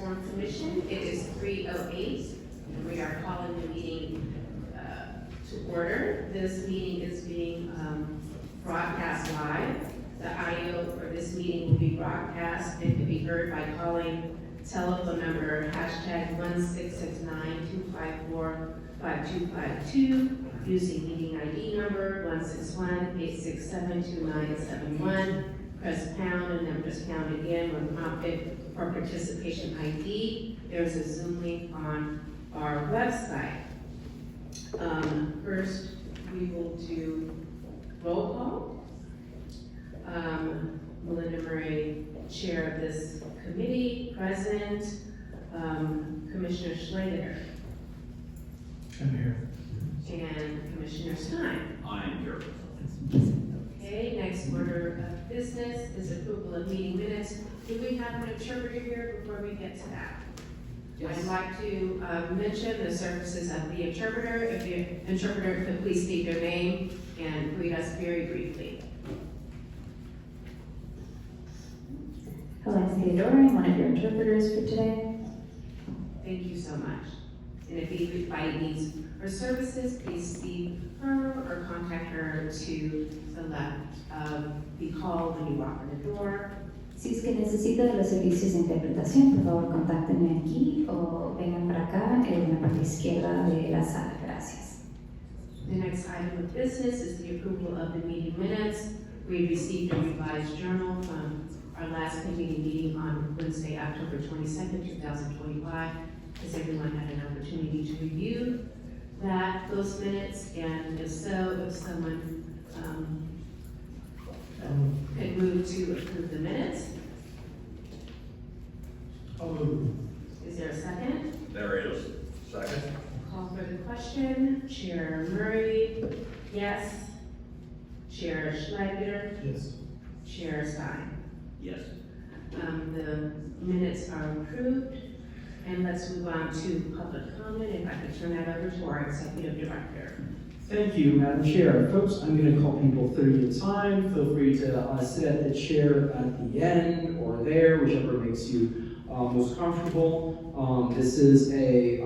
Platform Commission. It is 3:08, and we are calling the meeting to order. This meeting is being broadcast live. The audio for this meeting will be broadcast and can be heard by calling telephone number #1669-254-5252, using meeting ID number 161-867-2971. Press pound and then press pound again when prompted for participation ID. There's a Zoom link on our website. First, we will do roll call. Melinda Murray, chair of this committee, present. Commissioner Schneider. I'm here. And Commissioner Stein. I am here. Okay, next order of business is approval of meeting minutes. Do we have an interpreter here before we get to that? Yes. I'd like to mention the services of the interpreter. If the interpreter could please state their name and greet us very briefly. Hello, Theodore. I'm one of your interpreters for today. Thank you so much. And if anybody needs her services, please see her or contact her to the left of the call when you walk in the door. Si es que necesita de los servicios de interpretación, por favor, contáctenme aquí o vengan para acá en la parte izquierda de la sala. Gracias. The next item of business is the approval of the meeting minutes. We received a revised journal from our last committee meeting on Wednesday, October 22nd, 2025. Has everyone had an opportunity to review those minutes? And if so, if someone could move to approve the minutes? I'll move. Is there a second? There it is. Second? Call for the question. Chair Murray, yes. Chair Schleicher, Yes. Chair Stein. Yes. The minutes are approved. And let's move on to public comment. If I could turn that over to our executive director. Thank you, Madam Chair. Folks, I'm going to call people 30 at a time. Feel free to sit at the chair at the end or there, whichever makes you most comfortable. This is a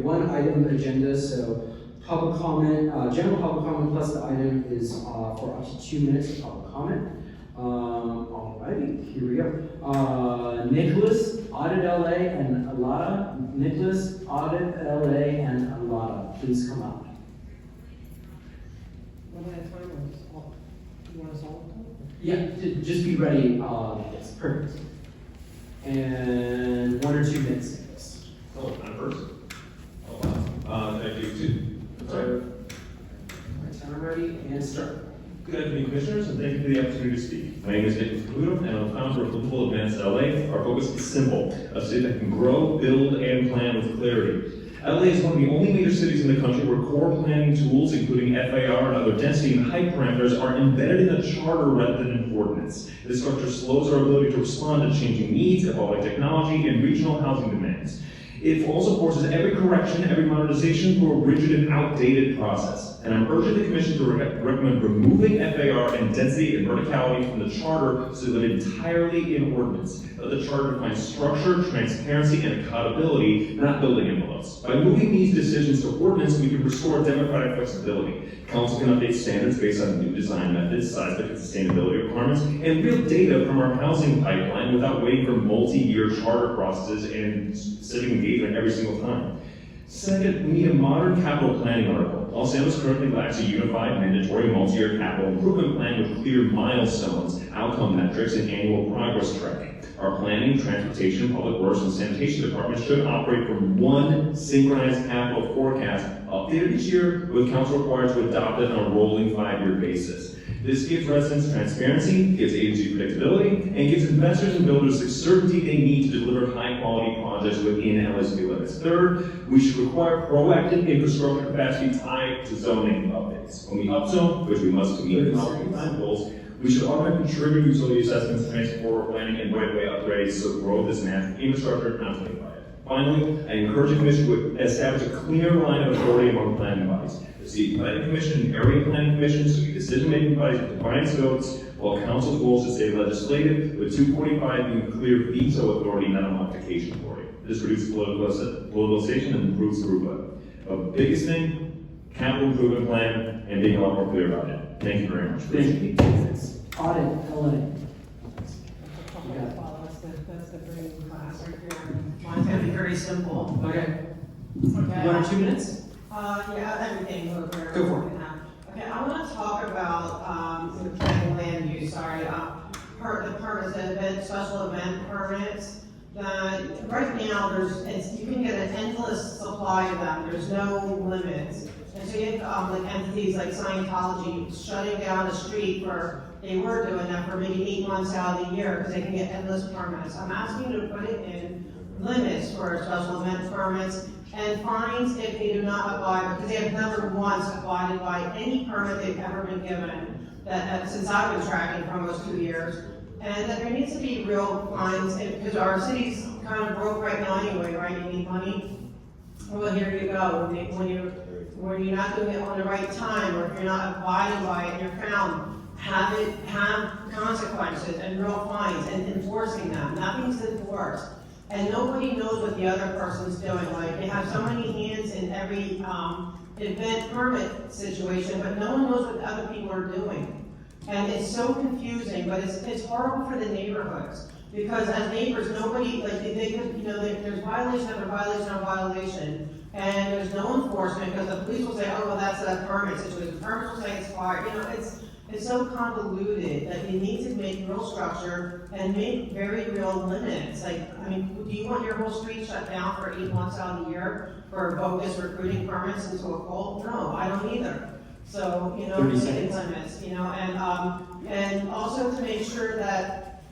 one item agenda, so public comment, general public comment plus the item is for up to 2 minutes of public comment. Alrighty, here we go. Nicholas, Audit LA, and Alada. Nicholas, Audit LA, and Alada, please come out. One at a time, or just all, you want us all to talk? Yeah, just be ready. Yes, perfect. And 1 or 2 minutes. Yes. Oh, I'm first. Oh, wow. Thank you too. Sorry. Alright, time ready and start. Good afternoon, Commissioners, and thank you for the opportunity to speak. My name is Nicholas Caputo, and I'm the founder of Livable Advanced LA. Our focus is simple: a city that can grow, build, and plan with clarity. LA is one of the only major cities in the country where core planning tools, including FAR and other density and height parameters, are embedded in the charter rather than in ordinance. This structure slows our ability to respond to changing needs, evolving technology, and regional housing demands. It also forces every correction, every modernization through a rigid and outdated process. And I'm urging the Commission to recommend removing FAR and density and verticality from the charter so that it's entirely in ordinance. Let the charter define structure, transparency, and accountability, not building envelopes. By moving these decisions to ordinance, we can restore democratic flexibility. Council can update standards based on new design methods, seismic and sustainability requirements, and real data from our housing pipeline without waiting for multi-year charter processes and civic engagement every single time. Second, we need a modern capital planning article. Los Angeles currently lacks a unified, mandatory, multi-year capital improvement plan with clear milestones, outcome metrics, and annual progress tracking. Our planning, transportation, public works, and sanitation departments should operate from one synchronized capital forecast, updated each year, with council required to adopt it on a rolling 5-year basis. This gives residents transparency, gives agency predictability, and gives investors and builders the certainty they need to deliver high-quality projects within LSP limits. Third, we should require proactive infrastructure capacity tied to zoning updates. When we upzone, which we must to meet housing design goals, we should automatically trigger utility assessments, transport planning, and right-of-way upgrades so growth is matched infrastructure, not to by it. Finally, I encourage the Commission to establish a clear line of authority among planning bodies. The City Planning Commission and Area Planning Commission should be decision-making bodies with defined scopes, while council's goal is to stay legislative, with 245 being clear veto authority, not a modification authority. This reduces politicization and improves throughput. The biggest thing, capital improvement plan, and being a lot more clear about it. Thank you very much. Thank you. Audit, LA. That's the green class right here. Mine's gonna be very simple. Okay. Okay. 1 or 2 minutes? Yeah, everything over. Go for it. Okay, I wanna talk about, the planning land use, sorry, the permits, the event, special event permits. That right now, you can get an endless supply of them, there's no limits. And so you have, like entities like Scientology shutting down the street they were doing that for maybe 8 months out of the year, because they can get endless permits. I'm asking you to put it in limits for special event permits, and fines if they do not abide, because they have never once abided by any permit they've ever been given, since I've been tracking for almost 2 years. And that there needs to be real fines, because our city's kind of broke right now anyway, right? You need money. Well, here you go. When you're not doing it on the right time, or if you're not abiding by it, and you're found, have consequences and real fines and enforcing them. Nothing's enforced. And nobody knows what the other person's doing. Like, they have so many hands in every event permit situation, but no one knows what the other people are doing. And it's so confusing, but it's horrible for the neighborhoods. Because as neighbors, nobody, like, there's violation after violation after violation. And there's no enforcement, because the police will say, oh, well, that's a permit situation. The permit will say it's fire. It's so convoluted that you need to make real structure and make very real limits. Like, I mean, do you want your whole street shut down for 8 months out of the year for bogus recruiting permits into a cult? No, I don't either. So, 30 seconds. limits, and also to make sure that,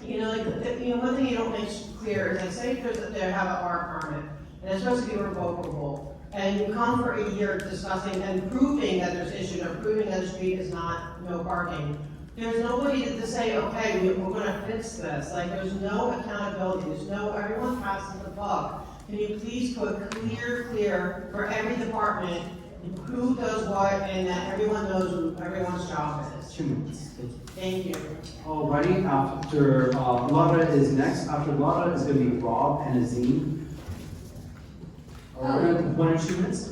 one thing you don't make clear is, like, say they have an R permit, and it's supposed to be revocable. And you come for a year discussing and proving that there's issues, or proving that the street is no parking. There's nobody to say, okay, we're gonna fix this. Like, there's no accountability, everyone passes the buck. Can you please put clear for every department, who does what, and that everyone knows what everyone's job is. 2 minutes. Thank you. Alrighty, after Laura is next. After Laura is going to be Rob and Azim. Alright, 1 or 2 minutes?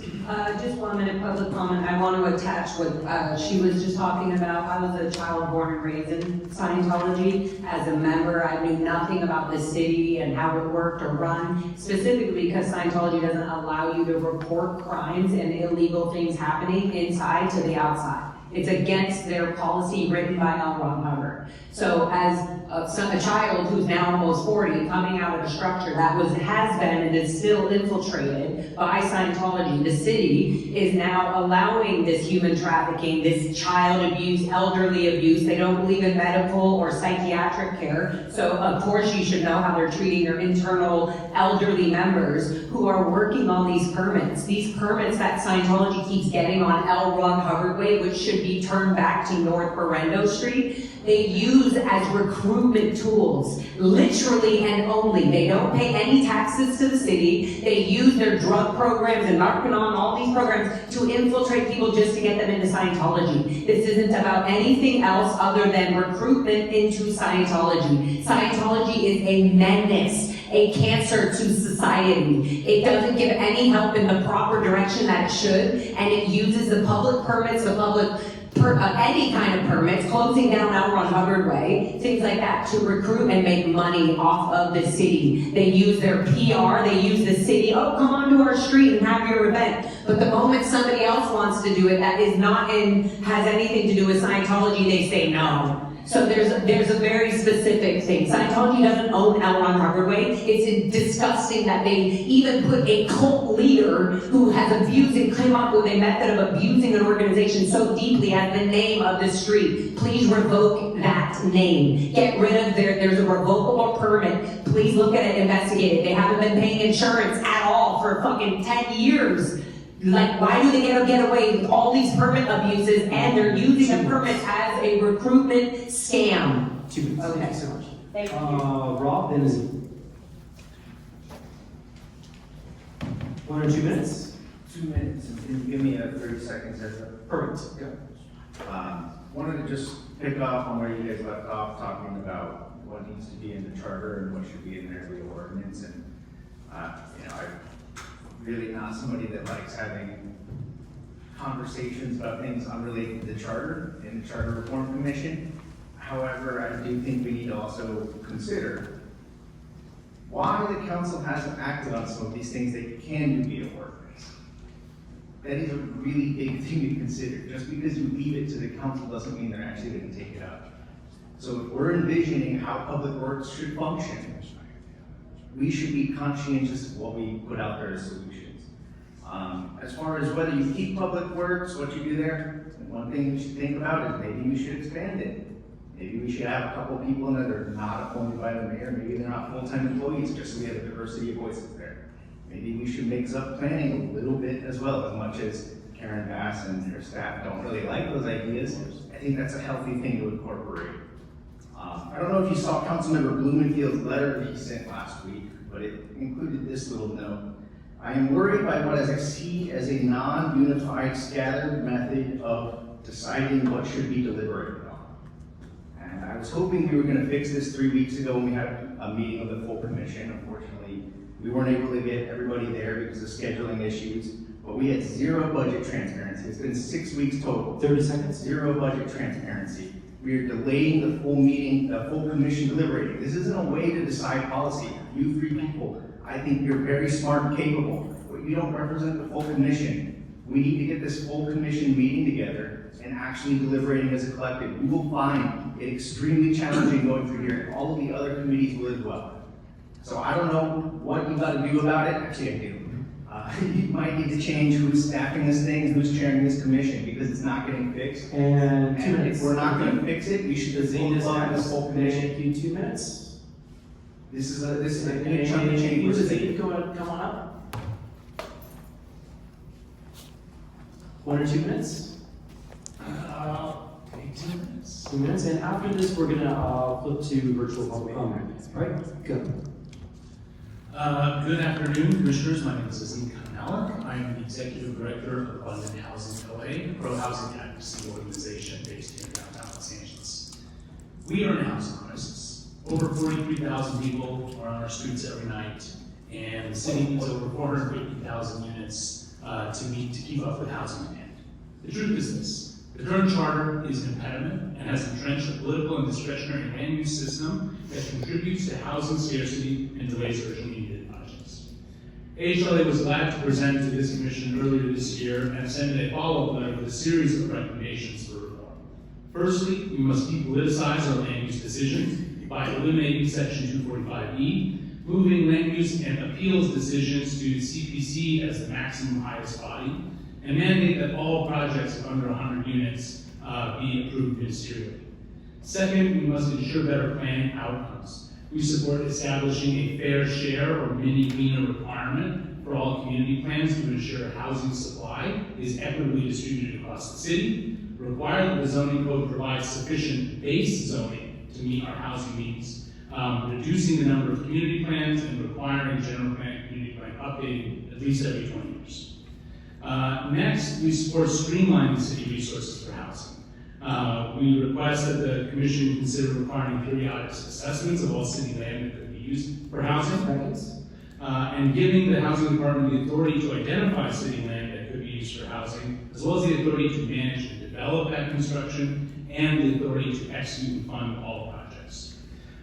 Just 1 minute public comment. I want to attach what she was just talking about. I was a child born and raised in Scientology. As a member, I knew nothing about the city and how it worked or run, specifically because Scientology doesn't allow you to report crimes and illegal things happening inside to the outside. It's against their policy written by L. Ron Hubbard. So as a child who's now almost 40, coming out of a structure that has been and is still infiltrated by Scientology, the city is now allowing this human trafficking, this child abuse, elderly abuse. They don't believe in medical or psychiatric care. So of course you should know how they're treating their internal elderly members who are working on these permits. These permits that Scientology keeps getting on L. Ron Hubbard Way, which should be turned back to North Berendo Street, they use as recruitment tools, literally and only. They don't pay any taxes to the city. They use their drug programs and Narconon, all these programs, to infiltrate people just to get them into Scientology. This isn't about anything else other than recruitment into Scientology. Scientology is a menace, a cancer to society. It doesn't give any help in the proper direction that it should, and it uses the public permits, any kind of permits, closing down L. Ron Hubbard Way, things like that, to recruit and make money off of the city. They use their PR, they use the city, oh, come onto our street and have your event. But the moment somebody else wants to do it that is not has anything to do with Scientology, they say no. So there's a very specific thing. Scientology doesn't own L. Ron Hubbard Way. It's disgusting that they even put a cult leader who has abused and came up with a method of abusing an organization so deeply as the name of the street. Please revoke that name. Get rid of there's a revocable permit. Please look at it, investigate it. They haven't been paying insurance at all for fucking 10 years. Like, why do they get away with all these permit abuses and they're using the permit as a recruitment scam? 2 minutes. Okay. Thank you so much. Thank you. Rob, then Azim. 1 or 2 minutes? 2 minutes, and can you give me 30 seconds as a... Perfect. Go. Wanted to just pick up on where you guys left off, talking about what needs to be in the charter and what should be in there for the ordinance. And, you know, I'm really not somebody that likes having conversations about things unrelated to the charter in the Charter Reform Commission. However, I do think we need to also consider why the council hasn't acted on some of these things that can do via ordinance. That is a really big thing to consider. Just because you leave it to the council doesn't mean they're actually going to take it up. So if we're envisioning how public works should function, we should be conscientious of what we put out there as solutions. As far as whether you keep public works, what you do there, one thing you should think about is maybe we should expand it. Maybe we should have a couple people in there that are not appointed by the mayor. Maybe they're not full-time employees, just so we have a diversity of voices there. Maybe we should mix up planning a little bit as well, as much as Karen Bass and her staff don't really like those ideas. I think that's a healthy thing to incorporate. I don't know if you saw Councilmember Blumenfield's letter that he sent last week, but it included this little note. I am worried by what I see as a non-unified, scattered method of deciding what should be deliberated on. And I was hoping we were going to fix this 3 weeks ago when we had a meeting of the full commission. Unfortunately, we weren't able to get everybody there because of scheduling issues, but we had zero budget transparency. It's been 6 weeks total. 30 seconds. Zero budget transparency. We are delaying the full meeting, the full commission deliberating. This isn't a way to decide policy. You three people, I think you're very smart and capable, but you don't represent the full commission. We need to get this full commission meeting together and actually deliberating as a collective. You will find it extremely challenging going through here, and all of the other committees will as well. So I don't know what you got to do about it. Actually, I do. You might need to change who's staffing this thing and who's chairing this commission, because it's not getting fixed. And 2 And minutes. if we're not going to fix it, we should just Zena's plug this whole commission. Thank you, 2 minutes. This is a good chunk of change. Zena, come on up. 1 or 2 minutes? 2 minutes. 2 minutes, and after this, we're gonna flip to virtual public comment. Right? Go. Good afternoon, commissioners. My name is Zine Kanalik. I am the executive director of Abundant Housing LA, a pro-housing advocacy organization based here in downtown Los Angeles. We are housing crisis. Over 43,000 people are on our streets every night, and the city needs over 450,000 units to keep up with housing demand. The truth is this: the current charter is an impediment and has entrenched a political and discretionary land use system that contributes to housing scarcity and delays urgently needed projects. AHLA was glad to present to this commission earlier this year and send a follow-up letter with a series of recommendations for reform. Firstly, we must depoliticize our land use decisions by eliminating Section 245E, moving land use and appeals decisions to CPC as the maximum highest body, and mandate that all projects of under 100 units be approved ministerially. Second, we must ensure better planning outcomes. We support establishing a fair share or mini-MENA requirement for all community plans to ensure housing supply is equitably distributed across the city, require that the zoning code provides sufficient base zoning to meet our housing needs, reducing the number of community plans, and requiring general plan and community plan updating at least every 20 years. Next, we support streamlining city resources for housing. We request that the commission consider requiring periodic assessments of all city land that could be used for housing. And giving the housing department the authority to identify city land that could be used for housing, as well as the authority to manage and develop that construction, and the authority to execute and fund all projects.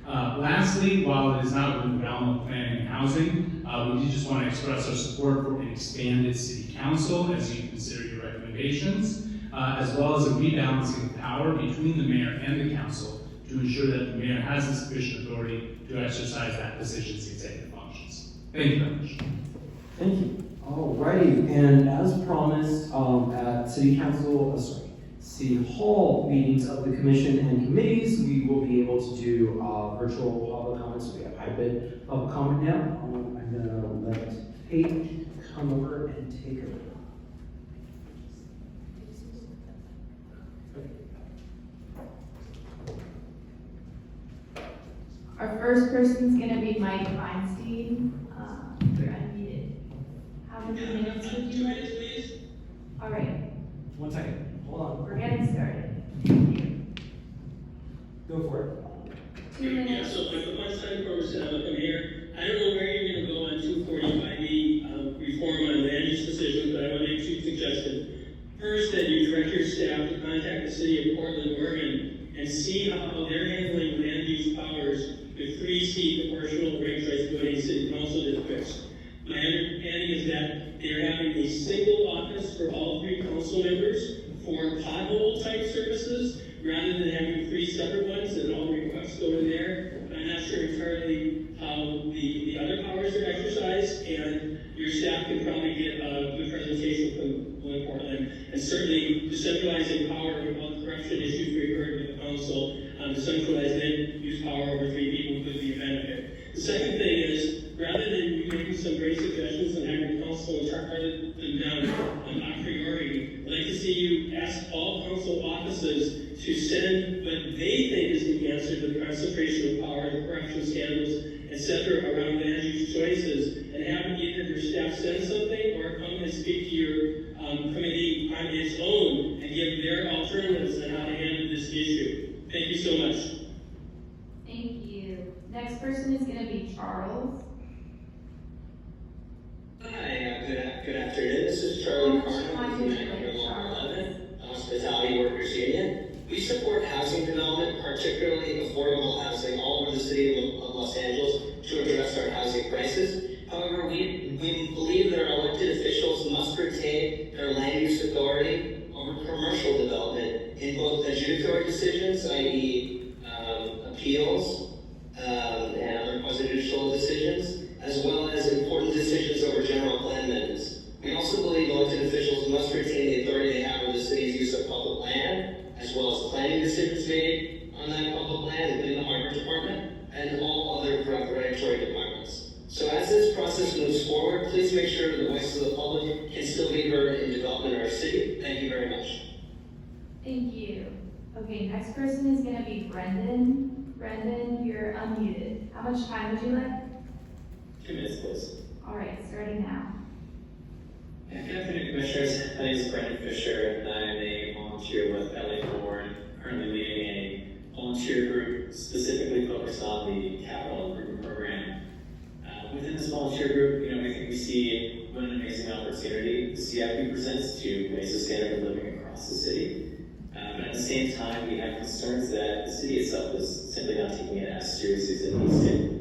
Lastly, while it is not within the realm of planning and housing, we just want to express our support for an expanded city council as you consider your recommendations, as well as a rebalancing of power between the mayor and the council to ensure that the mayor has the sufficient authority to exercise that position's executive functions. Thank you very much. Thank you. Alrighty, and as promised, at City Hall meetings of the commission and committees, we will be able to do virtual public comments. So we have hybrid public comment now. I'm gonna let Paige come over and take over. Our first person's gonna be Mike Feinstein. You're unmuted. How many minutes would you like? All right, 1 second. Hold on. we're getting started. Thank you. Go for it. 2 minutes. Yeah, so for the first time purpose, I'm here. I don't know where you're gonna go on 245E, reform on land use decisions, but I want to make two suggestions. First, that you direct your staff to contact the city of Portland, Oregon, and see how they're handling land use powers with 3-seat proportional ranked choice voting city council districts. My understanding is that they're having a single office for all 3 council members for pothole type services, rather than having 3 separate ones and all requests go in there. I'm not sure entirely how the other powers are exercised, and your staff can probably get a good presentation from Portland. And certainly, decentralizing power with all the corruption issues we heard with the council, decentralized then use power over 3 people could be a benefit. The second thing is, rather than you making some great suggestions and having the council chart them down a priori, I'd like to see you ask all council offices to send what they think is the answer to the concentration of power, the corruption scandals, etc. around land use choices, and have either your staff send something or come and speak to your committee on its own and give their alternatives on how to handle this issue. Thank you so much. Thank you. Next person is gonna be Charles. Hi, good afternoon. This is Charlie Carter Hi, from Vancouver Local 11, Hospitality Workers Union. We support housing development, particularly affordable housing, all over the city of Los Angeles to address our housing crisis. However, we believe that our elected officials must retain their land use authority over commercial development in both adjudicatory decisions, i.e. Appeals and other quasi-judicial decisions, as well as important decisions over general plan amendments. We also believe elected officials must retain the authority they have over the city's use of public land, as well as planning decisions made on that public land within the harbor department and all other regulatory departments. So as this process moves forward, please make sure the voice of the public can still be heard in development of our city. Thank you very much. Thank you. Okay, next person is gonna be Brendan. Brendan, you're unmuted. How much time would you like? 2 minutes, please. All right, starting now. Good afternoon, Commissioners. My name is Brendan Fisher, and I'm a volunteer with LA Forward, currently leading a volunteer group specifically focused on the capital improvement program. Within this volunteer group, we think we see what an amazing opportunity the CIP presents to raise the standard of living across the city. But at the same time, we have concerns that the city itself is simply not taking it as seriously as it needs to.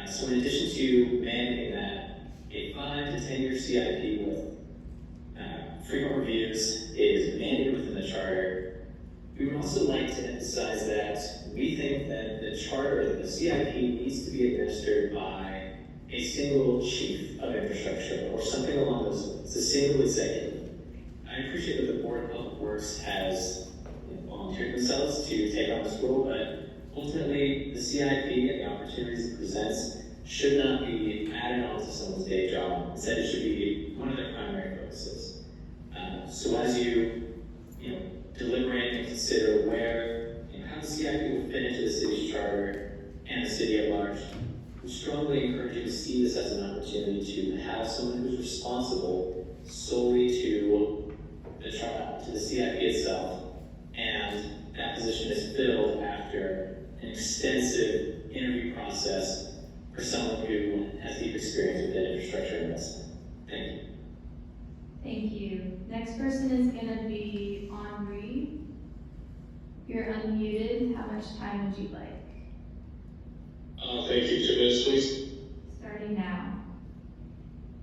So in addition to mandating that a 5 to 10 year CIP with frequent reviews is mandated within the charter, we would also like to emphasize that we think that the charter, the CIP, needs to be administered by a single chief of infrastructure or something along those lines, a single executive. I appreciate that the Board of Public Works has volunteered themselves to take on this role, but ultimately the CIP and the opportunities it presents should not be added on to someone's day job. Instead, it should be one of their primary focuses. So as you deliberate and consider how the CIP will fit into the city's charter and the city at large, we strongly encourage you to see this as an opportunity to have someone who's responsible solely to the CIP itself, and that position is filled after an extensive interview process for someone who has deep experience with infrastructure investment. Thank you. Thank you. Next person is gonna be Henri. You're unmuted. How much time would you like? Thank you. 2 minutes, please. Starting now.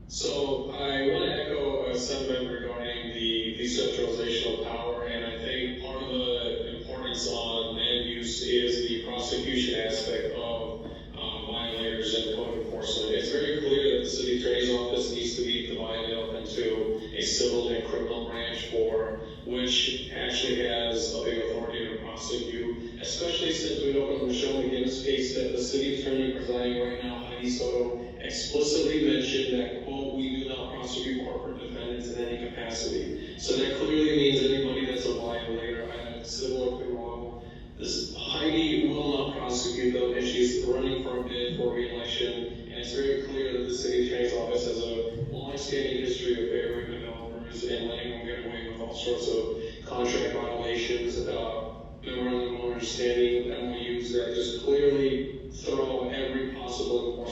So I want to echo a sentiment regarding the decentralization of power, and I think part of the importance on land use is the prosecution aspect of violators and code enforcement. It's very clear that the city attorney's office needs to be divided up into a civil and criminal branch, for which actually has a big authority to prosecute, especially since we know from Michelle McGinnis' case that the city attorney presiding right now, Heidi Soto, explicitly mentioned that, quote, we do not prosecute corporate defendants in any capacity. So that clearly means anybody that's a violator, either civil or criminal, this Heidi will not prosecute them, and she's running for a bid for re-election. And it's very clear that the city attorney's office has a long-standing history of favoring developers and letting them get away with all sorts of contract violations, memorandum of understanding,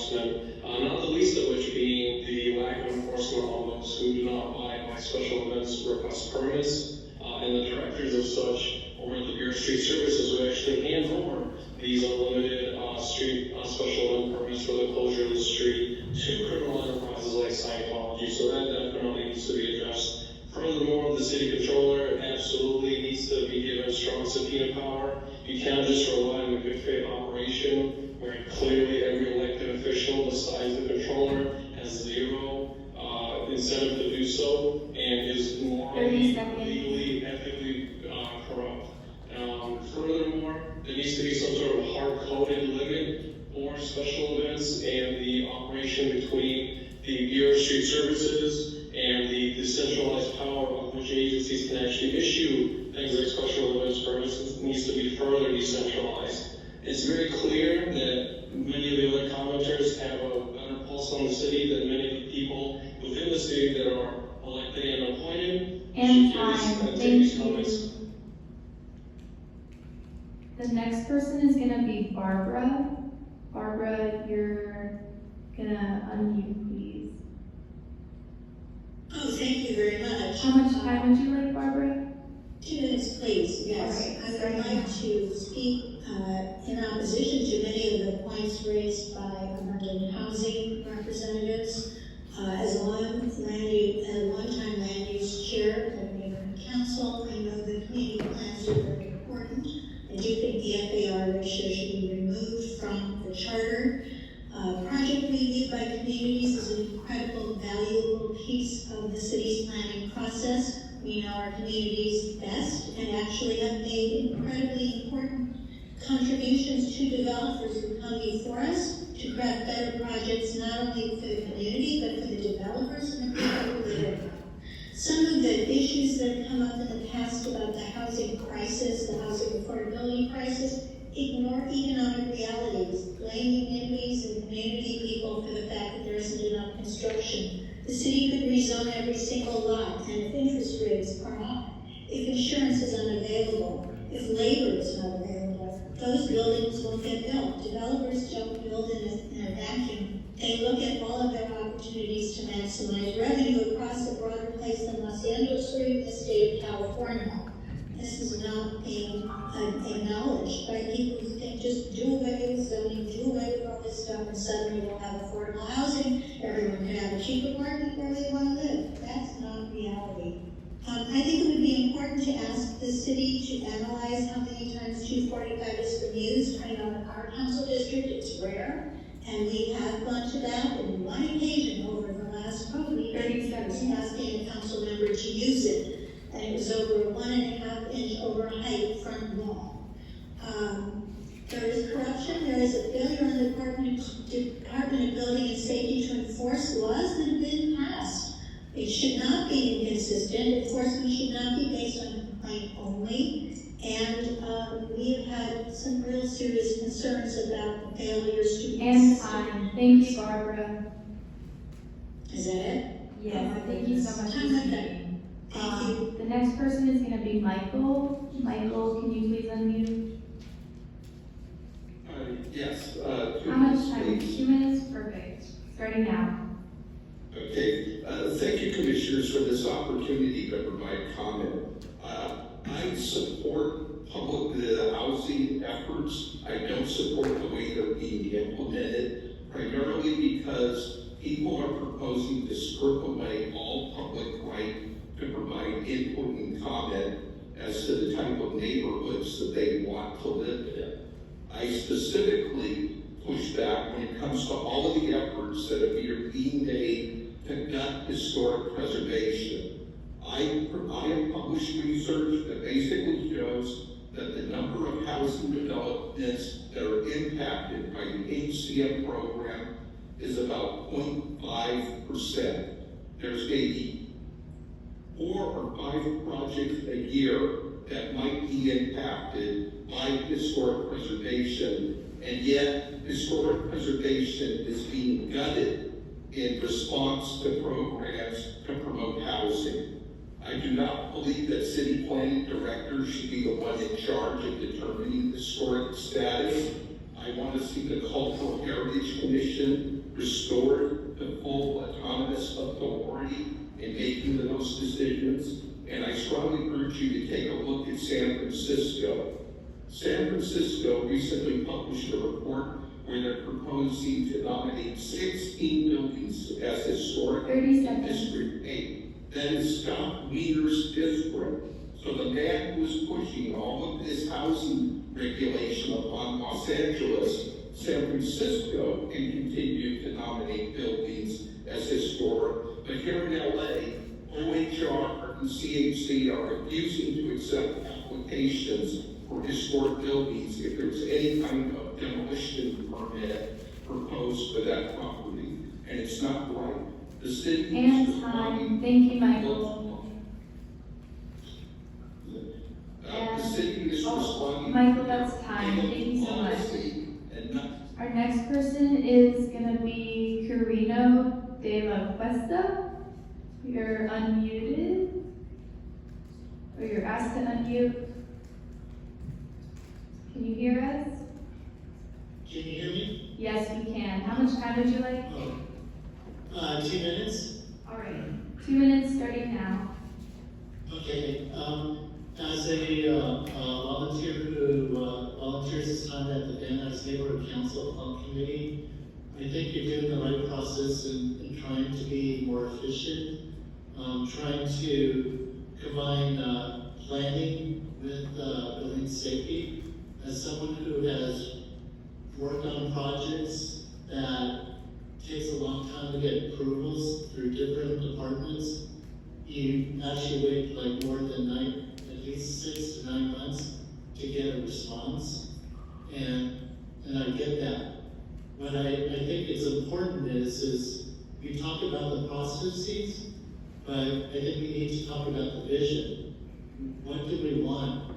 enforcement, not the least of which being the lack of enforcement on those who do not abide by special events request permits, and the directors of such over at the Bureau of Street Services who actually hand over these unlimited street special event permits for the closure of the street to criminal enterprises like Scientology. So that definitely needs to be addressed. Furthermore, the city controller absolutely needs to be given strong subpoena power. You cannot just rely on a good faith operation where clearly every elected official besides the controller has zero incentive to do so and is morally, legally, ethically corrupt. Furthermore, there needs to be some sort of hard-coded limit for special events and the operation between the Bureau of Street Services and the decentralized power of which agencies can actually issue things like special events permits needs to be further decentralized. It's very clear that many of the other commenters have a better pulse on the city than many of the people within the city that are elected and appointed. And time, thank you. The next person is gonna be Barbara. Barbara, you're gonna unmute, please. Oh, thank you very much. How much time would you like, Barbara? 2 minutes, please. Yes. All right, I would starting like now. to speak in opposition to many of the points raised by London housing representatives. As a one-time land use chair of the neighborhood council, I know the community plans are very important. I do think the FAR ratio should be removed from the charter. Project review by communities is an incredible, valuable piece of the city's planning process. We know our communities best and actually have made incredibly important contributions to developers who come before us to craft better projects, not only for the community, but for the developers and the people who live in them. Some of the issues that have come up in the past about the housing crisis, the housing affordability crisis, ignore economic realities, blaming NIMBYs and community people for the fact that there isn't enough construction. The city could rezone every single lot, and if interest rates are high, if insurance is unavailable, if labor is not available, those buildings won't get built. Developers don't build in a vacuum. They look at all of their opportunities to maximize revenue across a broader place than Los Angeles or even the state of California. This is not being acknowledged by people who think just do away with zoning, do away with all this stuff, and suddenly we'll have affordable housing. Everyone can have a cheap apartment where they want to live. That's not reality. I think it would be important to ask the city to analyze how many times 245 has been used. I know in our council district it's rare, and we have gone to that on one occasion over the last probably 30 years, asking a council member to use it. And it was over a 1.5 inch over height front wall. There is corruption, there is a failure on the Department of Building and Safety to enforce laws that have been passed. It should not be inconsistent, enforcement should not be based on complaint only. And we have had some real serious concerns about the failures to— And time, thank you, Barbara. Is that it? Yes, thank you so much for Time speaking. Thank you. The next person is gonna be Michael. Michael, can you please unmute? Yes. How much time? 2 minutes? Perfect. Starting now. Okay. Thank you, Commissioners, for this opportunity to provide comment. I support the housing efforts. I don't support the way they're being implemented, primarily because people are proposing to strip away all public right to provide input and comment as to the type of neighborhoods that they want to live in. I specifically push back when it comes to all of the efforts that are being made to gut historic preservation. I have published research that basically shows that the number of housing developments that are impacted by the HCM program is about 0.5%. There's maybe 4 or 5 projects a year that might be impacted by historic preservation, and yet historic preservation is being gutted in response to programs to promote housing. I do not believe that city planning directors should be the one in charge of determining historic status. I want to see the Cultural Heritage Commission restored to full autonomous authority in making those decisions. And I strongly urge you to take a look at San Francisco. San Francisco recently published a report where they're proposing to nominate 16 buildings as historic 30 seconds. District 8. That is Scott Wiener's district. So the man who is pushing all of this housing regulation upon Los Angeles, San Francisco can continue to nominate buildings as historic. But here in LA, OHR and CHC are refusing to accept applications for historic buildings if there's any kind of demolition permit proposed for that property. And it's not right. The city And time. Thank you, Michael. the city is responding. Michael, that's time. Thank you so much. Our next person is gonna be Carino de la Cuesta. You're unmuted, or you're asked to unmute. Can you hear us? Can you hear me? Yes, we can. How much time would you like? 2 minutes. All right, 2 minutes starting now. Okay. As a volunteer who volunteers his time at the Van Nuys Neighborhood Council Committee, I think you're doing the right process in trying to be more efficient, trying to combine planning with building safety. As someone who has worked on projects that takes a long time to get approvals through different departments, you actually wait like more than at least 6 to 9 months to get a response, and I get that. What I think is important is we talk about the processes, but I think we need to talk about the vision. What do we want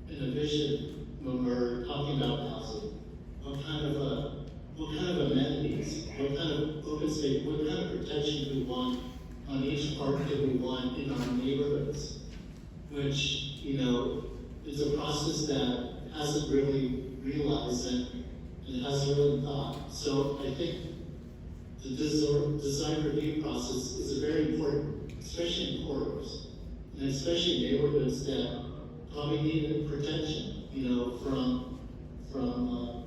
in a vision when we're talking about housing? What kind of amenities? What kind of open space? What kind of protection do we want on each part that we want in our neighborhoods? Which, is a process that hasn't really realized and hasn't really thought. So I think the design review process is very important, especially in corridors, and especially neighborhoods that probably need protection, from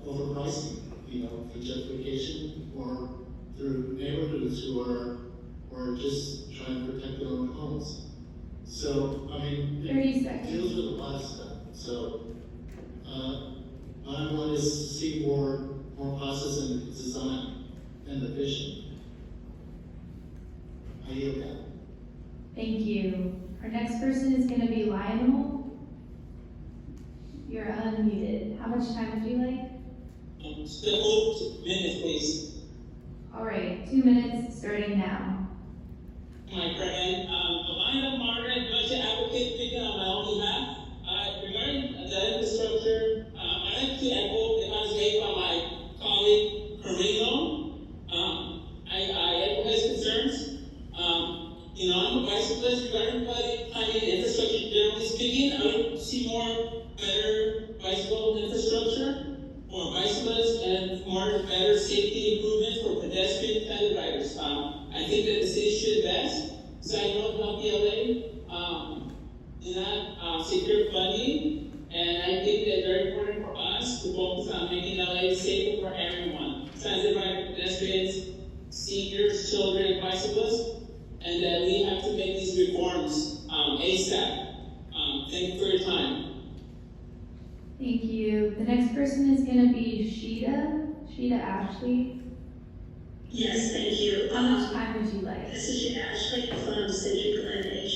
overpricing, for gentrification, or through neighborhoods who are just trying to protect their own homes. So, 30 seconds. It deals with a lot of stuff. So, I want to see more process in the design and the vision. I yield that. Thank you. Our next person is gonna be Lionel. You're unmuted. How much time would you like? Still 2 minutes, please. All right, 2 minutes starting now. My friend, Alina Margaret, budget advocate speaking on my own behalf. Regarding the infrastructure, I'd like to echo the comments made by my colleague Carino. I echo his concerns. I'm a bicyclist. Regarding planning infrastructure, generally speaking, I would see better bicycle infrastructure for bicyclists and better safety improvements for pedestrians and riders. I think that the city should invest. So I know about the LA in that secure funding, and I think that it's very important for us to focus on making LA safer for everyone. Transit riders, pedestrians, seniors, children, bicyclists, and that we have to make these reforms ASAP. Thank you for your time. Thank you. The next person is gonna be Sheeta Ashley. Yes, thank you. How much time would you like? This is Sheeta Ashley from City's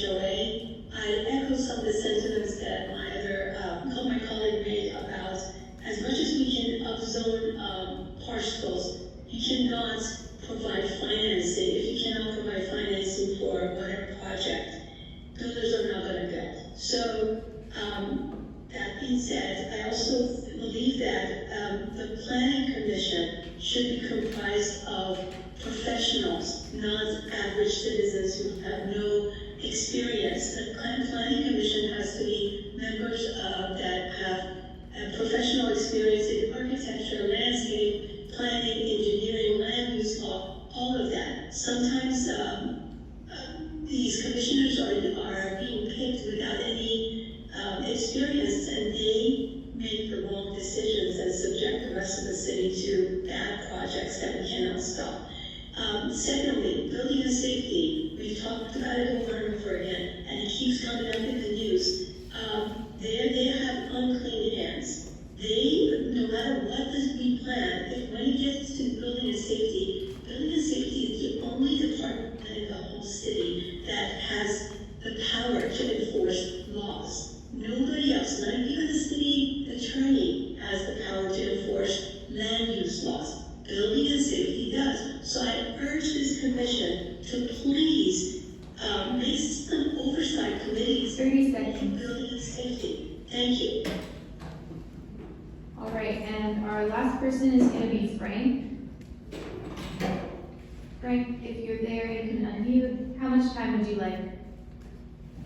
HOA. I echo some of the sentiments that my colleague made about as much as we can upzone parcels, you cannot provide financing. If you cannot provide financing for whatever project, builders are not going to build. So that being said, I also believe that the Planning Commission should be comprised of professionals, not average citizens who have no experience. The Planning Commission has to be members that have professional experience in architecture, landscape, planning, engineering, land use law, all of that. Sometimes these commissioners are being picked without any experience, and they make the wrong decisions and subject the rest of the city to bad projects that we cannot stop. Secondly, building and safety. We've talked about it over and over again, and it keeps coming up in the news. They have unclean hands. No matter what we plan, when it gets to building and safety is the only department in the whole city that has the power to enforce laws. Nobody else, not even the city attorney, has the power to enforce land use laws. Building and safety does. So I urge this commission to please make some oversight committees 30 in seconds. building and safety. Thank you. All right, and our last person is going to be Frank. Frank, if you're there, you can unmute. How much time would you like?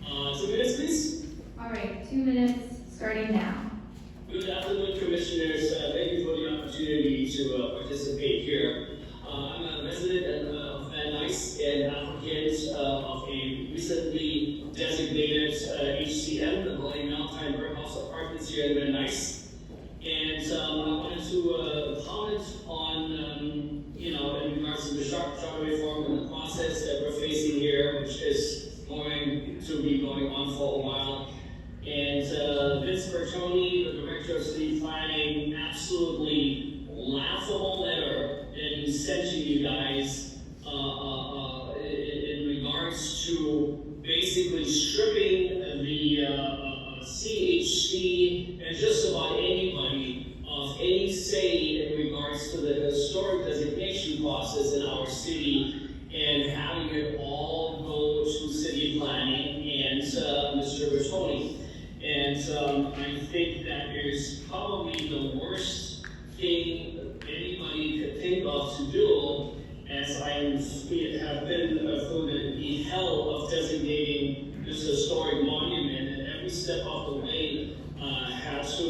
2 minutes, please. All right, 2 minutes, starting now. Good afternoon, Commissioners. Thank you for the opportunity to participate here. I'm a resident of Van Nuys and applicant of a recently designated HCM, the Millennium Mountain Warehouse Apartments here in Van Nuys. And I wanted to comment on, in regards to the charter reform and the process that we're facing here, which is going to be going on for a while. And Vince Bertoni, the Director of City Planning, absolutely laughable letter that he sent to you guys in regards to basically stripping the CHC and just about anybody of any say in regards to the historic designation process in our city and having it all go to city planning and Mr. Bertoni. And I think that is probably the worst thing anybody could think of to do, as I have been through the hell of designating this historic monument, and every step of the way had to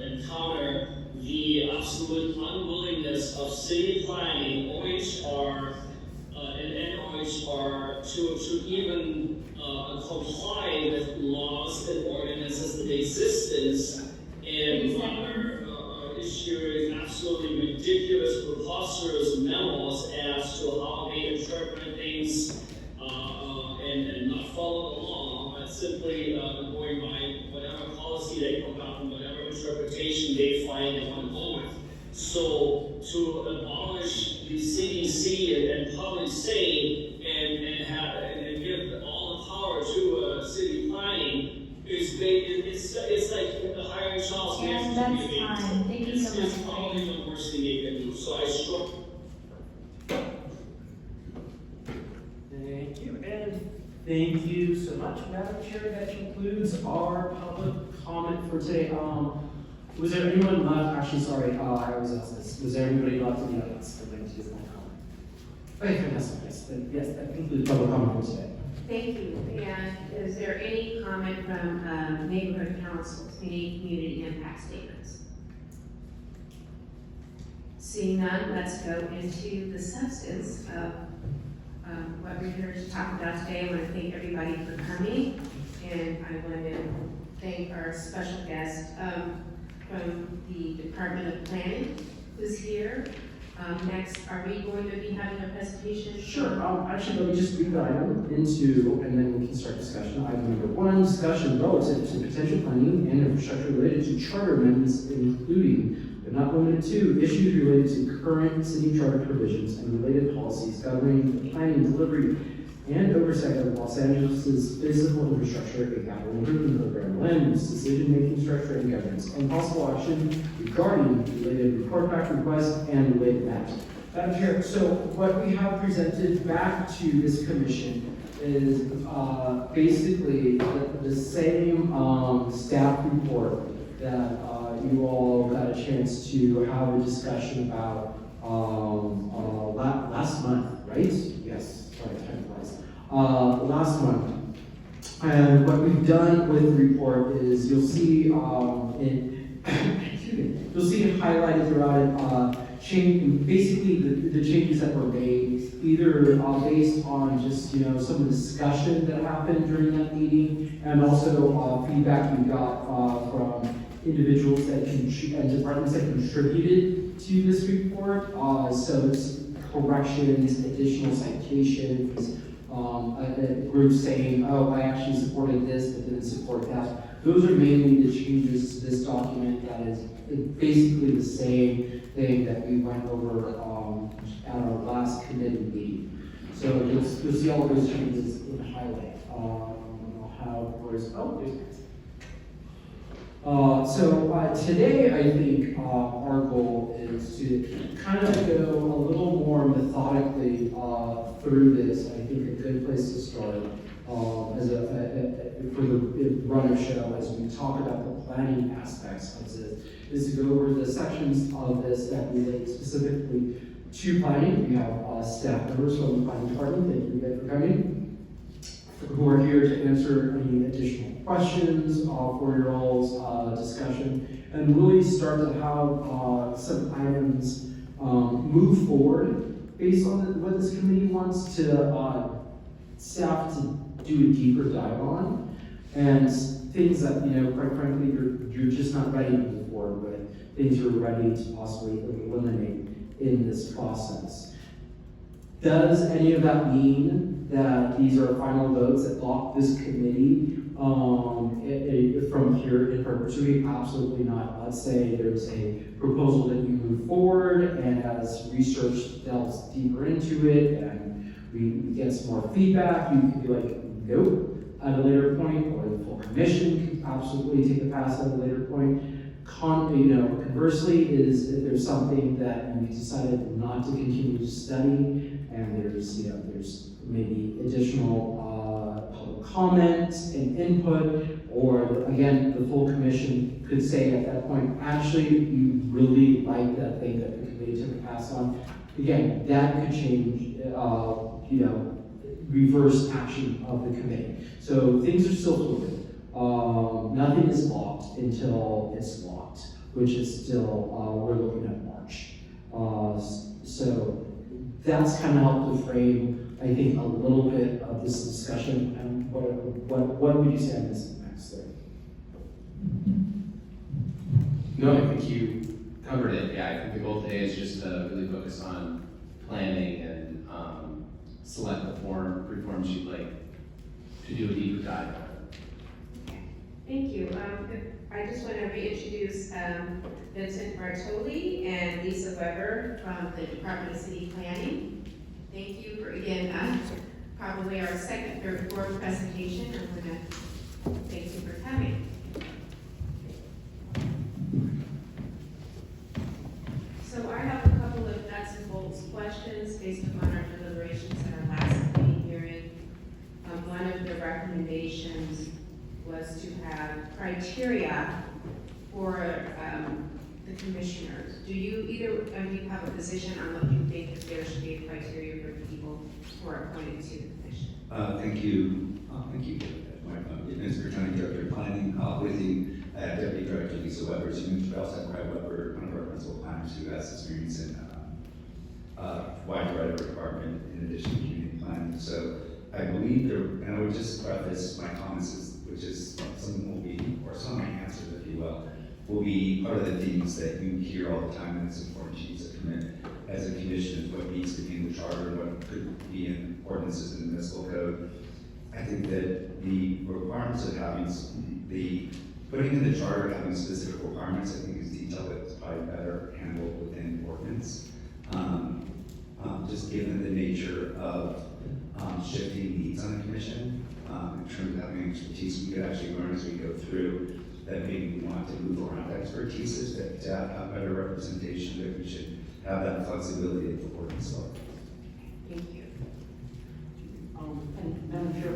encounter the absolute unwillingness of city planning, OHR, and NOHR to even comply with laws and ordinances in existence, and rather issuing absolutely ridiculous, preposterous memos as to how they interpret things and not follow the law, but simply going by whatever policy they come out and whatever interpretation they find they want to go with. So to abolish the CDC and public say and give all the power to city planning it's like hiring Charles Manson to be a Time. Thank you so much. It's probably the worst thing they can do. So I struggle. Thank you, and thank you so much, Madam Chair. That concludes our public comment for today. Was there anyone left? Actually, sorry, I always ask this. Was there anybody left in the audience that would like to give one comment? Okay, fantastic. Yes, that concludes public comment for today. Thank you. And is there any comment from neighborhood councils, any community impact statements? Seeing none, let's go into the substance of what we're here to talk about today. I want to thank everybody for coming, and I want to thank our special guest from the Department of Planning who's here. Next, are we going to be having a presentation? Sure. Actually, let me just read the item into, and then we can start discussion. Item number 1, discussion relative to potential planning and infrastructure related to charter amendments, including, but not limited to, issues related to current city charter provisions and related policies governing the planning, delivery, and oversight of Los Angeles' physical infrastructure, a capital improvement program, land use, decision-making structure, and governance, and possible action regarding related report back requests and related matters. Madam Chair, so what we have presented back to this commission is basically the same staff report that you all got a chance to have a discussion about last month, right? Yes, sorry, time flies. Last month. And what we've done with the report is you'll see highlighted throughout it, basically the changes that were made, either based on just, some of the discussion that happened during that meeting, and also feedback we got from individuals that and departments that contributed to this report. So it's corrections, additional citations, a group saying, oh, I actually supported this, but didn't support that. Those are mainly the changes to this document that is basically the same thing that we went over at our last committee meeting. So you'll see all those changes in highlight. I'll have, there's today, I think our goal is to kind of go a little more methodically through this. I think a good place to start for the runner show as we talk about the planning aspects of this is to go over the sections of this that relate specifically to planning. We have staff members from the planning department. Thank you guys for coming, who are here to answer any additional questions for your all's discussion, and really start to have some items move forward based on what this committee wants to staff to do a deeper dive on, and things that, quite frankly, you're just not ready to move forward with, things you're ready to possibly eliminate in this process. Does any of that mean that these are final votes that block this committee from here in perpetuity? Absolutely not. Let's say there's a proposal that you move forward, and as research delves deeper into it, and we get some more feedback, you can be like, nope, at a later point, or the full commission can absolutely take a pass at a later point. Conversely, is if there's something that you decided not to continue to study, and there's maybe additional public comment and input, or again, the full commission could say at that point, actually, you really like that thing that the committee took a pass on. Again, that could change, reverse action of the committee. So things are still fluid. Nothing is locked until it's locked, which is still, we're looking at March. So that's kind of helped to frame, I think, a little bit of this discussion. And what would you say on this next thing? No, I think you covered it. Yeah, I think the goal today is just to really focus on planning and select the reforms you'd like to do a deeper dive on. Thank you. I just want to reintroduce Vincent Bartoli and Lisa Weber from the Department of City Planning. Thank you for, again, probably our second, third, fourth presentation. I'm going to thank you for coming. So I have a couple of nuts and bolts questions based upon our deliberations at our last committee hearing. One of the recommendations was to have criteria for the commissioners. Do you either of you have a position on what you think that there should be a criteria for people who are appointed to the commission? Thank you. Thank you, Mr. Attorney Director of Planning. With you, Deputy Director Lisa Weber. We also have Craig Weber, one of our principal planners who has experience in wide variety of department in addition to community planning. So I believe there, and I would just preface my comments, which is something will be, or some of my answers, if you will be part of the themes that you hear all the time, and it's important to use a commit as a commission, what needs to be in the charter, what could be in ordinances in the municipal code. I think that the requirements of having putting in the charter, having specific requirements, I think is detailed, it's probably better handled within ordinance. Just given the nature of shifting needs on the commission, in terms of having expertise, we could actually learn as we go through that maybe we want to move around expertises, that to have better representation, that we should have that flexibility at the board level. Thank you. And Madam Chair,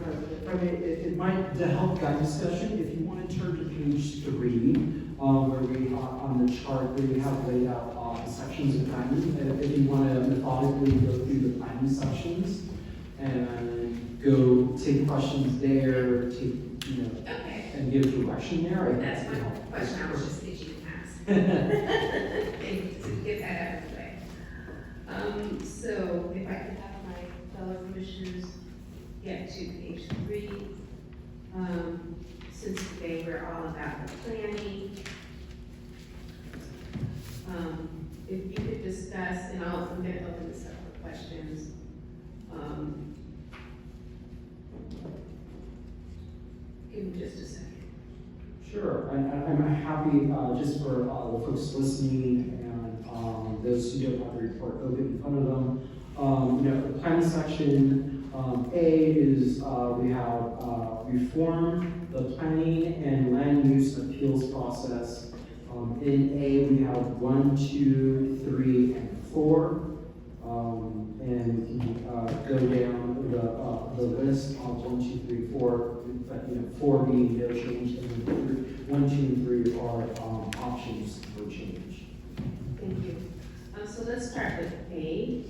it might to help guide discussion, if you want to turn to page 3, where we on the chart where we have laid out the sections of planning, and if you want to methodically go through the planning sections and go take questions there, take, Okay. and give direction there. That's my question I was just itching to ask. To get that out of the way. So if I could have my fellow commissioners get to page 3. Since today we're all about the planning. If you could discuss, and I'm going to open this up for questions. Give me just a second. Sure, I'm happy, just for the folks listening and those who don't have the report open in front of them. The planning section, A is we have reform the planning and land use appeals process. In A, we have 1, 2, 3, and 4. And we can go down the list of 1, 2, 3, 4. But 4 being no change, and then 1, 2, and 3 are options for change. Thank you. So let's start with A,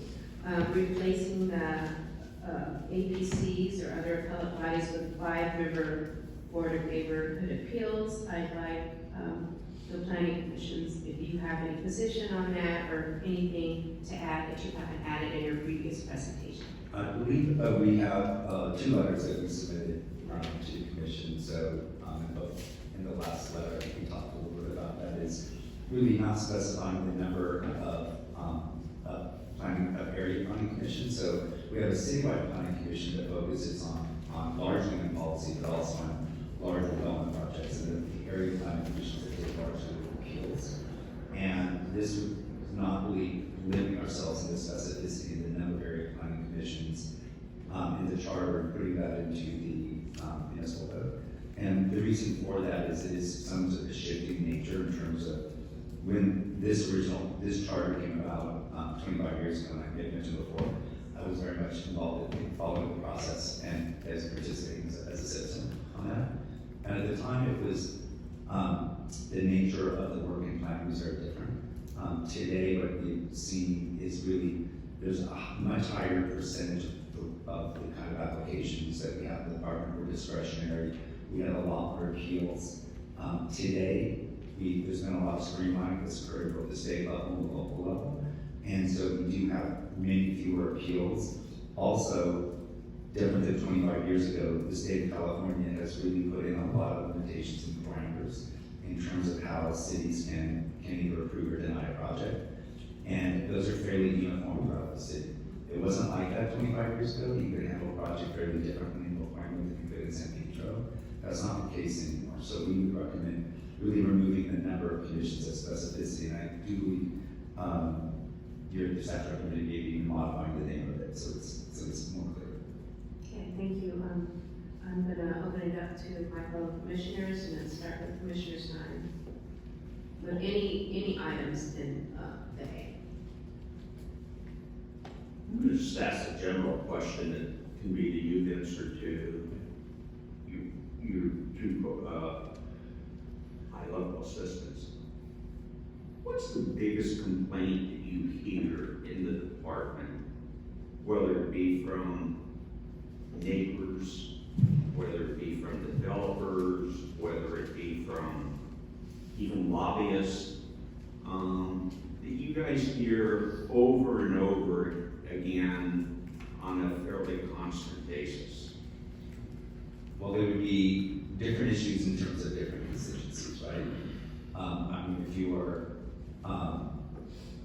replacing the APCs or other appellate bodies with 5-member Board of Neighborhood Appeals. I'd like the planning commissions, if you have any position on that or anything to add that you haven't added in your previous presentation. I believe we have 2 letters that we submitted to the commission. So in the last letter, we talked a little bit about that. Is really not specifying the number of area planning commissions. So we have a citywide planning commission that focuses on largely on policy, but also on large development projects, and then the area planning commissions that take largely appeals. And this would not really limiting ourselves to the specificity of the number of area planning commissions in the charter and putting that into the municipal code. And the reason for that is it is some of the shifting nature in terms of when this charter came about 25 years ago, and I mentioned before, I was very much involved in following the process and as participating as a citizen on that. And at the time, it was the nature of the work in planning was very different. Today, what we've seen is really there's a much higher percentage of the kind of applications that we have in the department were discretionary. We have a lot more appeals. Today, there's been a lot of streamlining that's occurred both at the state level and the local level. And so we do have many fewer appeals. Also, different than 25 years ago, the state of California has really put in a lot of limitations and parameters in terms of how cities can either approve or deny a project. And those are fairly uniform throughout the city. It wasn't like that 25 years ago. You could handle a project fairly differently in Oklahoma than you could in San Pedro. That's not the case anymore. So we would recommend really removing the number of conditions of specificity. And I do believe your staff recommended maybe even modifying the name of it so it's more clear. Okay, thank you. I'm going to open it up to my fellow commissioners and then start with Commissioners 9. With any items in the A. I'm going to just ask a general question that can be to you, Vince, or to your 2 high-level assistants. What's the biggest complaint that you hear in the department, whether it be from neighbors, whether it be from developers, whether it be from even lobbyists, that you guys hear over and over again on a fairly constant basis? Well, there would be different issues in terms of different constituencies, right? I mean, if you are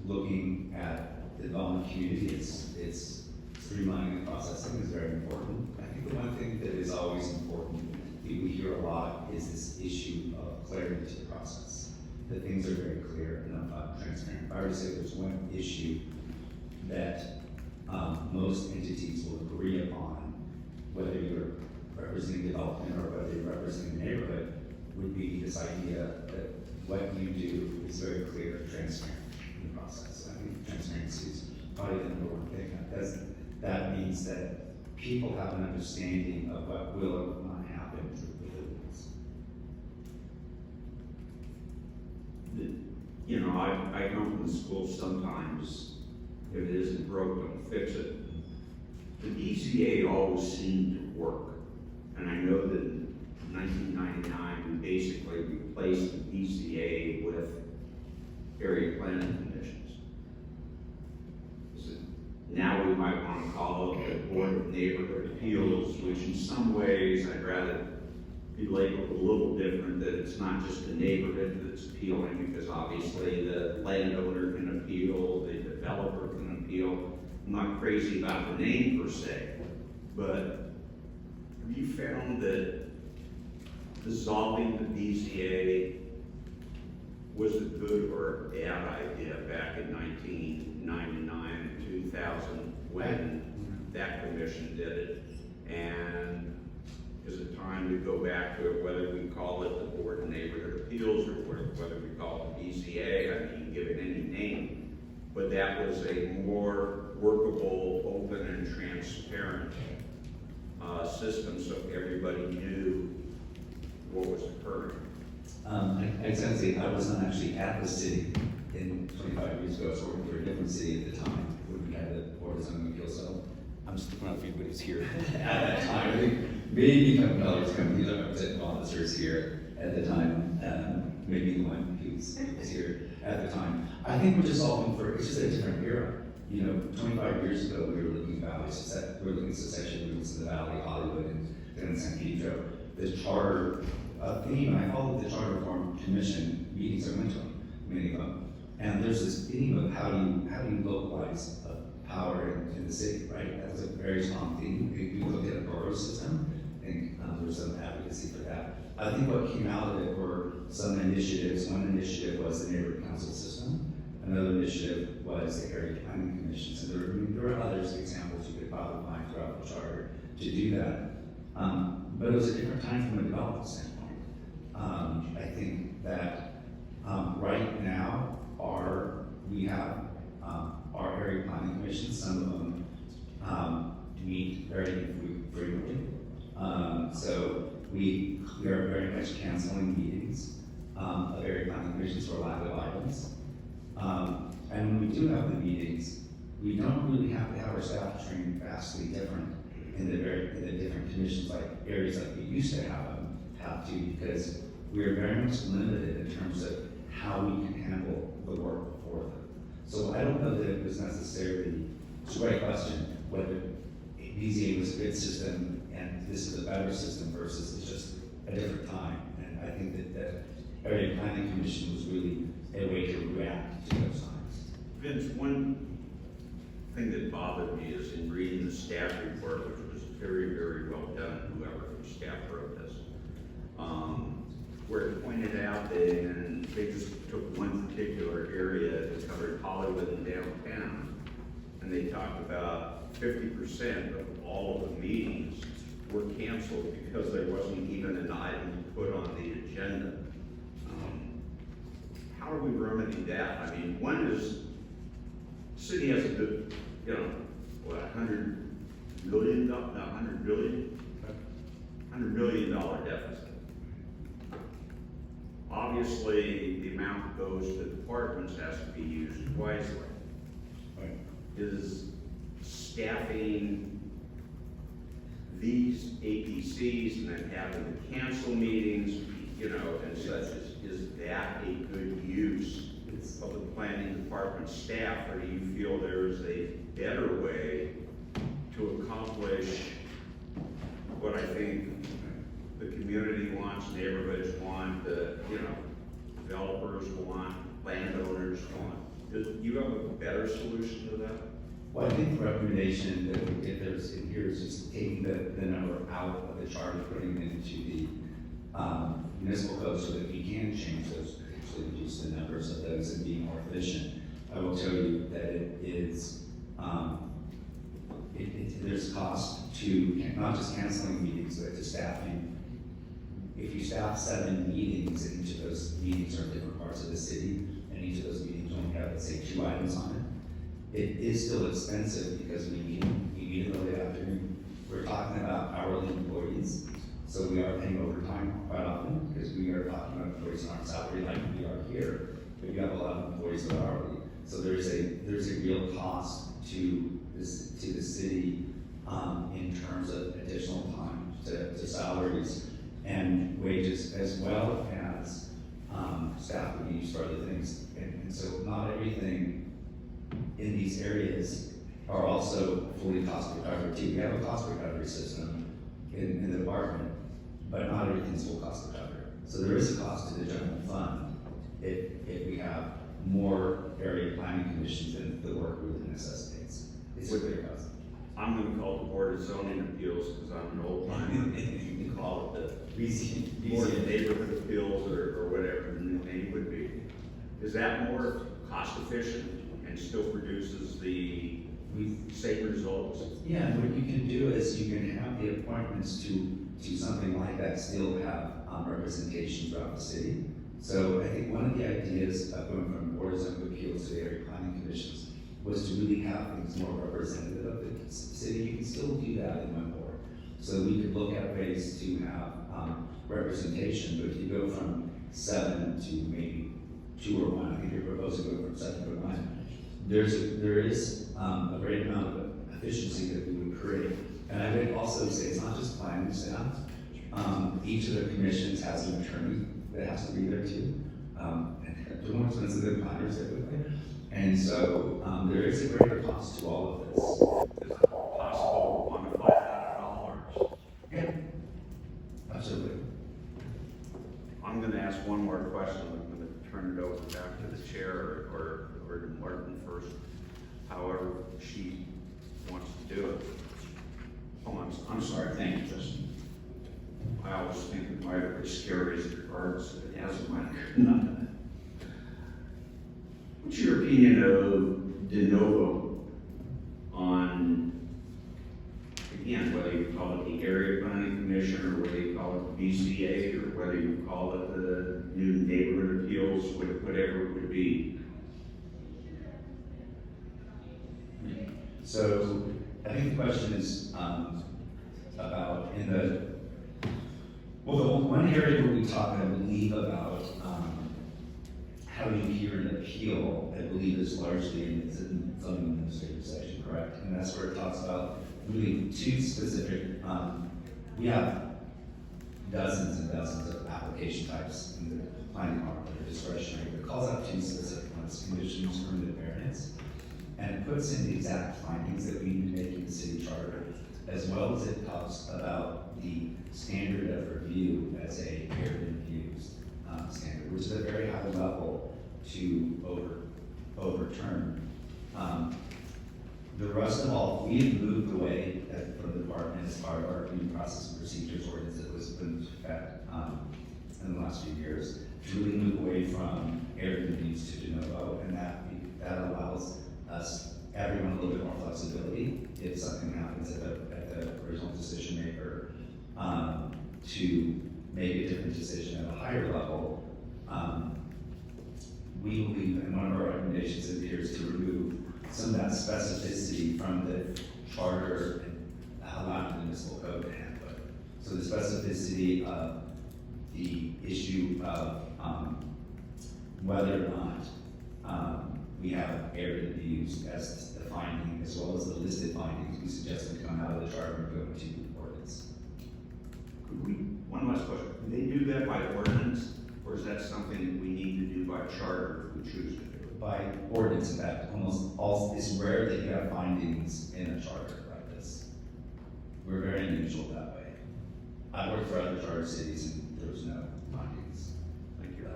looking at the development community, it's streamlining the processing is very important. I think the one thing that is always important that we hear a lot is this issue of clarity to the process. That things are very clear and transparent. If I were to say there's one issue that most entities will agree upon, whether you're representing development or whether you're representing the neighborhood, would be this idea that what you do is very clear and transparent in the process. I think transparency is probably the number one thing. That means that people have an understanding of what will or will not happen with the rules. You know, I come from the school sometimes, if it isn't broke, don't fix it. The BZA always seemed to work. And I know that in 1999, we basically replaced the BZA with area planning commissions. Now we might want to call it the Board of Neighborhood Appeals, which in some ways I'd rather be labeled a little different, that it's not just the neighborhood that's appealing, because obviously the landowner can appeal, the developer can appeal. I'm not crazy about the name per se, but have you found that dissolving the BZA was a good or a bad idea back in 1999 and 2000 when that commission did it? And is it time to go back to it, whether we call it the Board of Neighborhood Appeals or whether we call it BZA? I mean, give it any name, but that was a more workable, open, and transparent system, so everybody knew what was occurring. I just gotta say, I was not actually at the city in 25 years ago. I was working for a different city at the time when we had the Board of Zoning Appeals. So I'm just looking out for anybody who's here at that time. I think maybe a couple dollars companies, I representative officers here at the time. Maybe the one who was here at the time. I think we're just solving for, it's just a different era. You know, 25 years ago, we were looking at valleys, we were looking at succession routes in the Valley, Hollywood, and San Pedro. The charter theme, I followed the Charter Reform Commission meetings, I went to them, many of them, and there's this theme of how do you localize power in the city, right? That was a very strong theme. We looked at a borough system, and there was some advocacy for that. I think what came out of it were some initiatives. One initiative was the neighborhood council system. Another initiative was the area planning commissions, and there were others, examples you could probably find throughout the charter to do that. But it was a different time from a development standpoint. I think that right now we have our area planning commissions. Some of them meet very frequently. So we are very much canceling meetings of area planning commissions for lack of items. And when we do have the meetings, we don't really have to have our staff trained vastly different in the different commissions, like areas like we used to have to, because we are very much limited in terms of how we can handle the work before them. So I don't know that it was necessarily, it's a great question, whether BZA was a good system and this is a better system versus it's just a different time. And I think that area planning commission was really a way to react to those times. Vince, one thing that bothered me is in reading the staff report, which was very, very well done, whoever from staff wrote this, where it pointed out that they just took one particular area that covered Hollywood and downtown, and they talked about 50% of all of the meetings were canceled because there wasn't even an item to put on the agenda. How are we remedying that? I mean, one is, the city has a good, $100 million deficit. Obviously, the amount that goes to departments has to be used wisely. Right. Is staffing these APCs and then having the council meetings, and such, is that a good use of the planning department staff, or do you feel there is a better way to accomplish what I think the community wants, neighborhoods want, developers want, landowners want? Do you have a better solution to that? Well, I think the recommendation that we get there's in here is just taking the number out of the charter, putting it into the municipal code so that we can change those, potentially reduce the numbers of those and be more efficient. I will tell you that it is, there's cost to not just canceling meetings, but to staffing. If you staff 7 meetings and each of those meetings are in different parts of the city, and each of those meetings only have, let's say, 2 items on it, it is still expensive because we meet in the late afternoon. We're talking about hourly employees, so we are paying overtime quite often because we are talking about employees on our salary like we are here, but you have a lot of employees that are hourly. So there's a real cost to the city in terms of additional time to salaries and wages, as well as staff would be used for other things. And so not everything in these areas are also fully cost recovered too. We have a cost recovery system in the department, but not everything's full cost recovered. So there is a cost to the general fund if we have more area planning commissions than the work really necessitates. It's a clear cost. I'm gonna call the Board of Zoning Appeals because I'm an old timer. You can call it the Board of Neighborhood Appeals or whatever the new name would be. Is that more cost efficient and still produces the same results? Yeah, and what you can do is you can have the appointments to something like that still have representation throughout the city. So I think one of the ideas of going from Board of Zoning Appeals to the area planning commissions was to really have things more representative of the city. You can still do that in one board. So we could look at ways to have representation, but if you go from 7 to maybe 2 or 1, I think you're proposing to go from 7 to 1, there is a great amount of efficiency that we would create. And I would also say it's not just planning staff. Each of the commissions has an attorney that has to be there too. And they're more expensive than planners typically. And so there is a greater cost to all of this. Is it possible to quantify that at all? Yeah, absolutely. I'm gonna ask one more question. I'm gonna turn it over back to the chair or to Martin first, however she wants to do it. Oh, I'm sorry, thank you, Justin. I always think it might have been scary as regards to it hasn't been. What's your opinion of de novo on, again, whether you call it the Area Planning Commission or whether you call it the BCA or whether you call it the new Neighborhood Appeals, whatever it would be? So I think the question is about the one area where we talk, I believe, about how you hear an appeal, I believe is largely in the zoning administrative section, correct? And that's where it talks about really two specific, we have dozens and dozens of application types in the planning department that are discretionary, but it calls out two specific ones, conditions, permanent variance, and it puts in the exact findings that we need to make in the city charter, as well as it talks about the standard of review as a peer reviewed standard, which is a very high level to overturn. The rest of all, we have moved away from the department as part of our review process and procedures ordinance that was put into effect in the last few years, to really move away from area reviews to de novo, and that allows us, everyone, a little bit more flexibility if something happens at the original decision maker to make a different decision at a higher level. We believe, and one of our recommendations in here is to remove some of that specificity from the charter and allow the municipal code to handle it. So the specificity of the issue of whether or not we have area reviews as the finding, as well as the listed findings, we suggest we come out of the charter and go into ordinance. One last question. Can they do that by ordinance, or is that something that we need to do by charter if we choose to do it? By ordinance, in fact, it's rare that you have findings in a charter like this. We're very unusual that way. I worked for other charter cities and there was no findings. Thank you.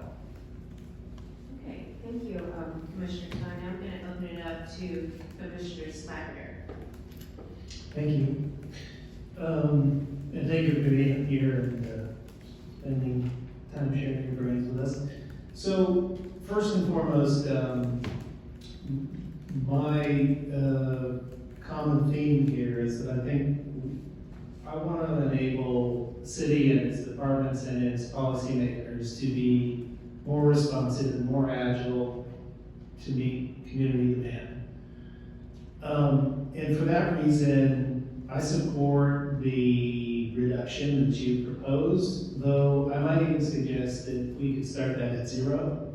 Okay, thank you, Commissioner Tanya. I'm going to open it up to Commissioner Slacker. Thank you. And thank you for being here and spending time sharing your brains with us. So, first and foremost, my common theme here is that I think I want to enable the city and its departments and its policymakers to be more responsive and more agile to meet community demand. And for that reason, I support the reduction that you proposed, though I might even suggest that we could start that at 0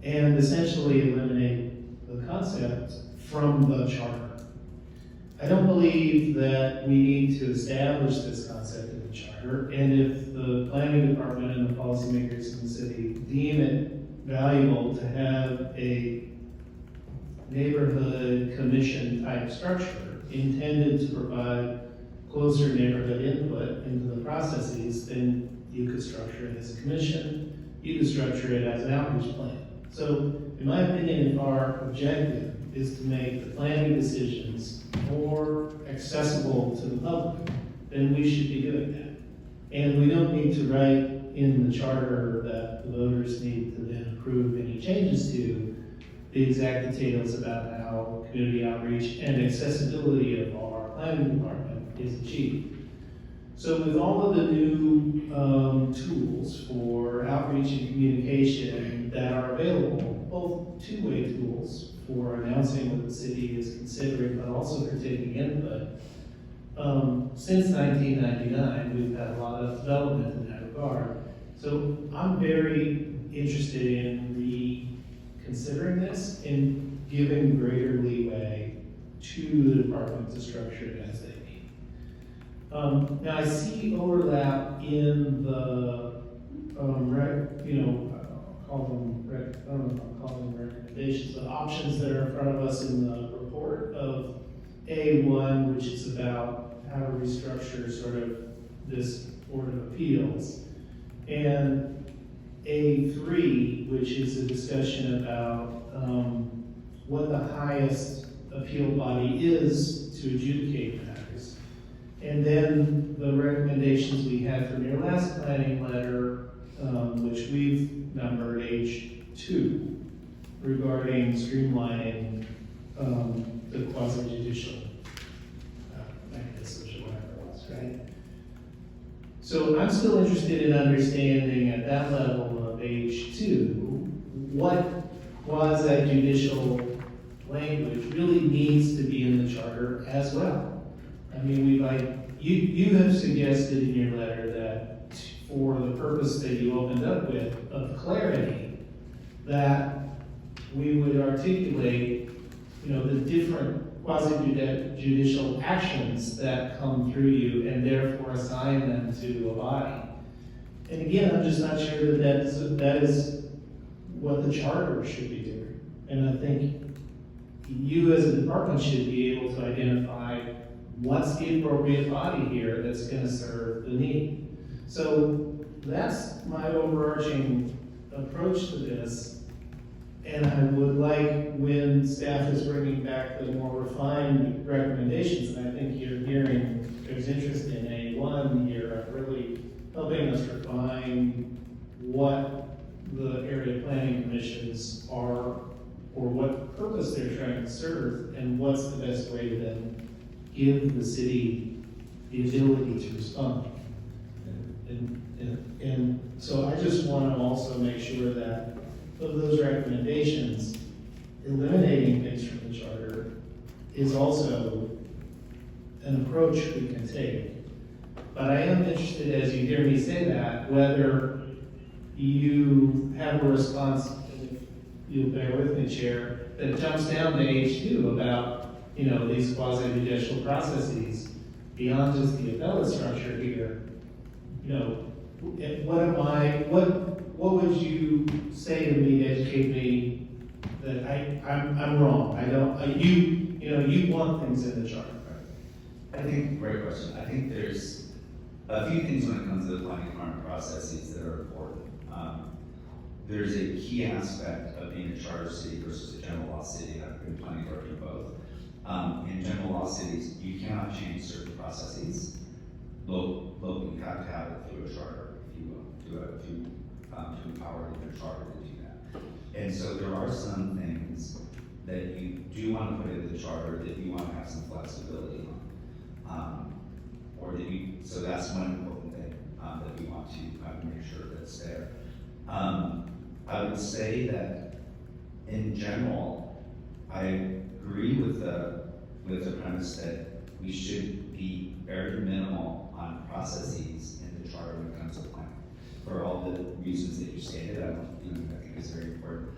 and essentially eliminate the concept from the charter. I don't believe that we need to establish this concept in the charter, and if the planning department and the policymakers in the city deem it valuable to have a neighborhood commission type structure intended to provide closer neighborhood input into the processes, then you could structure it as a commission, you could structure it as an outreach plan. So, in my opinion, if our objective is to make the planning decisions more accessible to the public, then we should be doing that. And we don't need to write in the charter that the voters need to then approve any changes to the exact details about how community outreach and accessibility of our planning department is achieved. So with all of the new tools for outreach and communication that are available, both two-way tools for announcing what the city is considering, but also for taking input, since 1999, we've had a lot of development in that regard. So I'm very interested in reconsidering this and giving greater leeway to the department to structure it as they need. Now I see overlap in the, I don't know if I'm calling them recommendations, but options that are in front of us in the report of A1, which is about how to restructure sort of this Board of Appeals, and A3, which is a discussion about what the highest appeal body is to adjudicate matters. And then the recommendations we had from your last planning letter, which we've numbered H2, regarding streamlining the quasi-judicial mechanisms or whatever it was, right? So I'm still interested in understanding at that level of H2, what quasi-judicial language really needs to be in the charter as well. I mean, you have suggested in your letter that for the purpose that you opened up with of clarity, that we would articulate, the different quasi-judicial actions that come through you and therefore assign them to a body. And again, I'm just not sure that is what the charter should be doing. And I think you as a department should be able to identify what's the appropriate body here that's going to serve the need. So that's my overarching approach to this. And I would like, when staff is bringing back the more refined recommendations, and I think you're hearing there's interest in A1 here, of really helping us refine what the area planning commissions are, or what purpose they're trying to serve, and what's the best way to then give the city the ability to respond. And so I just want to also make sure that of those recommendations, eliminating things from the charter is also an approach we can take. But I am interested, as you hear me say that, whether you have a response, if you'll bear with me, Chair, that jumps down to H2 about, these quasi-judicial processes beyond just the appellate structure here. What would you say to me to educate me that I'm wrong? You want things in the charter. I think, great question. I think there's a few things when it comes to the planning department processes that are important. There's a key aspect of being a charter city versus a general law city. I've been planning to work in both. In general law cities, you cannot change certain processes. Local, you have to have it through a charter, if you will, to empower your charter to do that. And so there are some things that you do want to put into the charter that you want to have some flexibility on. So that's one important thing that we want to kind of make sure that's there. I would say that in general, I agree with the premise that we should be very minimal on processes in the charter when it comes to planning. For all the reasons that you stated, I think it's very important.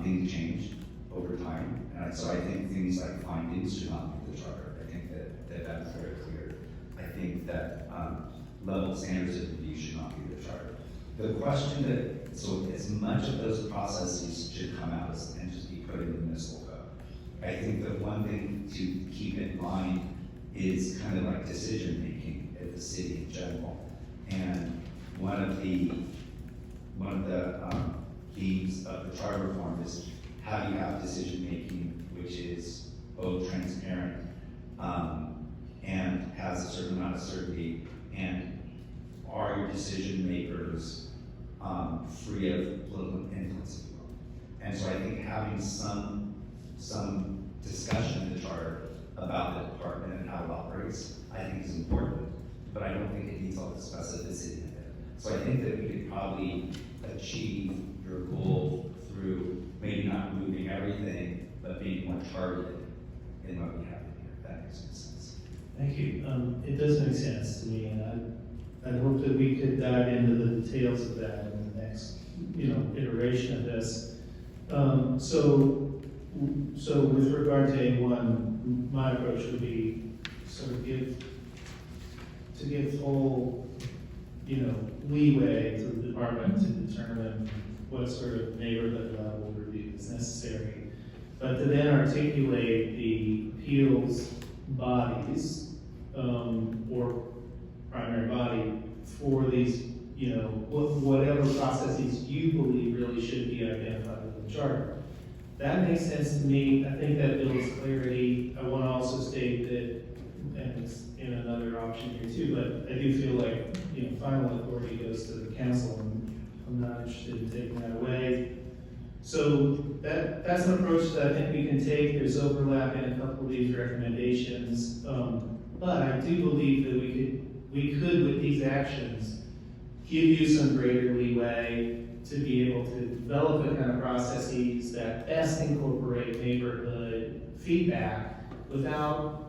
Things change over time, and so I think things like findings should not be the charter. I think level standards of review should not be the charter. The question that, so as much of those processes should come out and just be put in the municipal code. I think that one thing to keep in mind is kind of like decision-making at the city in general. And one of the themes of the charter reform is how do you have decision-making which is both transparent and has a certain amount of certainty, and are your decision makers free of political influence, if you will. And so I think having some discussion in the charter about the department and how it operates, I think is important, but I don't think it needs all the specificity of it. So I think that we could probably achieve your goal through maybe not moving everything, but being more targeted in what we have in here, if that makes sense. Thank you. It does make sense to me, and I hope that we could dive into the details of that in the next, iteration of this. So with regard to A1, my approach would be sort of give full, leeway to the department to determine what sort of neighborhood level review is necessary, but to then articulate the appeals bodies, or primary body for these, whatever processes you believe really should be identified in the charter. That makes sense to me. I think that builds clarity. I want to also state that, and it's in another option here too, but I do feel like, final authority goes to the council, and I'm not interested in taking that away. So that's an approach that I think we can take. There's overlap in a couple of these recommendations, but I do believe that we could with these actions give you some greater leeway to be able to develop the kind of processes that best incorporate neighborhood feedback without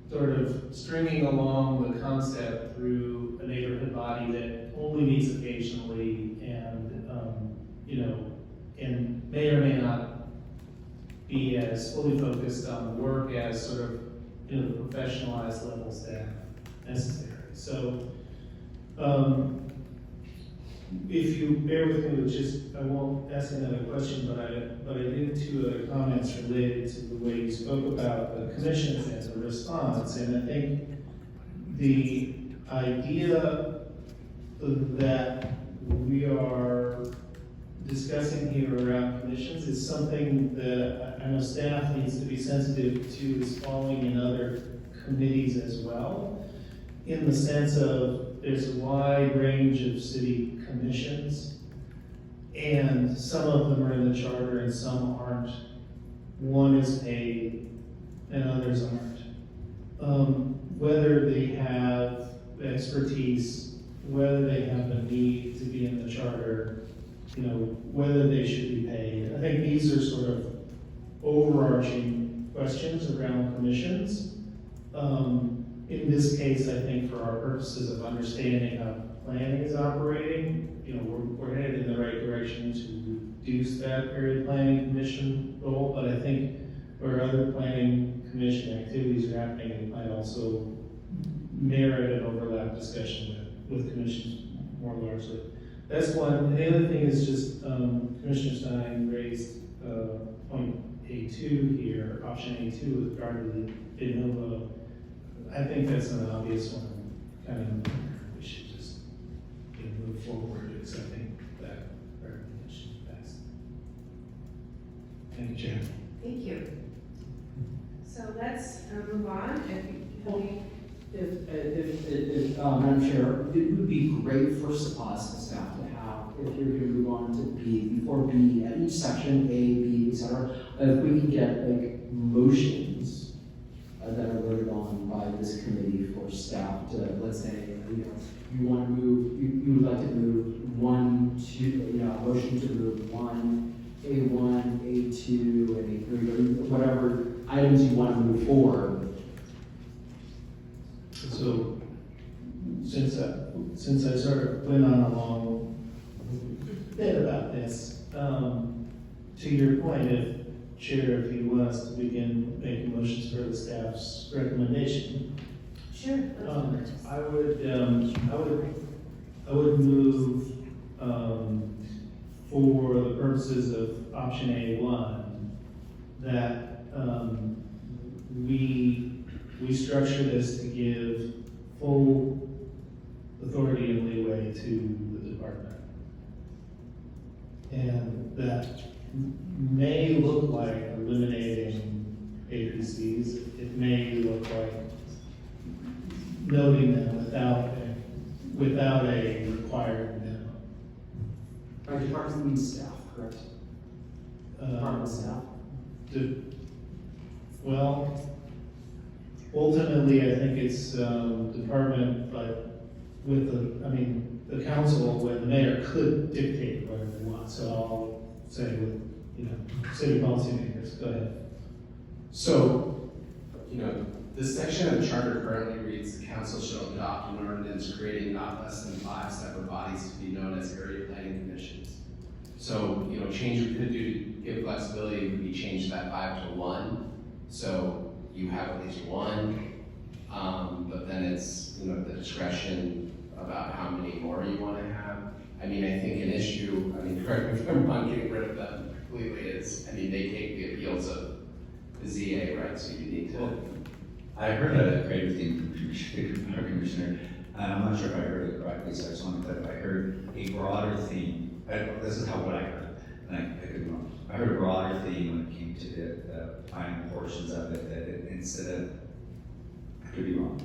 sort of stringing along the concept through a neighborhood body that only meets occasionally and, and may or may not be as fully focused on work as sort of, the professionalized level staff necessary. So, if you bear with me with just, I won't ask another question, but I did two other comments related to the way you spoke about the commissions as a response, and I think the idea that we are discussing here around commissions is something that I know staff needs to be sensitive to, is falling in other committees as well, in the sense of there's a wide range of city commissions, and some of them are in the charter and some aren't. One is paid and others aren't. Whether they have expertise, whether they have a need to be in the charter, whether they should be paid. I think these are sort of overarching questions around commissions. In this case, I think for our purposes of understanding how planning is operating, we're headed in the right direction to reduce that area planning commission role, but I think where other planning commission activities are happening, it might also merit an overlap discussion with commissions more largely. That's one. And the other thing is just Commissioner Stein raised point A2 here, option A2 with regard to the de novo. I think that's an obvious one, kind of, we should just move forward accepting that recommendation. Thanks. Thank you, Chair. Thank you. So let's move on. Madam Chair, it would be great for us as staff to have, if you're going to move on to B, before B, at each section, A, B, etc., if we can get like motions that are voted on by this committee for staff to, let's say, you want to move, you would like to move one, two, motion to move one, A1, A2, and A3, whatever items you want to move forward. So, since I sort of went on a long bit about this, to your point, Chair, if you want us to begin making motions for the staff's recommendation. Sure. I would move, for the purposes of option A1, that, we structure this to give full authority and leeway to the department. And that may look like eliminating APCs. It may look like noting them without a required minimum. By department means staff, correct? Department staff? Well, ultimately, I think it's department, but with the council, when the mayor could dictate whatever they want. So I'll say with, city policymakers, go ahead. So, this section of the charter currently reads, the council shall adopt an ordinance creating not less than 5 separate bodies to be known as area planning commissions. So, change we could do to give flexibility would be change that 5 to 1. So you have at least one, but then it's, the discretion about how many more you want to have. I think an issue, correct me if I'm wrong, getting rid of them completely is, they take the appeals of the ZA, right? So you need to. I heard a great thing from Commissioner. I'm not sure if I heard it correctly, so I just want to clarify. I heard a broader theme. This is what I heard, and I could be wrong. I heard a broader theme when it came to the final portions of it, that instead of, I could be wrong,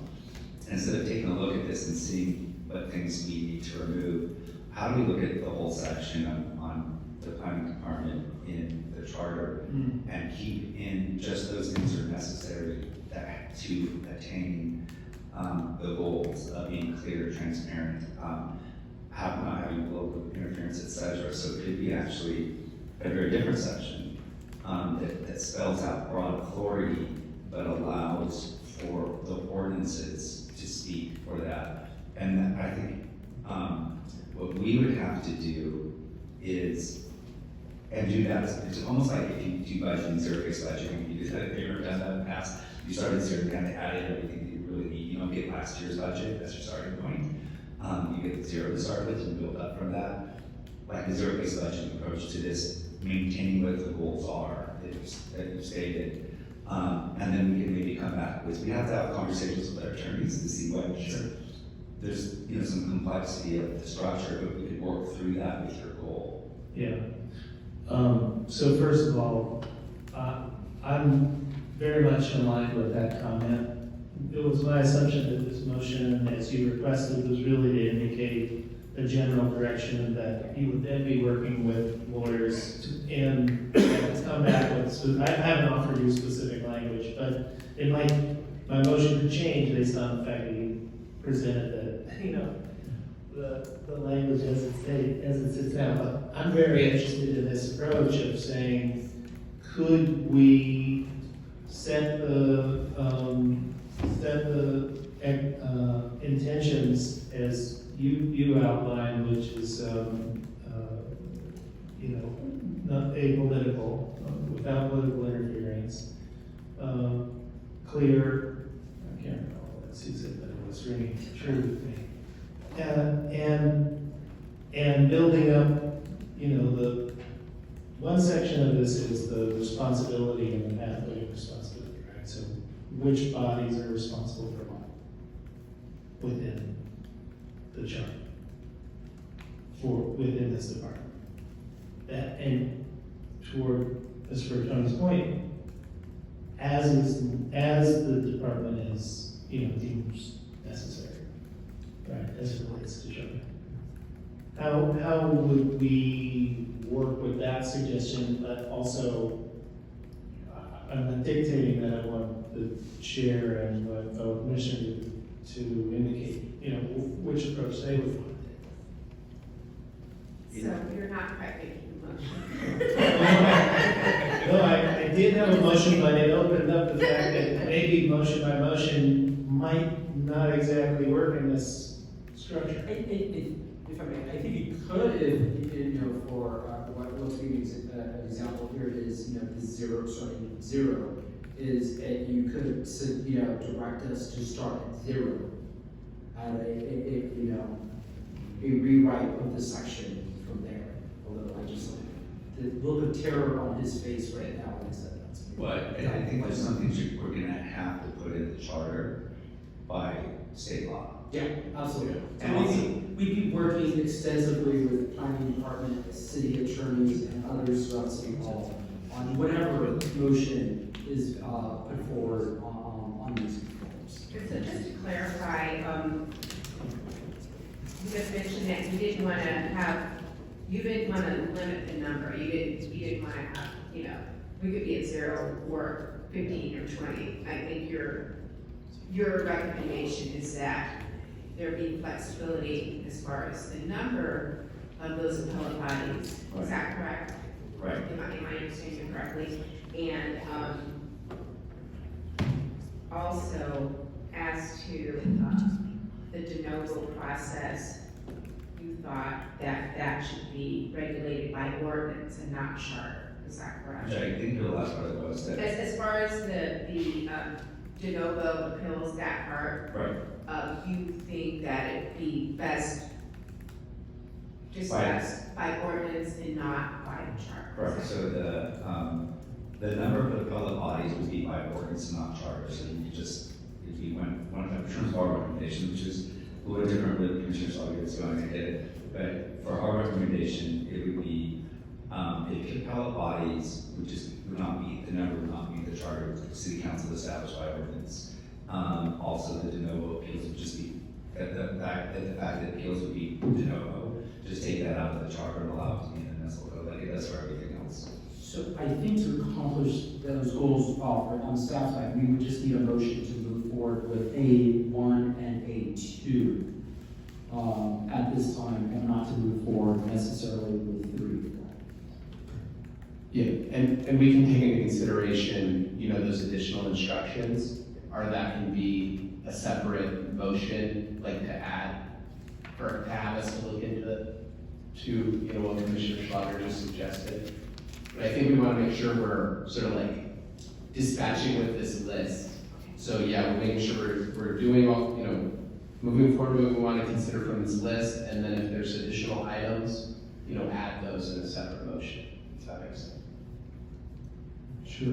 instead of taking a look at this and seeing what things we need to remove, how do we look at the whole section on the planning department in the charter and keep in just those things that are necessary to attain the goals of being clear, transparent, not having local interference, etc. So it could be actually a very different section that spells out broad authority, but allows for the ordinances to speak for that. And I think what we would have to do is, and do that, it's almost like if you do budgeting, zero-based budgeting, you have ever done that in the past, you started zero, you kind of added everything that you really need. You don't get last year's budget, that's your starting point. You get zero to start with and build up from that. Like the zero-based budgeting approach to this, maintaining what the goals are that you stated. And then we can maybe come back with, we have to have conversations with our attorneys to see what, there's some complexity of the structure, but we could work through that with your goal. Yeah. So first of all, I'm very much in line with that comment. It was my assumption that this motion, as you requested, was really to indicate a general direction that you would then be working with lawyers and come back with, I haven't offered you specific language, but it might, my motion could change based on the fact that you presented that, the language as it sits now. But I'm very interested in this approach of saying, could we set the intentions as you outlined, which is not apolitical, without political interference, clear. I can't recall what Susan, but it was ringing true with me. And building up, the one section of this is the responsibility and the pathway of responsibility, right? So which bodies are responsible for what within the charter within this department? That, and toward Mr. Tony's point, as the department is, deems necessary, right, as it relates to charter. How would we work with that suggestion, but also, I'm not dictating that I want the chair and my fellow commissioner to indicate, which approach they would want to take. So you're not quite making the motion. No, I did have a motion, but it opened up the fact that maybe motion by motion might not exactly work in this structure. If I may, I think it could, if, for what's being an example here is, the zero, is that you could, you know, direct us to start at 0. You know, a rewrite of the section from there. Although I just, the look of terror on his face right now when I said that to me. But I think there's some things we're gonna have to put in the charter by state law. Yeah, absolutely. And And we'd be working extensively with the planning department, city attorneys, and others throughout City Hall on whatever motion is put forward on these reforms. So just to clarify, you just mentioned that you didn't want to limit the number. You didn't want to have, you know, we could be at 0 or 15 or 20. I think your recommendation is that there be flexibility as far as the number of those appellate bodies. Is that correct? Right. Am I understanding you correctly? And also, as to the de novo process, you thought that that should be regulated by ordinance and not charter. Is that correct? Which I think the last part was that. As far as the de novo appeals, that part, Right. you think that it'd be best discussed by ordinance and not by charter? Correct, so the number of appellate bodies would be by ordinance and not charter, so you just, if you went, one of Commissioner's our recommendation, which is a little different with Commissioner Salguero's going to hit it, but for our recommendation, it would be, if appellate bodies would not meet, the number would not meet the charter of the city council established by ordinance. Also, the de novo appeals would just be, the fact that appeals would be de novo, just take that out of the charter and allow it to be in the municipal code like it does for everything else. So I think to accomplish those goals on staff side, we would just need a motion to move forward with A1 and A2 at this time, and not to move forward necessarily with 3. Yeah, and we can take into consideration, you know, those additional instructions, or that can be a separate motion, like to add, or to have us to look into, you know, what Commissioner Schlager just suggested. But I think we want to make sure we're sort of like dispatching with this list. So yeah, we're making sure we're doing all, you know, moving forward, what we want to consider from this list, and then if there's additional items, you know, add those in a separate motion. Does that make sense? Sure.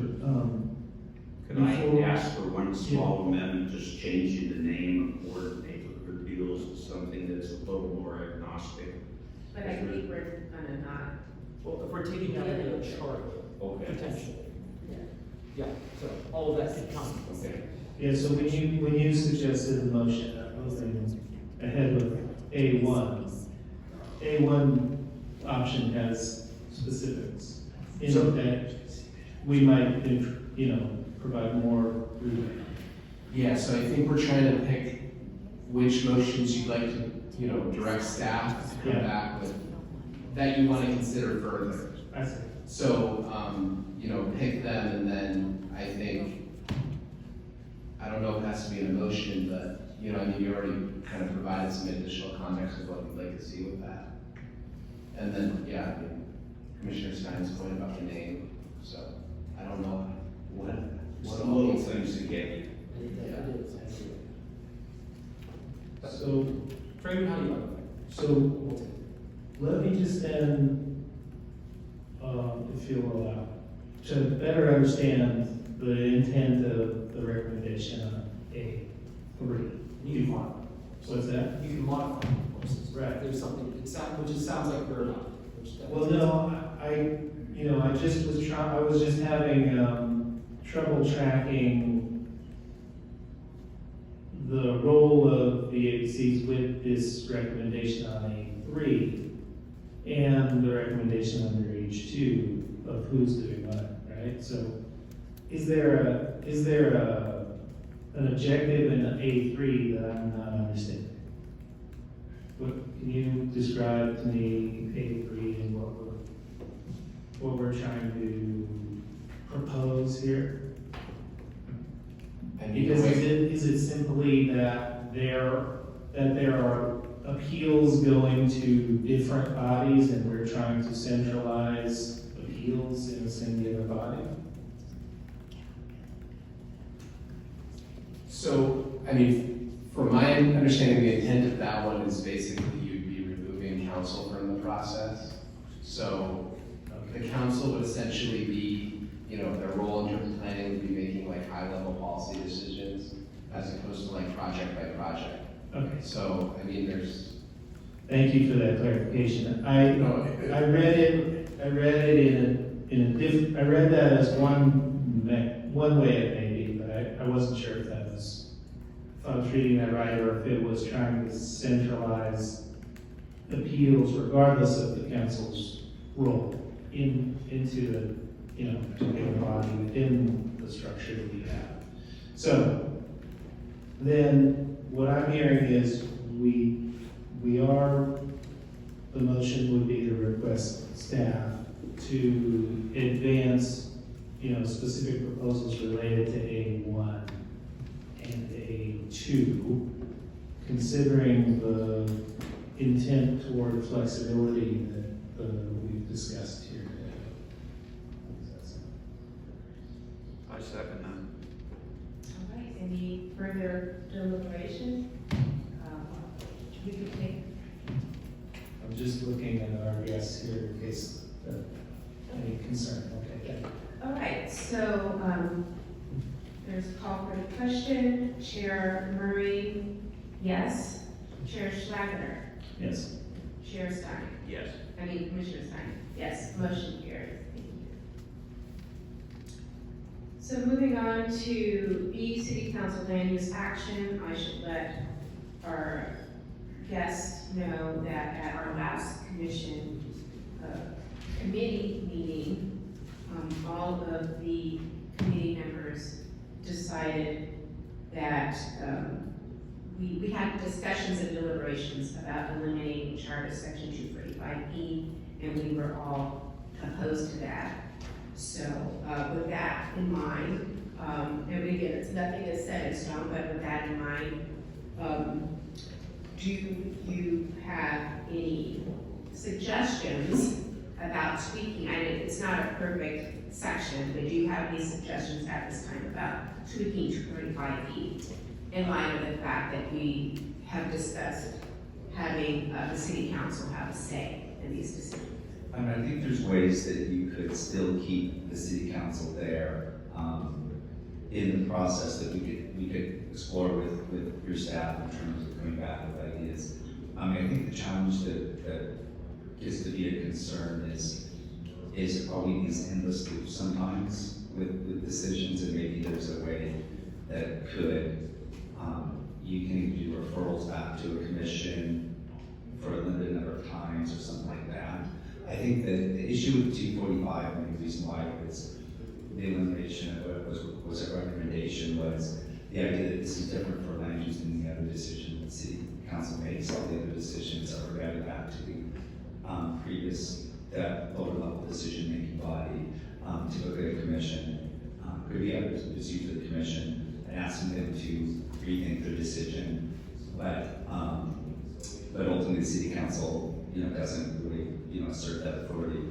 Could I ask for one small amendment, just changing the name of Board of Neighborhood Appeals to something that's a little more agnostic? But I think we're gonna not. Well, if we're taking out the charter, potentially. Yeah, so all of that could come. Okay. Yeah, so when you suggested the motion, I was ahead with A1 option has specifics in that we might, you know, provide more leeway. Yeah, so I think we're trying to pick which motions you'd like to, you know, direct staff to come back with, that you want to consider further. I see. So, you know, pick them, and then I think, I don't know if it has to be in a motion, but, you know, I mean, you already kind of provided some additional context of what you'd like to see with that. And then, yeah, I mean, Commissioner Stein's point about the name, so I don't know what Some little things to get you. So, Raymond, how do you like that? so let me just then, if you'll allow, to better understand the intent of the recommendation on A3. You can modify. What's that? You can modify, of course. Right. There's something, which sounds like we're not. Well, no, I was just having trouble tracking the role of the ABCs with this recommendation on A3 and the recommendation under H2 of who's doing what, right? So is there an objective in A3 that I'm not understanding? Can you describe to me A3 and what we're trying to propose here? Because is it simply that there are appeals going to different bodies and we're trying to centralize appeals in a singular body? So, I mean, from my understanding, the intent of that one is basically you'd be removing council from the process. So the council would essentially be, you know, their role in terms of planning would be making like high-level policy decisions as opposed to like project by project. Okay. So, I mean, there's. Thank you for that clarification. I read it I read that as one way it may be, but I wasn't sure if I was reading that right, or if it was trying to centralize appeals regardless of the council's role into a, you know, particular body within the structure that we have. So then what I'm hearing is the motion would be to request staff to advance, you know, specific proposals related to A1 and A2, considering the intent toward flexibility that we've discussed here today. I second that. All right, any further deliberation? We could take. I'm just looking at our guests here in case any concern. Okay, thank you. All right, so there's a call for the question. Chair Murray, yes. Chair Schlagener, Yes. Chair Stein. Yes. I mean, Commissioner Stein. Yes, motion carries. Thank you. So moving on to B, City Council land use action, I should let our guests know that at our last committee meeting, all of the committee members decided that we had discussions and deliberations about eliminating Charter Section 245E, and we were all opposed to that. So with that in mind, and again, it's nothing is set in stone, but with that in mind, do you have any suggestions about tweaking? I mean, it's not a perfect section, but do you have any suggestions at this time about tweaking 245E in light of the fact that we have discussed having the city council have a say in these decisions? I mean, I think there's ways that you could still keep the city council there in the process that we could explore with your staff in terms of coming back with ideas. I mean, I think the challenge that gets to be a concern is are we these endless loops sometimes with decisions, and maybe there's a way that could you can do referrals back to a commission for a limited number of times or something like that. I think that the issue with 245, and the reason why it was the elimination of what was a recommendation was the idea that this is different for land use than the other decision that the city council makes. All the other decisions are routed back to the previous, that lower level decision-making body, typically a commission. Could be others, but just use the commission and asking them to rethink their decision. But ultimately the city council, you know, doesn't really, you know, assert that authority.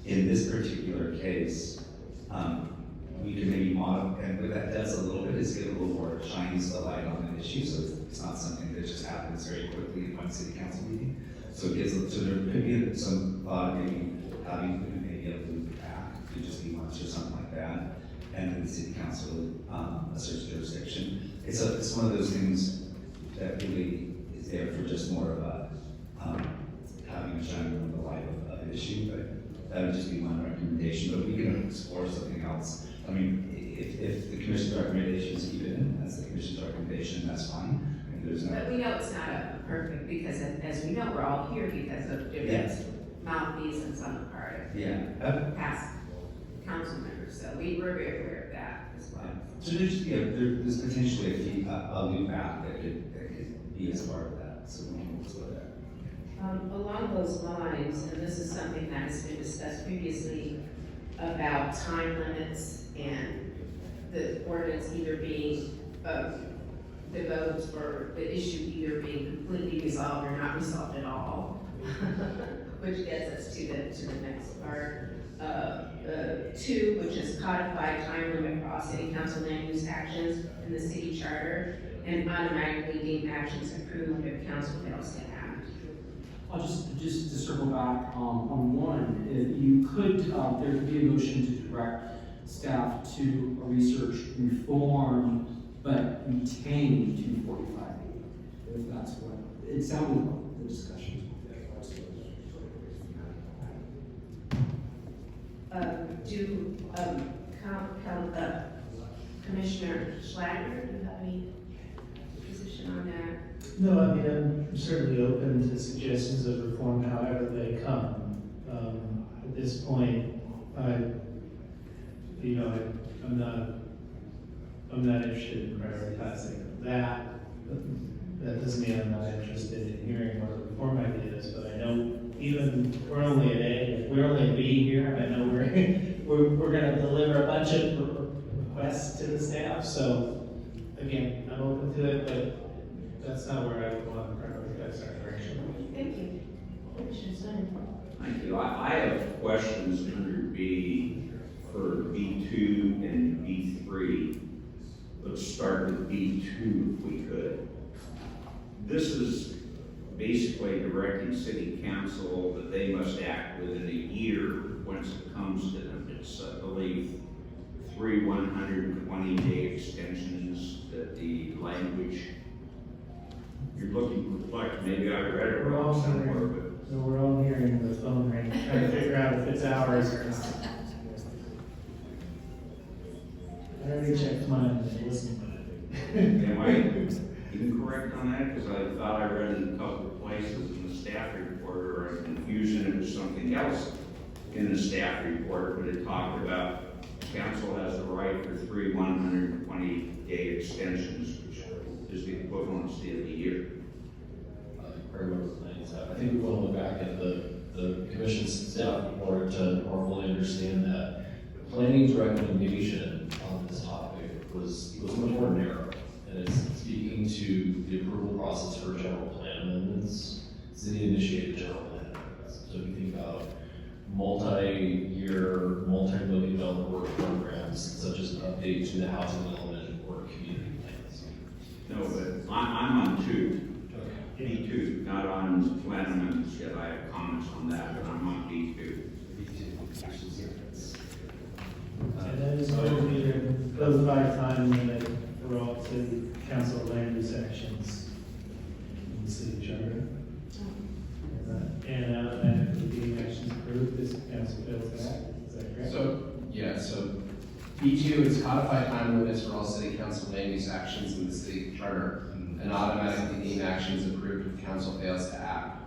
In this particular case, we can maybe modify, and what that does a little bit is give a little more shines the light on the issue, so it's not something that just happens very quickly in one city council meeting. So it gives, so there could be some thought, maybe having maybe a loop back, could just be once or something like that, and then the city council asserts jurisdiction. It's one of those things that really is there for just more of a having a shine on the light of an issue, but that would just be one recommendation. But we can explore something else. I mean, if the commission's recommendation is keep it in, that's the commission's recommendation, that's fine. There's no. But we know it's not a perfect, because as we know, we're all here because of different malfeasance on the part of past council members. So we're very aware of that as well. So there's potentially a loop back that could be as part of that. So we can explore that. Along those lines, and this is something that has been discussed previously about time limits and the ordinance either being the votes or the issue either being completely resolved or not resolved at all, which gets us to the next part. 2, which is codified time limit for all city council land use actions in the city charter, and automatically deem actions approved if council fails to act. Just to circle back, on one, if you could, there could be a motion to direct staff to research, reform, but retain 245A, if that's what, it sounded like the discussion. Commissioner Schlager, do you have any position on that? No, I mean, I'm certainly open to suggestions of reform however they come. At this point, I'm not interested in prioritizing that. That doesn't mean I'm not interested in hearing more reform ideas, but I know we're only an A, we're only a B here. I know we're gonna deliver a bunch of requests to the staff, so again, I'm open to it, but that's not where I would want to prioritize our direction. Thank you. Commissioner Stein. Thank you. I have questions under B for B2 and B3. Let's start with B2 if we could. This is basically directing city council that they must act within a year once it comes to them. It's, I believe, 3 120-day extensions that the language you're looking for. Maybe I read it wrong somewhere, but So we're all hearing the phone ring, trying to figure out if it's ours or not. I already checked mine and listened. am I incorrect on that? Because I thought I read in a couple of places in the staff report, or a confusion, it was something else in the staff report, but it talked about council has the right for 3 120-day extensions, which is the equivalency of a year. I think we want to look back at the commission's staff report to more fully understand that planning's recommendation on this topic was much more narrow, and it's speaking to the approval process for general plan amendments, city-initiated general plan amendments. So if you think about multi-year, multi-million dollar work programs, such as an update to the housing element or community plans. No, but I'm on 2. B2, not on plan amendments yet. I have comments on that, but I'm on B2. And then it's going to be the codified time limit for all city council land use actions in the city charter. And automatically deem actions approved if council fails to act. Is that correct? So B2 is codified time limits for all city council land use actions in the city charter, and automatically deem actions approved if council fails to act.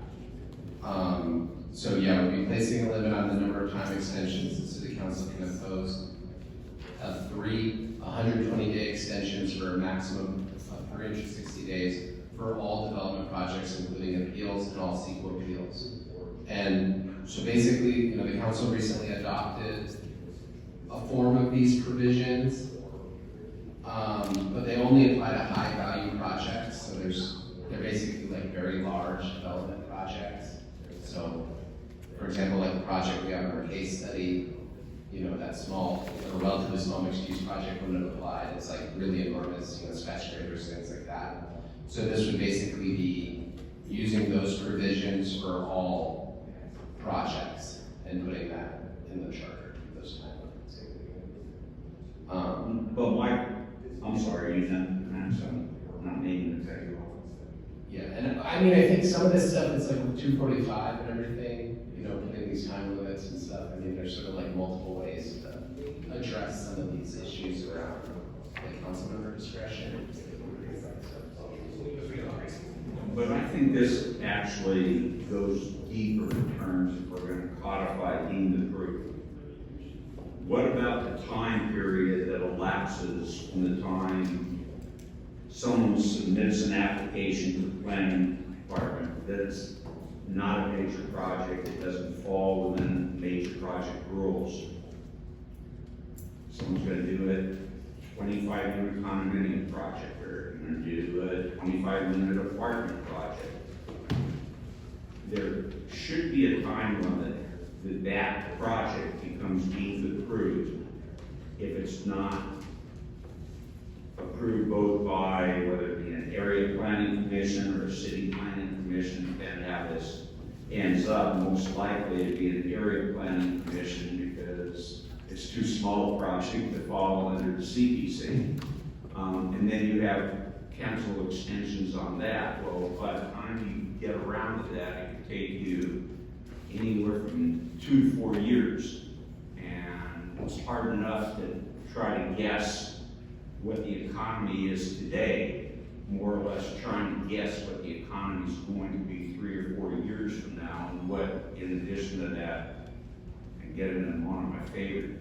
So yeah, we'll be placing a limit on the number of time extensions the city council can impose. 3 120-day extensions for a maximum of 360 days for all development projects, including appeals and all sequel appeals. And so basically, the council recently adopted a form of these provisions, but they only apply to high value projects. So they're basically like very large development projects. So for example, like the project we have in our case study, that small, a relatively small mixed use project wouldn't have applied. It's like really enormous, skyscrapers, things like that. So this would basically be using those provisions for all projects and putting that in the charter, those timelines. I'm sorry, you not naming the thing. Yeah, and I mean, I think some of this stuff is like with 245 and everything, putting these time limits and stuff. I mean, there's sort of like multiple ways to address some of these issues around like council member discretion. But I think this actually goes deeper in terms if we're going to codify deemed approved. What about the time period that elapses from the time someone submits an application to the planning department that it's not a major project, it doesn't fall within major project rules? Someone's going to do a 25-unit condominium project, or going to do a 25-unit apartment project. There should be a time limit that project becomes deemed approved if it's not approved both by whether it be an area planning commission or a city planning commission, and how this ends up, most likely to be an area planning commission because it's too small a project to fall under the CPC. And then you have council extensions on that. Well, by the time you get around to that, it could take you anywhere from 2 to 4 years. And it's hard enough to try to guess what the economy is today, more or less trying to guess what the economy is going to be 3 or 4 years from now, and what, in addition to that, and getting into one of my favorite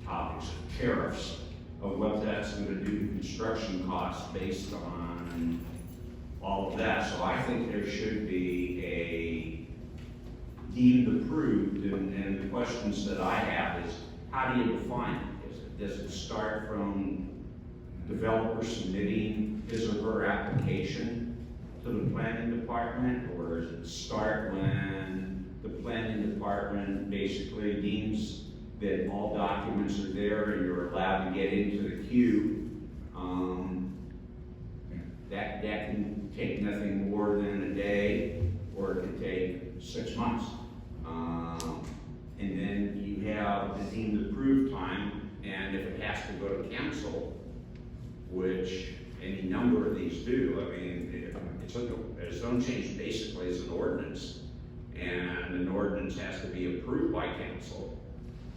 topics of tariffs, of what that's going to do to construction costs based on all of that. So I think there should be a deemed approved, and the questions that I have is, how do you define it? Does it start from developer submitting his or her application to the planning department, or does it start when the planning department basically deems that all documents are there and you're allowed to get into the queue? That can take nothing more than a day, or it can take 6 months. And then you have the deemed approved time, and if it has to go to council, which any number of these do, I mean, a zone change basically is an ordinance, and an ordinance has to be approved by council.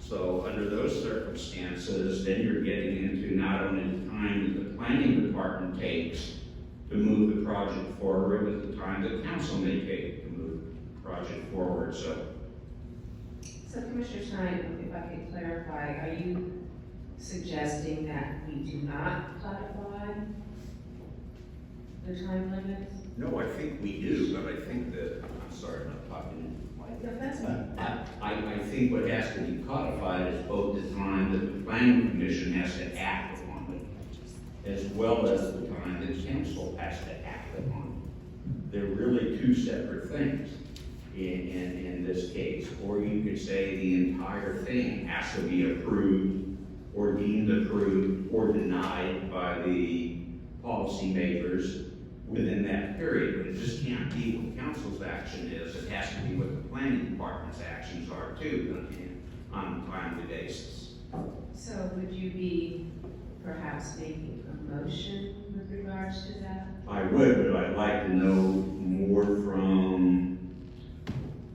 So under those circumstances, then you're getting into not only the time that the planning department takes to move the project forward, but the time that council may take to move the project forward. So Commissioner Stein, if I could clarify, are you suggesting that we do not codify the time limits? no, I think we do, but I think that, I'm sorry, I'm not talking. No, that's fine. I think what has to be codified is both the time that the planning commission has to act upon it, as well as the time that council has to act upon it. They're really two separate things in this case. Or you could say the entire thing has to be approved or deemed approved or denied by the policymakers within that period. But it just can't be what council's action is. It has to be what the planning department's actions are too on a timely basis. So would you be perhaps making a motion with regards to that? I would, but I'd like to know more from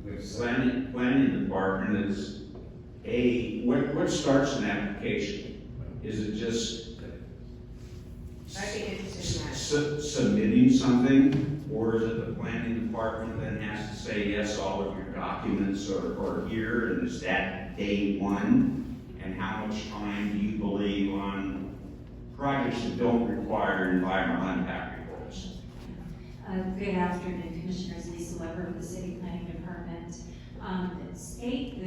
the planning department is, what starts an application? Is it just I'd be interested in that. submitting something, or is it the planning department then has to say, yes, all of your documents are here, and is that day one? And how much time do you believe on projects that don't require environmental impact reports? Good afternoon, Commissioners. Lisa Weber with the City Planning Department. The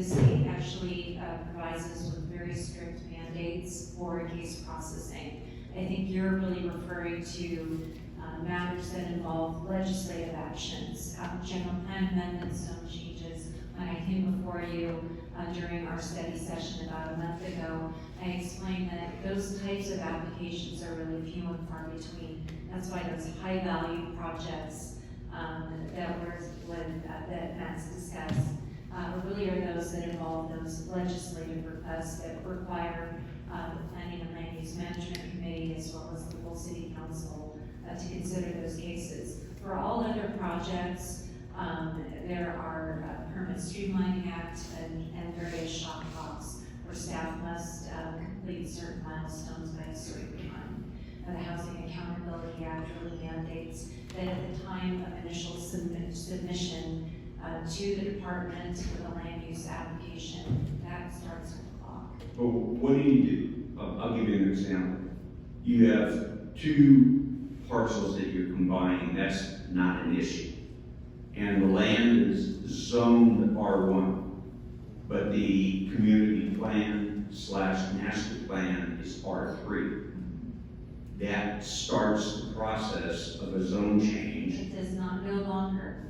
state actually provides us with very strict mandates for case processing. I think you're really referring to matters that involve legislative actions, general plan amendments, zone changes. When I came before you during our study session about a month ago, I explained that those types of applications are really few and far between. That's why those high-value projects that Matt's discussed really are those that involve those legislative requests that require the Planning and Land Use Management Committee as well as the full City Council to consider those cases. For all other projects, there are Permit Streamlining Act and various shop talks where staff must complete certain milestones by a certain time. The Housing Accountability Act really mandates that at the time of initial submission to the department for the land use application, that starts the clock. But what do you do? I'll give you an example. You have two parcels that you're combining. That's not an issue. And the land is zoned R1, but the community plan / master plan is R3. That starts the process of a zone change. It does not no longer.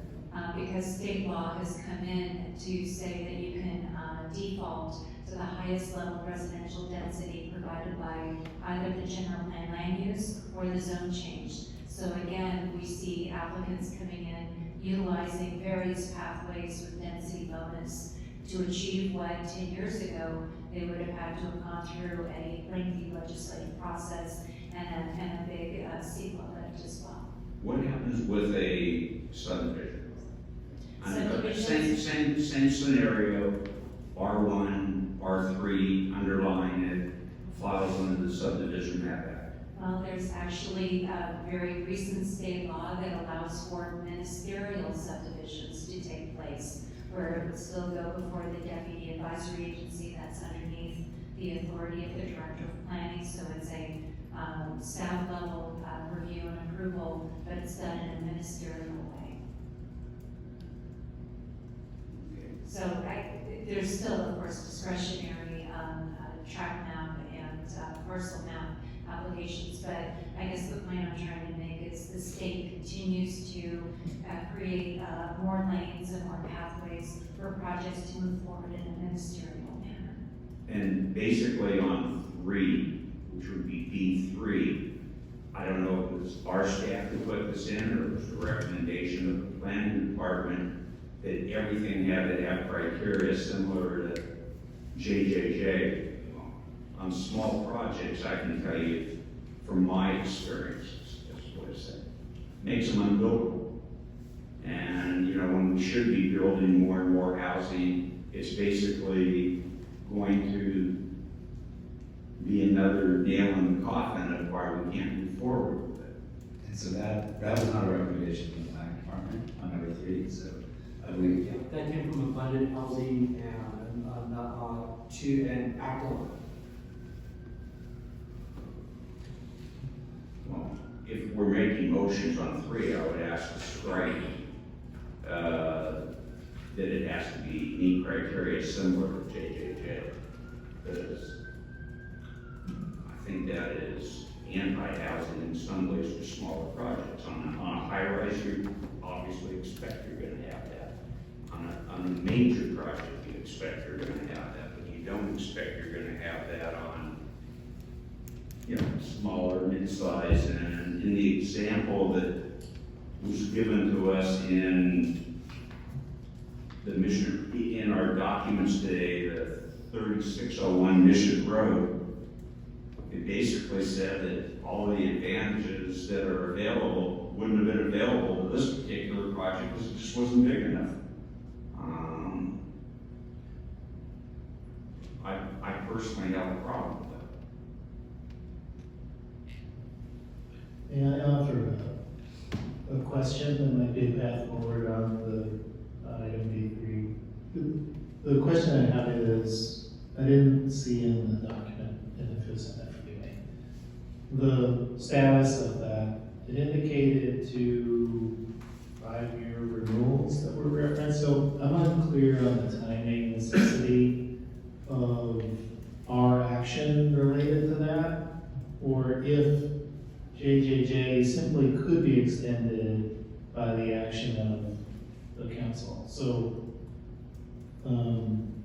because state law has come in to say that you can default to the highest level residential density provided by either the general plan land use or the zone change. So again, we see applicants coming in utilizing various pathways with density bonus to achieve what 10 years ago they would have had to have gone through a lengthy legislative process and a big CEQA lift as well. What happens with a subdivision? Subdivision. Same scenario, R1, R3, underline it, files under the subdivision map act. Well, there's actually a very recent state law that allows for ministerial subdivisions to take place, where it would still go before the deputy advisory agency that's underneath the authority of the director of planning. So it's a staff level review and approval, but it's done in a ministerial way. So there's still, of course, discretionary tract map and parcel map applications, but I guess the point I'm trying to make is the state continues to create more lanes and more pathways for projects to move forward in a ministerial manner. And basically on 3, which would be B3, I don't know if it was our staff who put this in or it was the recommendation of the planning department that everything had to have criteria similar to JJJ. On small projects, I can tell you from my experiences, that's what I said, makes them unbuildable. And, you know, when we should be building more and more housing, it's basically going to be another nail in the coffin of why we can't move forward with it. And so that was not a recommendation from the planning department on number 3, so I believe. Yeah, that came from abundant housing and to an act on. Well, if we're making motions on 3, I would ask to strike that it has to be meet criteria similar to JJJ. Because I think that is anti-housing in some ways for smaller projects. On a high-rise, you obviously expect you're going to have that. On a major project, you expect you're going to have that, but you don't expect you're going to have that on, you know, smaller, mid-size. And in the example that was given to us in the mission, in our documents today, the 3601 Mission Road, it basically said that all the advantages that are available wouldn't have been available to this particular project because it just wasn't big enough. I personally have a problem with that. May I offer a question that might be a path forward on the item B3? The question I have is, I didn't see in the document, and if it was in that for me, the status of that, it indicated to 5-year renewals that were referenced, so I'm unclear on the timing, necessity of our action related to that, or if JJJ simply could be extended by the action of the council. So,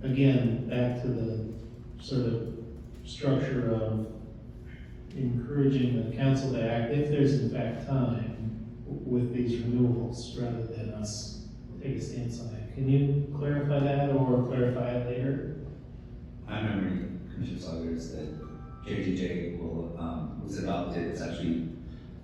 again, back to the sort of structure of encouraging the council to act if there's in fact time with these renewals, rather than us take a stance on it. Can you clarify that or clarify it later? I'm remembering, Commissioner Saunders, that JJJ was adopted. It's actually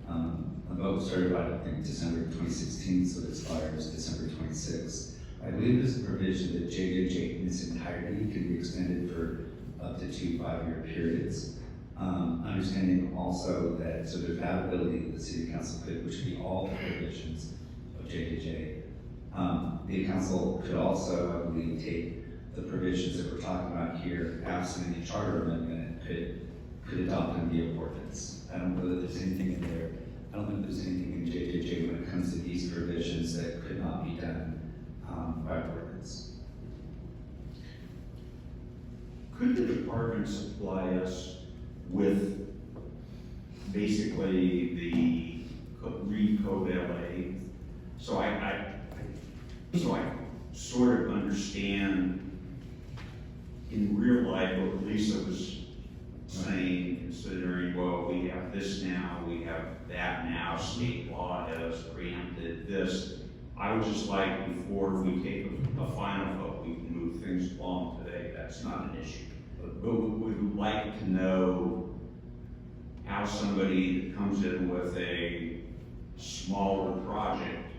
a vote started by, I think, December 2016, so it expires December 26. I believe there's a provision that JJJ in its entirety can be extended for up to 2 5-year periods. Understanding also that, so there's that ability that the City Council could, which would be all the provisions of JJJ. The Council could also, I believe, take the provisions that we're talking about here, absent any charter amendment, could adopt them via ordinance. I don't know that there's anything in there. I don't think there's anything in JJJ when it comes to these provisions that could not be done by ordinance. Could the department supply us with basically the Read Code LA? So So I sort of understand in real life what Lisa was saying, considering, well, we have this now, we have that now, state law has preempted this. I would just like, before we take a final vote, we can move things along today, that's not an issue. But we would like to know how somebody that comes in with a smaller project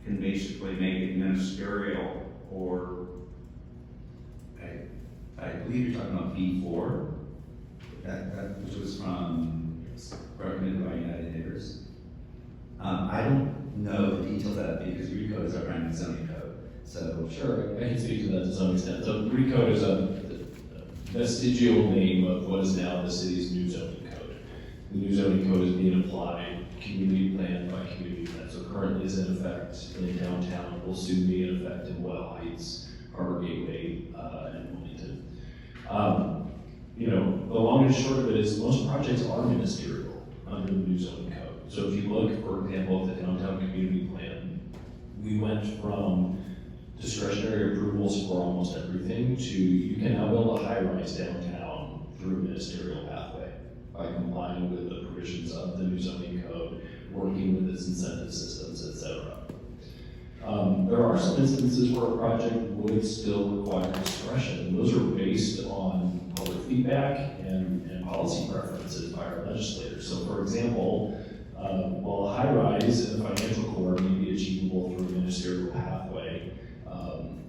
can basically make it ministerial, or I believe you're talking about V4, which was recommended by United Neighbors. I don't know the details of that because RECODE is our brand new zoning code. So sure, I can speak to that to some extent. So RECODE is a vestigial name of what is now the city's new zoning code. The new zoning code is being applied community plan by community plan. So currently is in effect in downtown, will soon be in effect in Well Heights, Harbor Gateway, and Wilmington. You know, the long and short of it is most projects are ministerial under the new zoning code. So if you look, for example, at the downtown community plan, we went from discretionary approvals for almost everything to you can now build a high-rise downtown through a ministerial pathway by complying with the provisions of the new zoning code, working with its incentive systems, etc. There are some instances where a project would still require discretion, and those are based on public feedback and policy preferences by our legislators. So for example, while a high-rise in the financial core may be achievable through a ministerial pathway,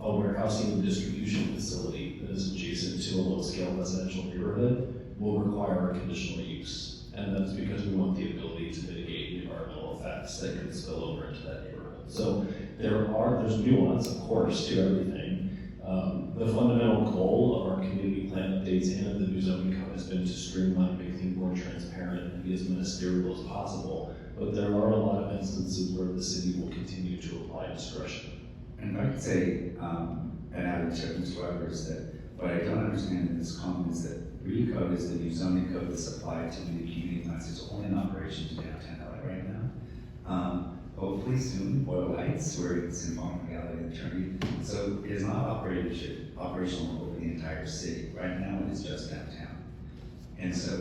a warehousing and distribution facility that is adjacent to a low-scale residential neighborhood will require a conditional use. And that's because we want the ability to mitigate the environmental effects that could spill over into that neighborhood. So there's nuance, of course, to everything. The fundamental goal of our community plan updates and of the new zoning code has been to streamline, make things more transparent, and be as ministerial as possible. But there are a lot of instances where the city will continue to apply discretion. And I could say, and I would check Mr. Weber, is that what I don't understand in this comment is that RECODE is the new zoning code that's applied to the community plans. It's only in operation in downtown LA right now. Hopefully soon, Boyle Heights, where it's in Farm Valley and Trinity. So it is not operational over the entire city. Right now, it is just downtown. And so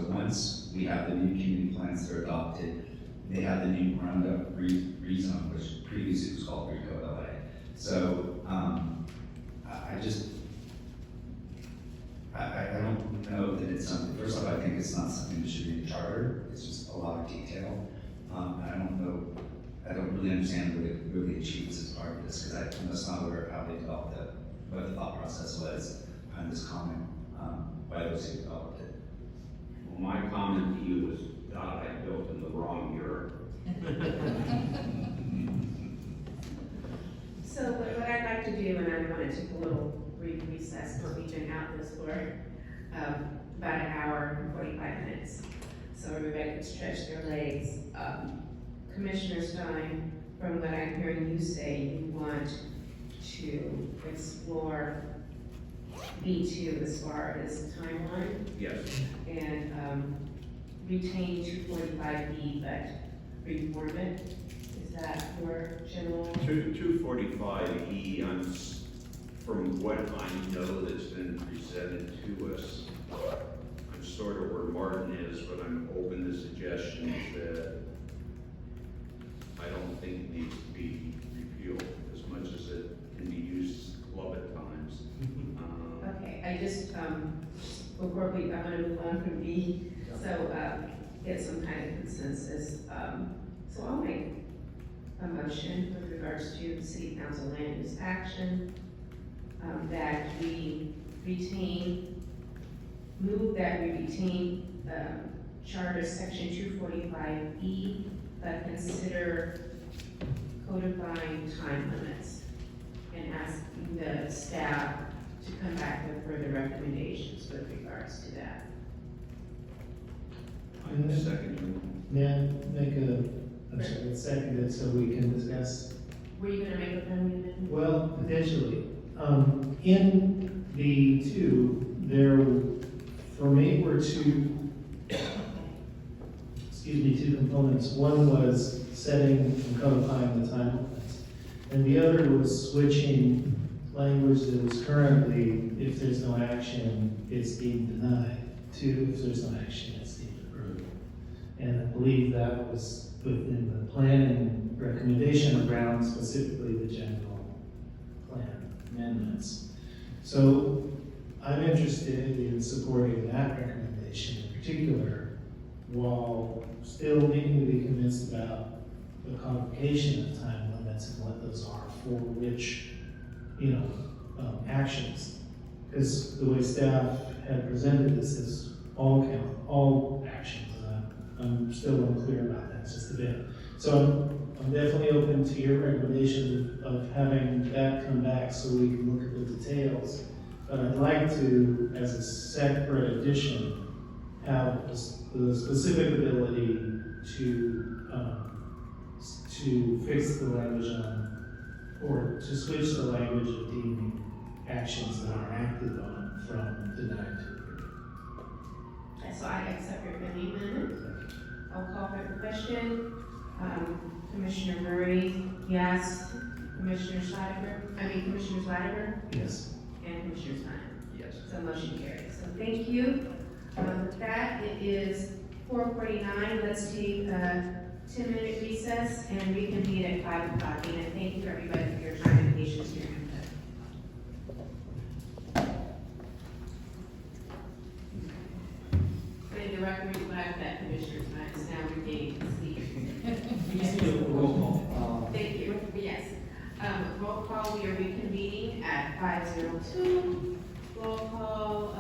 once we have the new community plans that are adopted, they have the new ground up rezone, which previously was called RECODE LA. So I don't know that it's something, first of all, I think it's not something that should be in the charter. It's just a lot of detail. I don't really understand what it really achieves as part of this, because I'm just not aware of how they developed it, what the thought process was behind this comment by those who developed it. Well, my comment to you was, God, I built in the wrong year. So what I'd like to do, and I want to take a little brief recess, but we've been out this for about an hour and 45 minutes. So everybody can stretch their legs. Commissioner Stein, from what I'm hearing you say, you want to explore B2 as far as timeline? Yes. And retain 245E, but reform it? Is that your general? 245E, from what I know that's been presented to us, I'm sort of where Martin is, but I'm open to suggestions that I don't think needs to be repealed as much as it can be used club at times. Okay, I just, before I'm gonna move on from B, so get some kind of consensus. So I'll make a motion with regards to the City Council land use action, that we retain Charter Section 245E, but consider codifying time limits and asking the staff to come back with further recommendations with regards to that. May I make a second so we can discuss? Were you gonna make a friendly amendment? Well, potentially. In B2, there, for me, were two components. One was setting and codifying the time limits. And the other was switching language that is currently, if there's no action, it's deemed denied, to if there's no action, it's deemed approved. And I believe that was within the planning recommendation around specifically the general plan amendments. So I'm interested in supporting that recommendation in particular, while still needing to be convinced about the codification of time limits and what those are for which, actions. Because the way staff had presented this is all actions, and I'm still unclear about that just a bit. So I'm definitely open to your recommendation of having that come back so we can look at the details. But I'd like to, as a separate addition, have the specific ability to fix the language on, or to switch the language of deeming actions that are acted on from denied to approved. So I accept your friendly amendment. I'll call for the question. Commissioner Murray, yes. Commissioner Schleifer? Yes. And Commissioner Stein? Yes. So motion carries. So thank you. With that, it is 4:49. Let's take a 10-minute recess and reconvene at 5 o'clock. And thank you everybody for your time and patience here. And the record reflects that Commissioner Stein is now regaining sleep. We just need a roll call. Thank you, yes. Roll call, we are reconvening at 5:02. Roll call,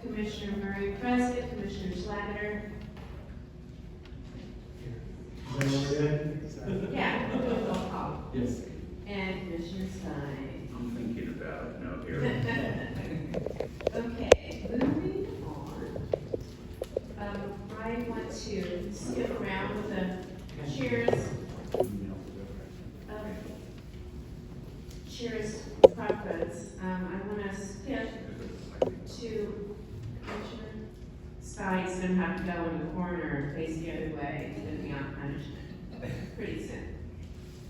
Commissioner Murray present, Commissioner Schlatter. Yeah, we'll do a roll call. Yes. And Commissioner Stein. I'm thinking about it, no, here. Okay, moving on. I want to skip around with the chair's preference. I want to skip to Commissioner Stein's going to have to go in the corner and face the other way to be on punishment. Pretty simple.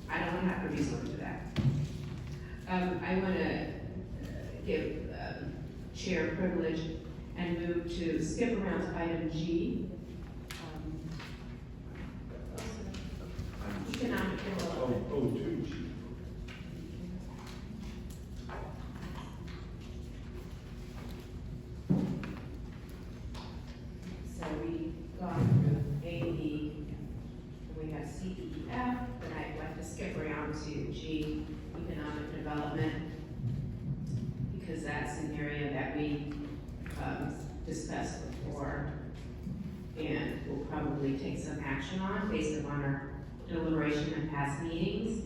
I don't want to have to resort to that. I want to give chair privilege and move to skip around to item G. Economic development. Oh, two. So we got through A, B, and we have C, E, F, but I'd like to skip around to G, economic development, because that's an area that we discussed before and will probably take some action on based upon our deliberation in past meetings.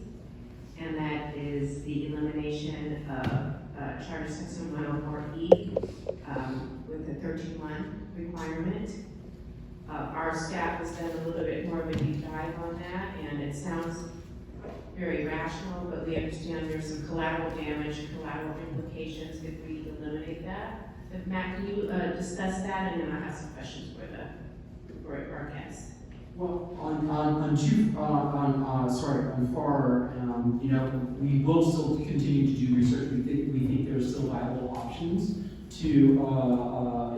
And that is the elimination of Charter Section 104E with the 13-month requirement. Our staff has done a little bit more of a deep dive on that, and it sounds very rational, but we understand there's some collateral damage, collateral implications if we eliminate that. But Matt, can you discuss that, and then I have some questions for our guests. Well, on FAR, we will still continue to do research. We think there's still viable options to,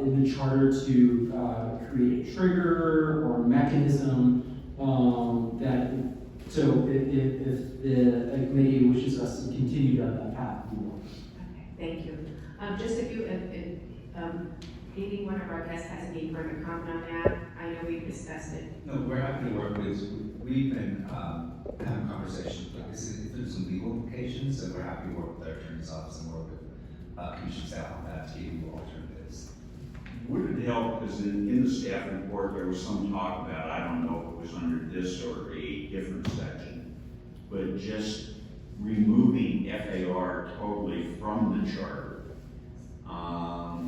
in the charter, to create a trigger or a mechanism so if the committee wishes us to continue down that path, we will. Okay, thank you. Just if maybe one of our guests has any further comment on that, I know we've discussed it. No, we're happy to work with, we've been having conversations, like this is, if there's some legal implications, and we're happy to work with our attorney's office and work with commission staff on that to give you alternatives. Would it help, because in the staff report, there was some talk about, I don't know if it was under this or a different section, but just removing FAR totally from the charter.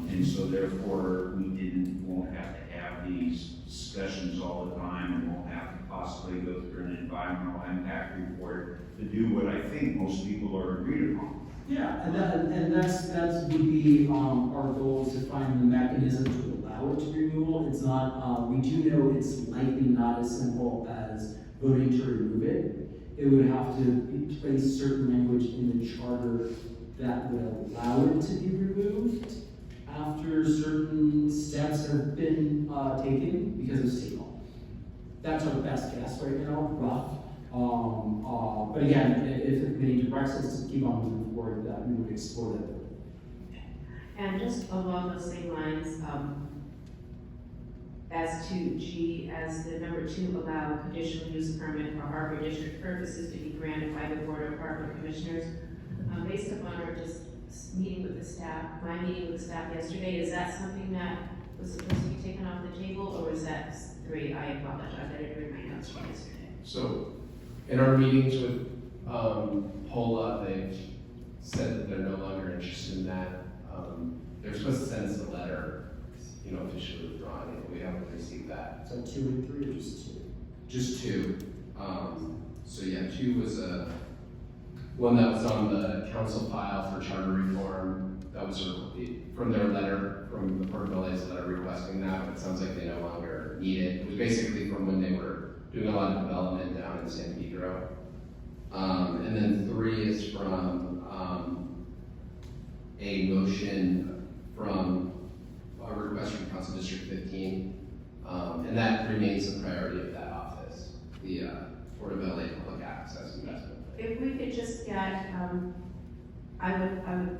And so therefore, won't have to have these discussions all the time, and won't have to possibly go through an environmental impact report to do what I think most people are agreed upon. Yeah, and that's would be our goal, is to find the mechanism to allow it to removal. It's not, we do know it's likely not as simple as voting to remove it. it would have to place certain language in the charter that would allow it to be removed after certain steps have been taken because of state law. That's our best guess right now, rough. But again, if the committee directs us to keep on moving forward, that we would explore that. And just along those same lines, as to G, as the number 2, allow conditional use permit for harbor district purposes to be granted by the Board of Harbor Commissioners. Based upon our just meeting with the staff, my meeting with the staff yesterday, is that something that was supposed to be taken off the table, or was that 3? I apologize, I didn't read my notes from yesterday. So, in our meetings with HOLA, they've said that they're no longer interested in that. They're supposed to send us a letter, officially withdrawing it, but we haven't received that. So 2 and 3 or just 2? Just 2. So yeah, 2 was one that was on the council file for charter reform. That was from their letter, from the Port of LA's letter requesting that, but it sounds like they no longer need it. It was basically from when they were doing a lot of development down in San Pedro. And then 3 is from a motion from a request from Council District 15. And that remains the priority of that office, the Port of LA Public Access Investment. If we could just get, I would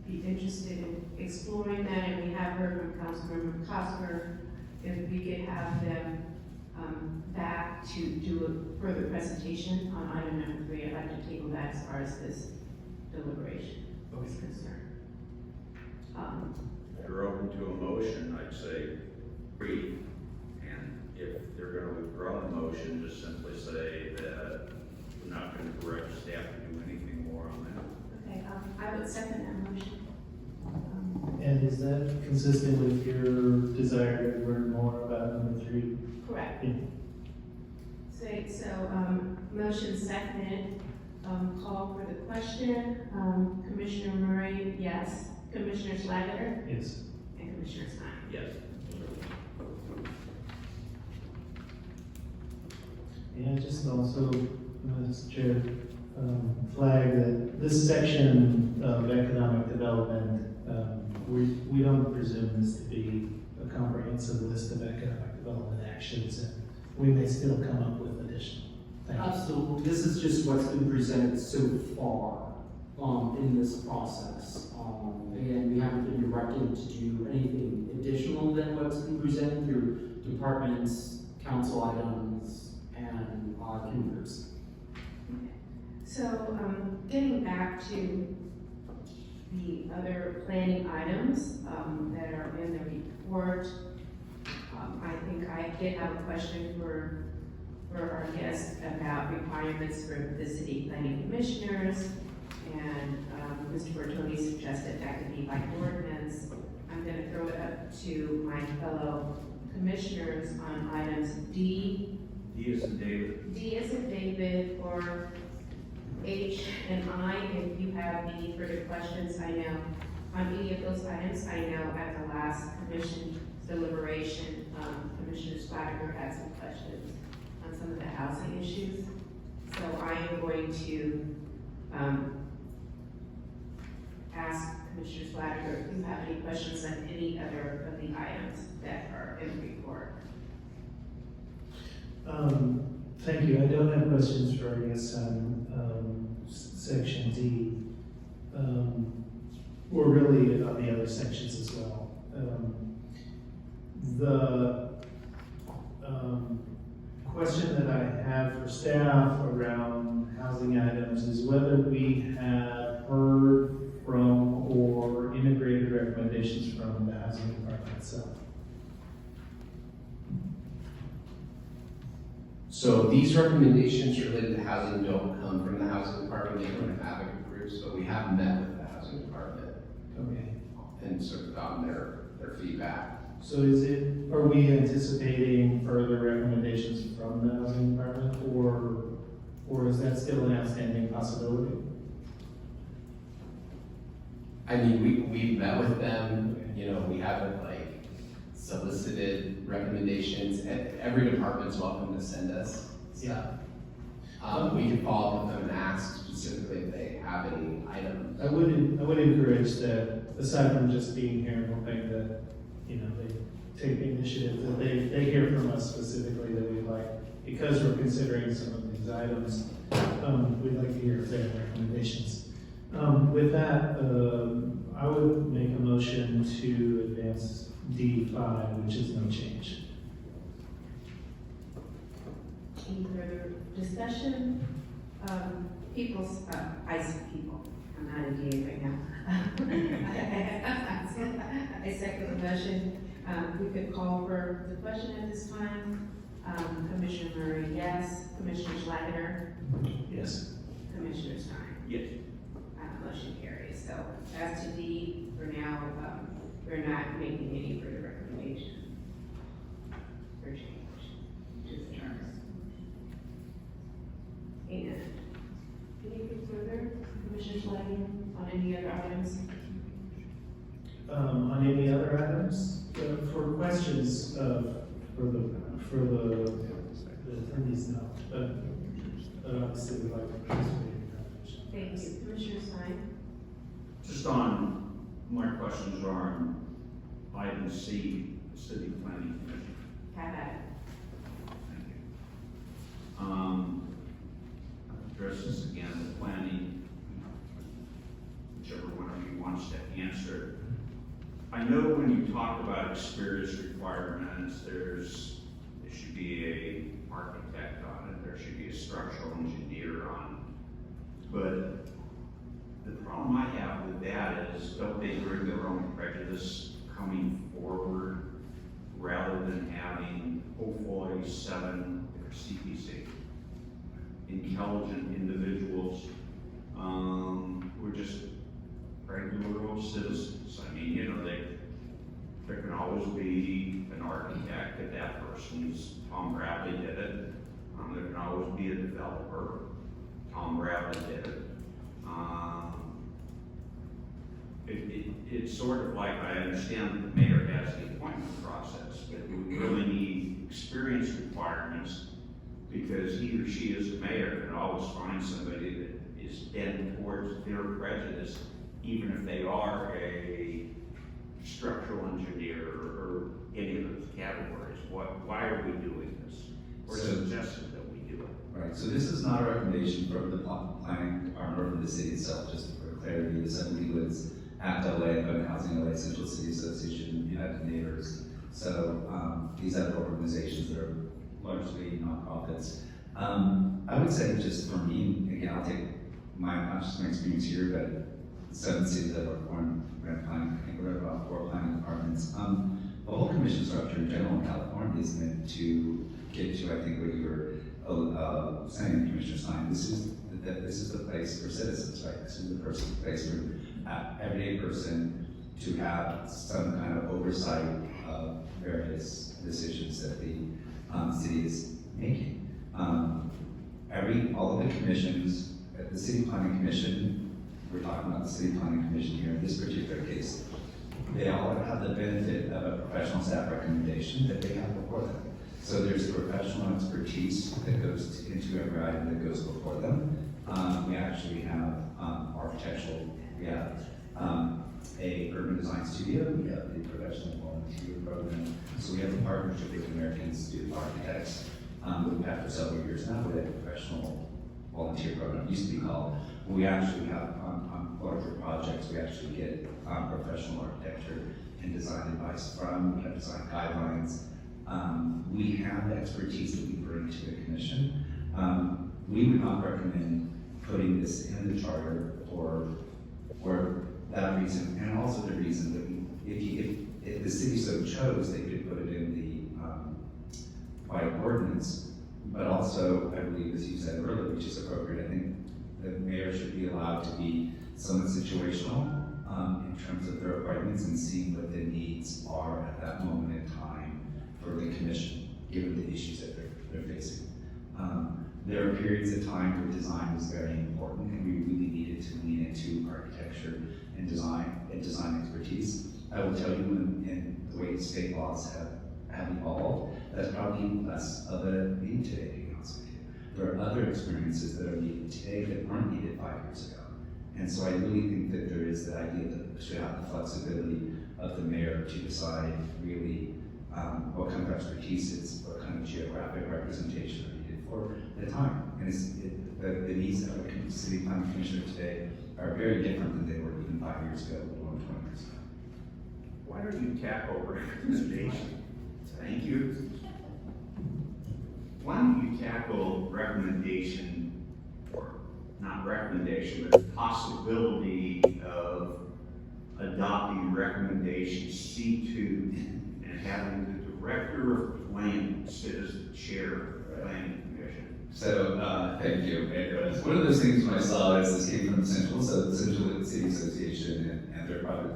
be interested in exploring that, and we have heard from Councilmember Cosper, if we could have them back to do a further presentation on item number 3. I'd like to table that as far as this deliberation is concerned. If you're open to a motion, I'd say brief, and if they're gonna withdraw the motion, just simply say that we're not gonna direct staff to do anything more on that. Okay, I would second that motion. And is that consistent with your desire to learn more about number 3? Correct. So, motion seconded, call for the question. Commissioner Murray, yes. Commissioner Schlager? Yes. And Commissioner Stein? Yes. And just also, Mr. Chair, flag that this section of economic development, we don't presume this to be a comprehensive list of economic development actions, and we may still come up with additional. Thank you. Absolutely. This is just what's been presented so far in this process. Again, we haven't been directed to do anything additional than what's been presented through departments, council items, and commuters. So, getting back to the other planning items that are in the report, I think I did have a question for our guest about requirements for the city planning commissioners, and Mr. Bertoni suggested that could be by ordinance. I'm going to throw it up to my fellow commissioners on items D. D is in David. D is in David, or H and I. If you have any further questions, I know on any of those items, I know at the last commission deliberation, Commissioner Schlager had some questions on some of the housing issues. So I am going to ask Commissioner Schlager if you have any questions on any other of the items that are in the report. Thank you. I don't have questions for, I guess, section D, or really on the other sections as well. The question that I have for staff around housing items is whether we have heard from or integrated recommendations from the housing department itself. So these recommendations related to housing don't come from the housing department, they come from advocate groups, but we have met with the housing department. Okay. And sort of gotten their feedback. So are we anticipating further recommendations from the housing department, or is that still an outstanding possibility? I mean, we've met with them, we haven't solicited recommendations. Every department's welcome to send us stuff. We can follow up with them and ask specifically if they have any items. I would encourage that, aside from just being here and hoping that, you know, they take the initiative, that they hear from us specifically that we'd like, because we're considering some of these items, we'd like to hear their recommendations. With that, I would make a motion to advance D5, which is no change. Any further discussion? I see people, I'm not engaged right now. I second the motion. We could call for the question at this time. Commissioner Murray, yes. Commissioner Schlageter? Yes. Commissioner Stein? Yes. Motion carries. So as to D, for now, we're not making any further recommendation or change to the charter. And anything further, Commissioner Schlageter, on any other items? On any other items, for questions for the attorneys, no, but obviously we'd like to participate in the conversation. Thank you. Commissioner Stein? Just on, my questions are on item C, the City Planning Commission. Have at it. Thank you. Address this again, the planning, whichever one of you wants to answer. I know when you talk about experience requirements, there should be a architect on it, there should be a structural engineer on it. But the problem I have with that is, don't they bring their own prejudice coming forward rather than having hopefully 7 CPC intelligent individuals who are just regular old citizens. I mean, you know, there can always be an architect if that person's, Tom Bradley did it. There can always be a developer. Tom Bradley did it. It's sort of like, I understand that the mayor has the appointment process, but we really need experience requirements, because he or she as a mayor can always find somebody that is bent towards their prejudice, even if they are a structural engineer or any of those categories. Why are we doing this? Or suggesting that we do it? Right, so this is not a recommendation from the planning department or from the city itself, just for clarity. The Assembly was ACT LA, Abundant Housing LA, Central City Association, United Neighbors. So these other organizations that are largely nonprofits. I would say, just for me, again, I'll take not just my experience here, but 7 cities that are formed, planning, I think we're at about 4 planning departments. The whole commission structure in general in California is meant to get to, I think, what you were saying, Commissioner Stein. This is the place for citizens, right? This is the place for everyday person to have some kind of oversight of various decisions that the city is making. All of the commissions, the City Planning Commission, we're talking about the City Planning Commission here in this particular case, they all have the benefit of a professional staff recommendation that they have before them. So there's professional expertise that goes into every item that goes before them. We actually have architectural, we have a urban design studio, we have the professional volunteer program. So we have a partnership with American Institute of Architects. We've had for several years now with a professional volunteer program, it used to be called. We actually have, on larger projects, we actually get professional architecture and design advice from, we have design guidelines. We have the expertise that we bring to the commission. We would not recommend putting this in the charter for that reason, and also the reason that if the city so chose, they could put it in the by ordinance, but also, I believe, as you said earlier, which is appropriate, I think the mayor should be allowed to be somewhat situational in terms of their appointments and seeing what the needs are at that moment in time for the commission, given the issues that they're facing. There are periods of time where design was very important, and we really needed to lean into architecture and design expertise. I will tell you, in the way state laws have evolved, that's probably less of a need today, to be honest with you. There are other experiences that are needed today that weren't needed 5 years ago. And so I really think that there is the idea that we should have the flexibility of the mayor to decide really what kind of expertise is, what kind of geographic representation are needed for the time. And the needs of a city planning commissioner today are very different than they were even 5 years ago, or 20 years ago. Why don't you tackle recommendation? Thank you. Why don't you tackle recommendation, or not recommendation, but possibility of adopting recommendation C2 and having the director of planning sit as the chair of the planning commission? So, thank you. One of those things when I saw this came from the Central City Association and their private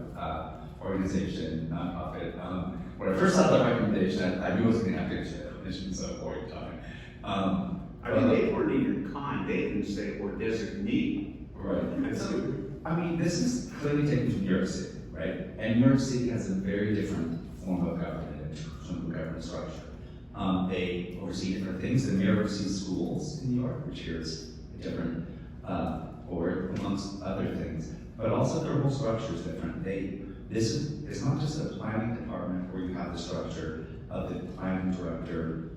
organization, nonprofit. When I first saw that recommendation, I knew it was going to have to get to commission at some point in time. I mean, they weren't even kind. They didn't say we're designee. Right. And so, I mean, this is clearly taken from New York City, right? And New York City has a very different form of government and form of government structure. They oversee different things. The mayor oversees schools in New York, which here is a different board, amongst other things. But also their whole structure is different. It's not just a planning department where you have the structure of the planning director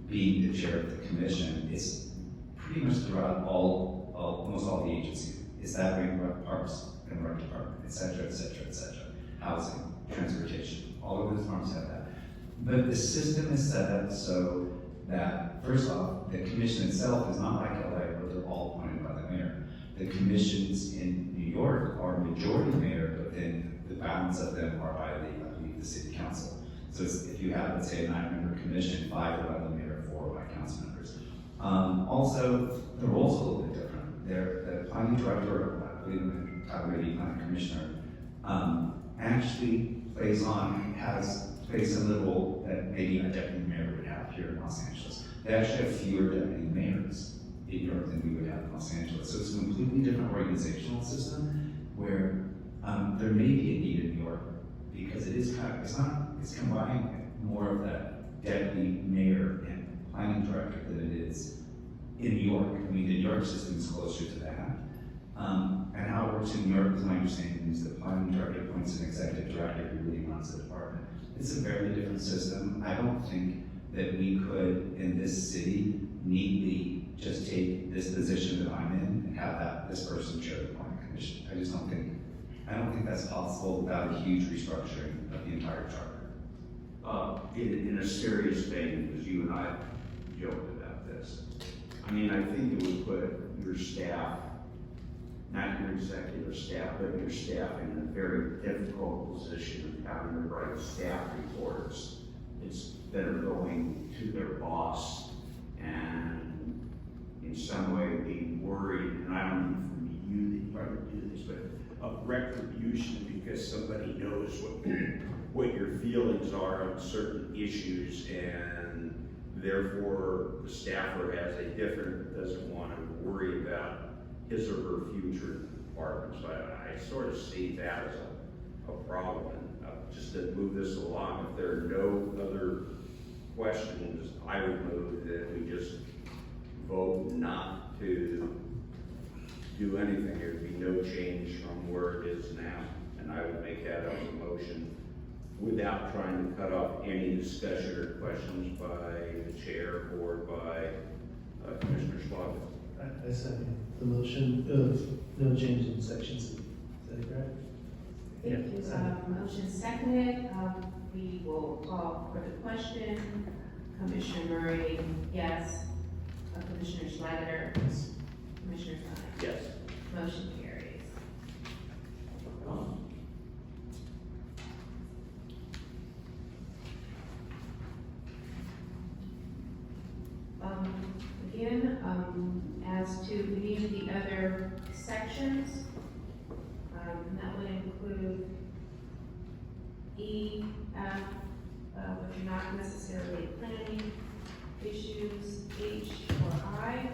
being the chair of the commission. It's pretty much throughout almost all the agencies. It's that way in parks and rec department, et cetera, et cetera, et cetera. Housing, transportation, all of those departments have that. But the system is set up so that, first off, the commission itself is not like LA where they're all appointed by the mayor. The commissions in New York are majority mayor, but then the balance of them are by the city council. So if you have, let's say, a 9-member commission, 5 are by the mayor, 4 by council members. Also, the roles are a little bit different. The planning director, I believe the planning commissioner, actually plays a little role that maybe a deputy mayor would have here in Los Angeles. They actually have fewer deputy mayors in New York than we would have in Los Angeles. So it's a completely different organizational system where there may be a need in New York because it's combining more of that deputy mayor and planning director than it is in New York. I mean, the New York system is closer to that. And how it works in New York, is my understanding, is the planning director appoints an executive director who really runs the department. It's a very different system. I don't think that we could, in this city, neatly just take this position that I'm in and have this person chair the planning commission. I don't think that's possible without a huge restructuring of the entire charter. In a serious vein, because you and I joked about this, I mean, I think it would put your staff, not your executive staff, but your staff in a very difficult position of having to write staff reports that are going to their boss and in some way being worried, and I don't mean from you that you probably do this, but of retribution because somebody knows what your feelings are on certain issues, and therefore the staffer doesn't want to worry about his or her future in the department. So I sort of see that as a problem. Just to move this along, if there are no other questions, I would move that we just vote not to do anything. There would be no change from where it is now. And I would make that as a motion without trying to cut off any discussion or questions by the chair or by Commissioner Schwab. I second the motion of no change in section C. Is that correct? Thank you. Motion seconded. We will call for the question. Commissioner Murray, yes. Commissioner Schlatter? Yes. Commissioner Sonic? Yes. Motion carries. Again, as to any of the other sections, that would include E, F, which are not necessarily planning issues, H or I.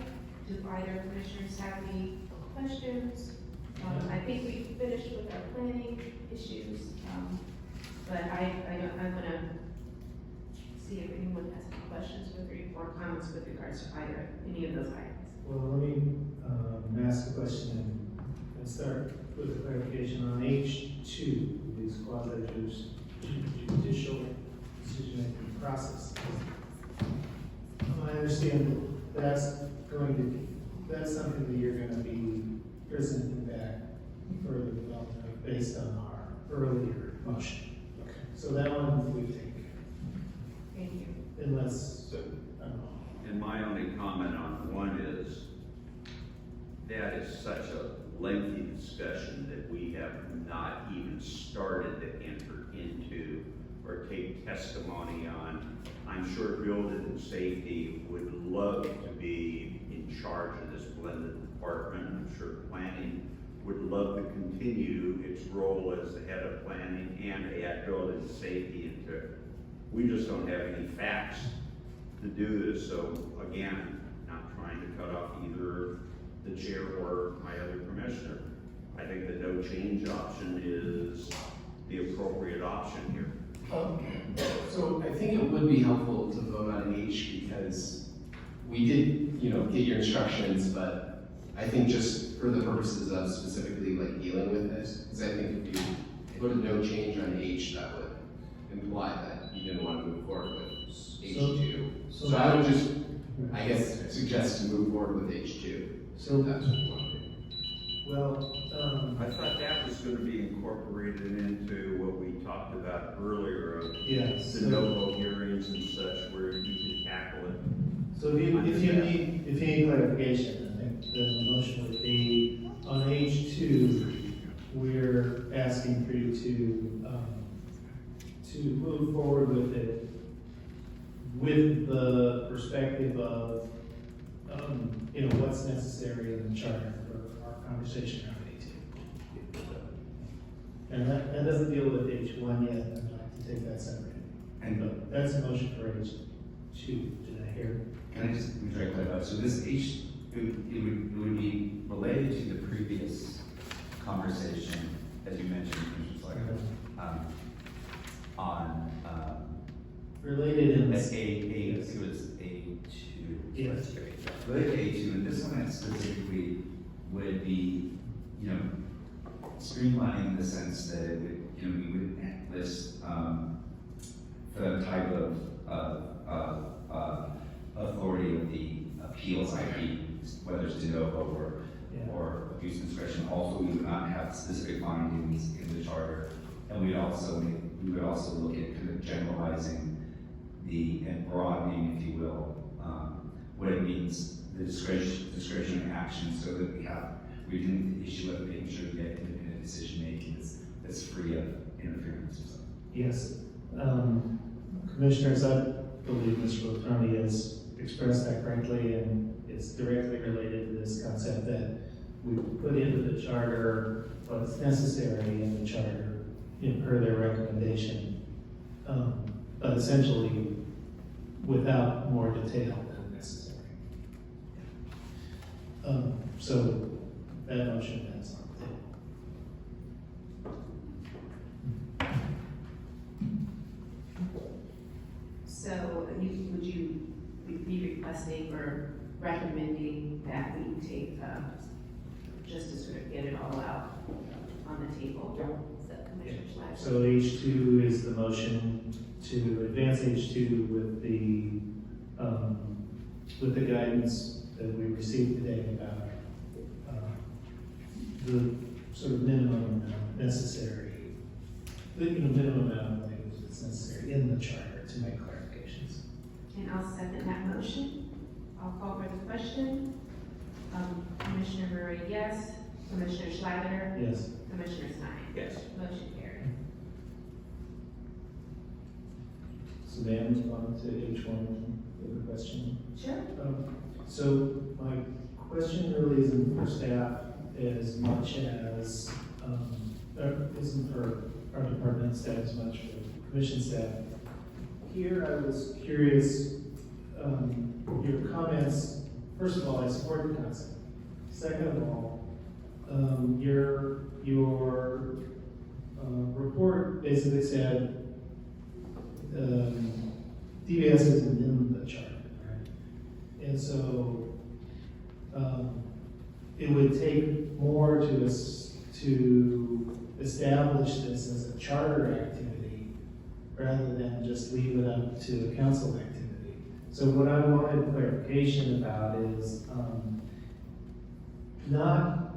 Do either commissioners have any questions? I think we finished with our planning issues, but I want to see if anyone has any questions or comments with regards to either, any of those items. Well, let me ask a question and start with a clarification on H2, these quasi-judicial decision-making process. I understand that's that's something that you're gonna be presenting back for the development based on our earlier motion. Okay. So that one we take, Thank you. unless, I don't know. And my only comment on one is, that is such a lengthy discussion that we have not even started to enter into or take testimony on. I'm sure building and safety would love to be in charge of this blended department. I'm sure planning would love to continue its role as the head of planning and add building and safety into it. We just don't have any facts to do this. So again, not trying to cut off either the chair or my other commissioner. I think the no change option is the appropriate option here. So I think it would be helpful to vote on H because we did, get your instructions, but I think just for the purposes of specifically like dealing with this, because I think if you put a no change on H, that would imply that you didn't want to move forward with H2. So I would just, I guess, suggest to move forward with H2. So that's what you want to do. Well, I thought that was going to be incorporated into what we talked about earlier of yes. the no-vote hearings and such, where you can tackle it. So if you need clarification, I think the motion would be on H2, we're asking for you to move forward with it with the perspective of, what's necessary in the charter for our conversation around H2. And that doesn't deal with H1 yet, I'd like to take that separately. But that's a motion for H2, did I hear? Can I just try to clarify? So this H, it would be related to the previous conversation, as you mentioned, Commissioner Slager, on related in it was A2. Yes. Related to A2, and this one specifically would be, streamlining in the sense that it would, we would list the type of authority of the appeals IP, whether it's de novo or abuse of discretion. Also, we would not have specific findings in the charter, and we would also look at kind of generalizing and broadening, if you will, what it means, the discretionary action, so that we can issue of making sure we get independent decision making that's free of interference or something. Yes. Commissioners, I believe Mr. Latroni has expressed that correctly, and it's directly related to this concept that we put into the charter what's necessary in the charter per their recommendation, but essentially without more detail than necessary. So that motion is on the table. So would you be requesting or recommending that we take, just to sort of get it all out on the table? Is that Commissioner Schlager? So H2 is the motion to advance H2 with the guidance that we received today about the sort of minimum amount necessary, minimum amount of language that's necessary in the charter to make clarifications. And I'll second that motion. I'll call for the question. Commissioner Murray, yes. Commissioner Schlager? Yes. Commissioner Stein? Yes. Motion carried. So then move on to H1 with a question. Sure. So my question really isn't for staff as much as, isn't for our department staff as much for commission staff. Here I was curious, your comments, first of all, I support the concept. Second of all, your report basically said DBS isn't in the charter, right? And so, it would take more to establish this as a charter activity rather than just leave it up to a council activity. So what I wanted clarification about is, not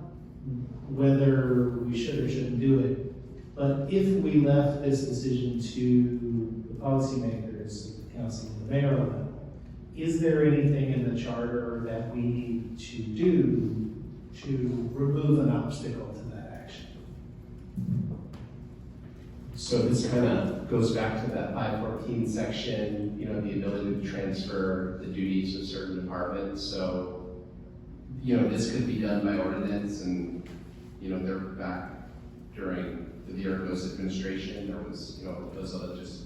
whether we should or shouldn't do it, but if we left this decision to the policymakers, the council, and the mayor level, is there anything in the charter that we need to do to remove an obstacle to that action? So this kind of goes back to that 514 section, the ability to transfer the duties of certain departments. So, this could be done by ordinance, and, they're back during the Vierco's administration, there was, a proposal to just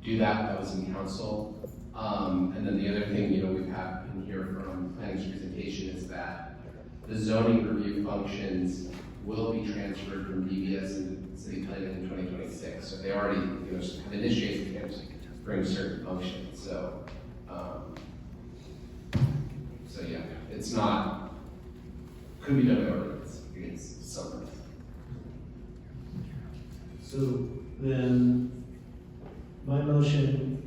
do that. That was in council. And then the other thing, we've had in here from planning's presentation is that the zoning review functions will be transferred from DBS and city planning in 2026. So they already, have initiated to bring certain functions. So, yeah, it's not, could be done by ordinance against something. So then, my motion,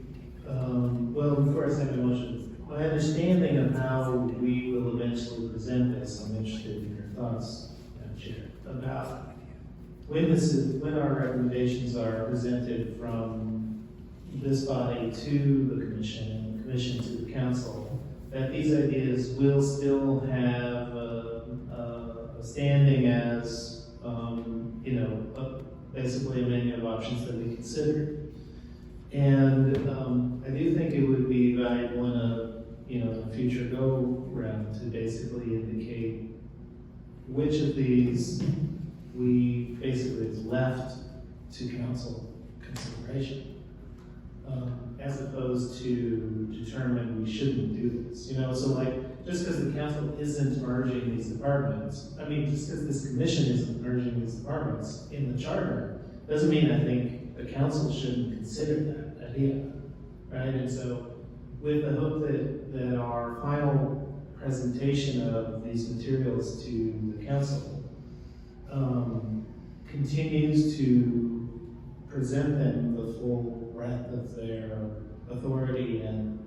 before I say my motion, my understanding of how we will eventually present this, I'm interested in your thoughts, Madam Chair, about when our recommendations are presented from this body to the commission and the commission to the council, that these ideas will still have a standing as, basically a menu of options that we consider. And I do think it would be valuable in a future go-round to basically indicate which of these we basically is left to council consideration, as opposed to determine we shouldn't do this. So like, just because the council isn't merging these departments, just because this commission isn't merging these departments in the charter, doesn't mean I think the council shouldn't consider that idea, right? And so, with the hope that our final presentation of these materials to the council continues to present them the full breadth of their authority and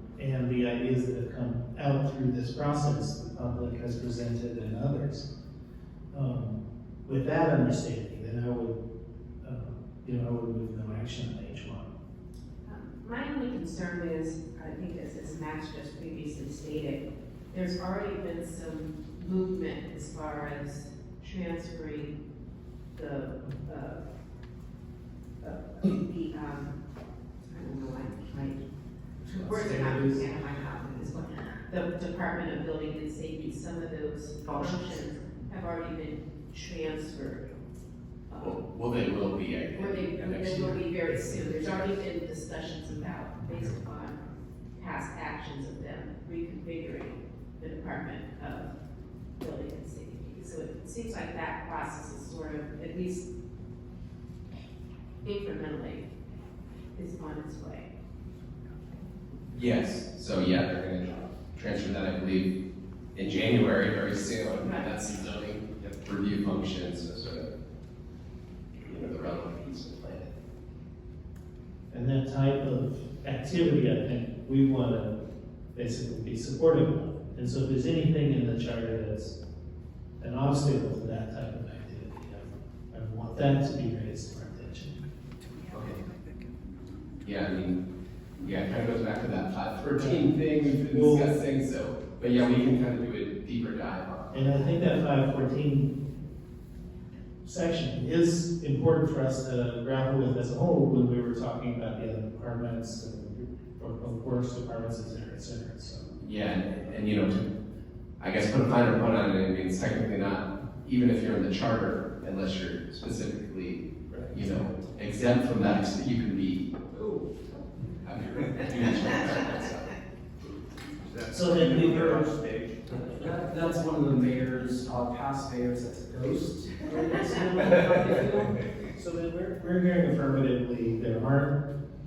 the ideas that have come out through this process the public has presented and others. With that understanding, then I would move no action on H1. My only concern is, I think as Max just previously stated, there's already been some movement as far as transferring the I don't know, my words are not coming out of my mouth at this point. The Department of Building and Safety, some of those functions have already been transferred. Well, they will be, I think. Or they will be very soon. There's already been discussions about, based upon past actions of them reconfiguring the Department of Building and Safety. So it seems like that process is sort of, at least incrementally, is on its way. Yes, so yeah, they're gonna transfer that, I believe, in January, very soon. Right. That's the zoning review functions, so sort of, the relevant piece of planning. And that type of activity, I think, we want to basically be supportive of. And so if there's anything in the charter that's an obstacle to that type of activity, I want that to be raised to our attention. Okay. Yeah, it kind of goes back to that 514 thing we've been discussing, so, but yeah, we can kind of do a deeper dive on. And I think that 514 section is important for us to grapple with as a whole when we were talking about the other departments and of course departments, et cetera, so. Yeah, and to, I guess, put a finer point on it, I mean, it's technically not, even if you're in the charter, unless you're specifically, exempt from that, so you can be, have your duties from that. So then we were, that's one of the mayors, past mayors, that's a ghost. So then we're hearing affirmatively,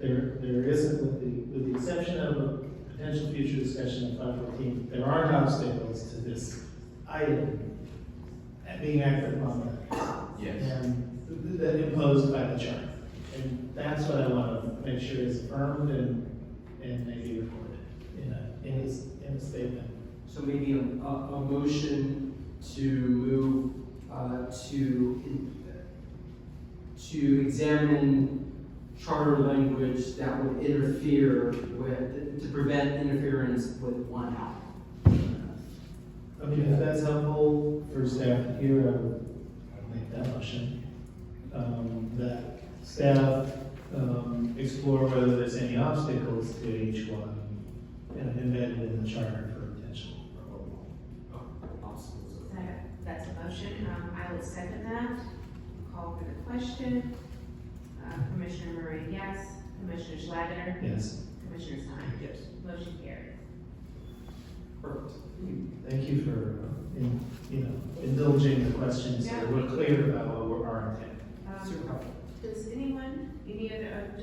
there isn't, with the exception of a potential future discussion of 514, there aren't obstacles to this item being acted upon. Yes. And that imposed by the charter. And that's what I want to make sure is affirmed and maybe recorded in a statement. So maybe a motion to move, to examine charter language that would interfere with, to prevent interference with one act. I mean, if that's helpful for staff to hear, I would make that motion. That staff explore whether there's any obstacles to each one embedded in the charter for potential approval. That's a motion. I will second that. Call for the question. Commissioner Murray, yes. Commissioner Schlager? Yes. Commissioner Stein? Yes. Motion carries. Perfect. Thank you for, indulging the questions so we're clear about what our intent. Super helpful. Does anyone, either of the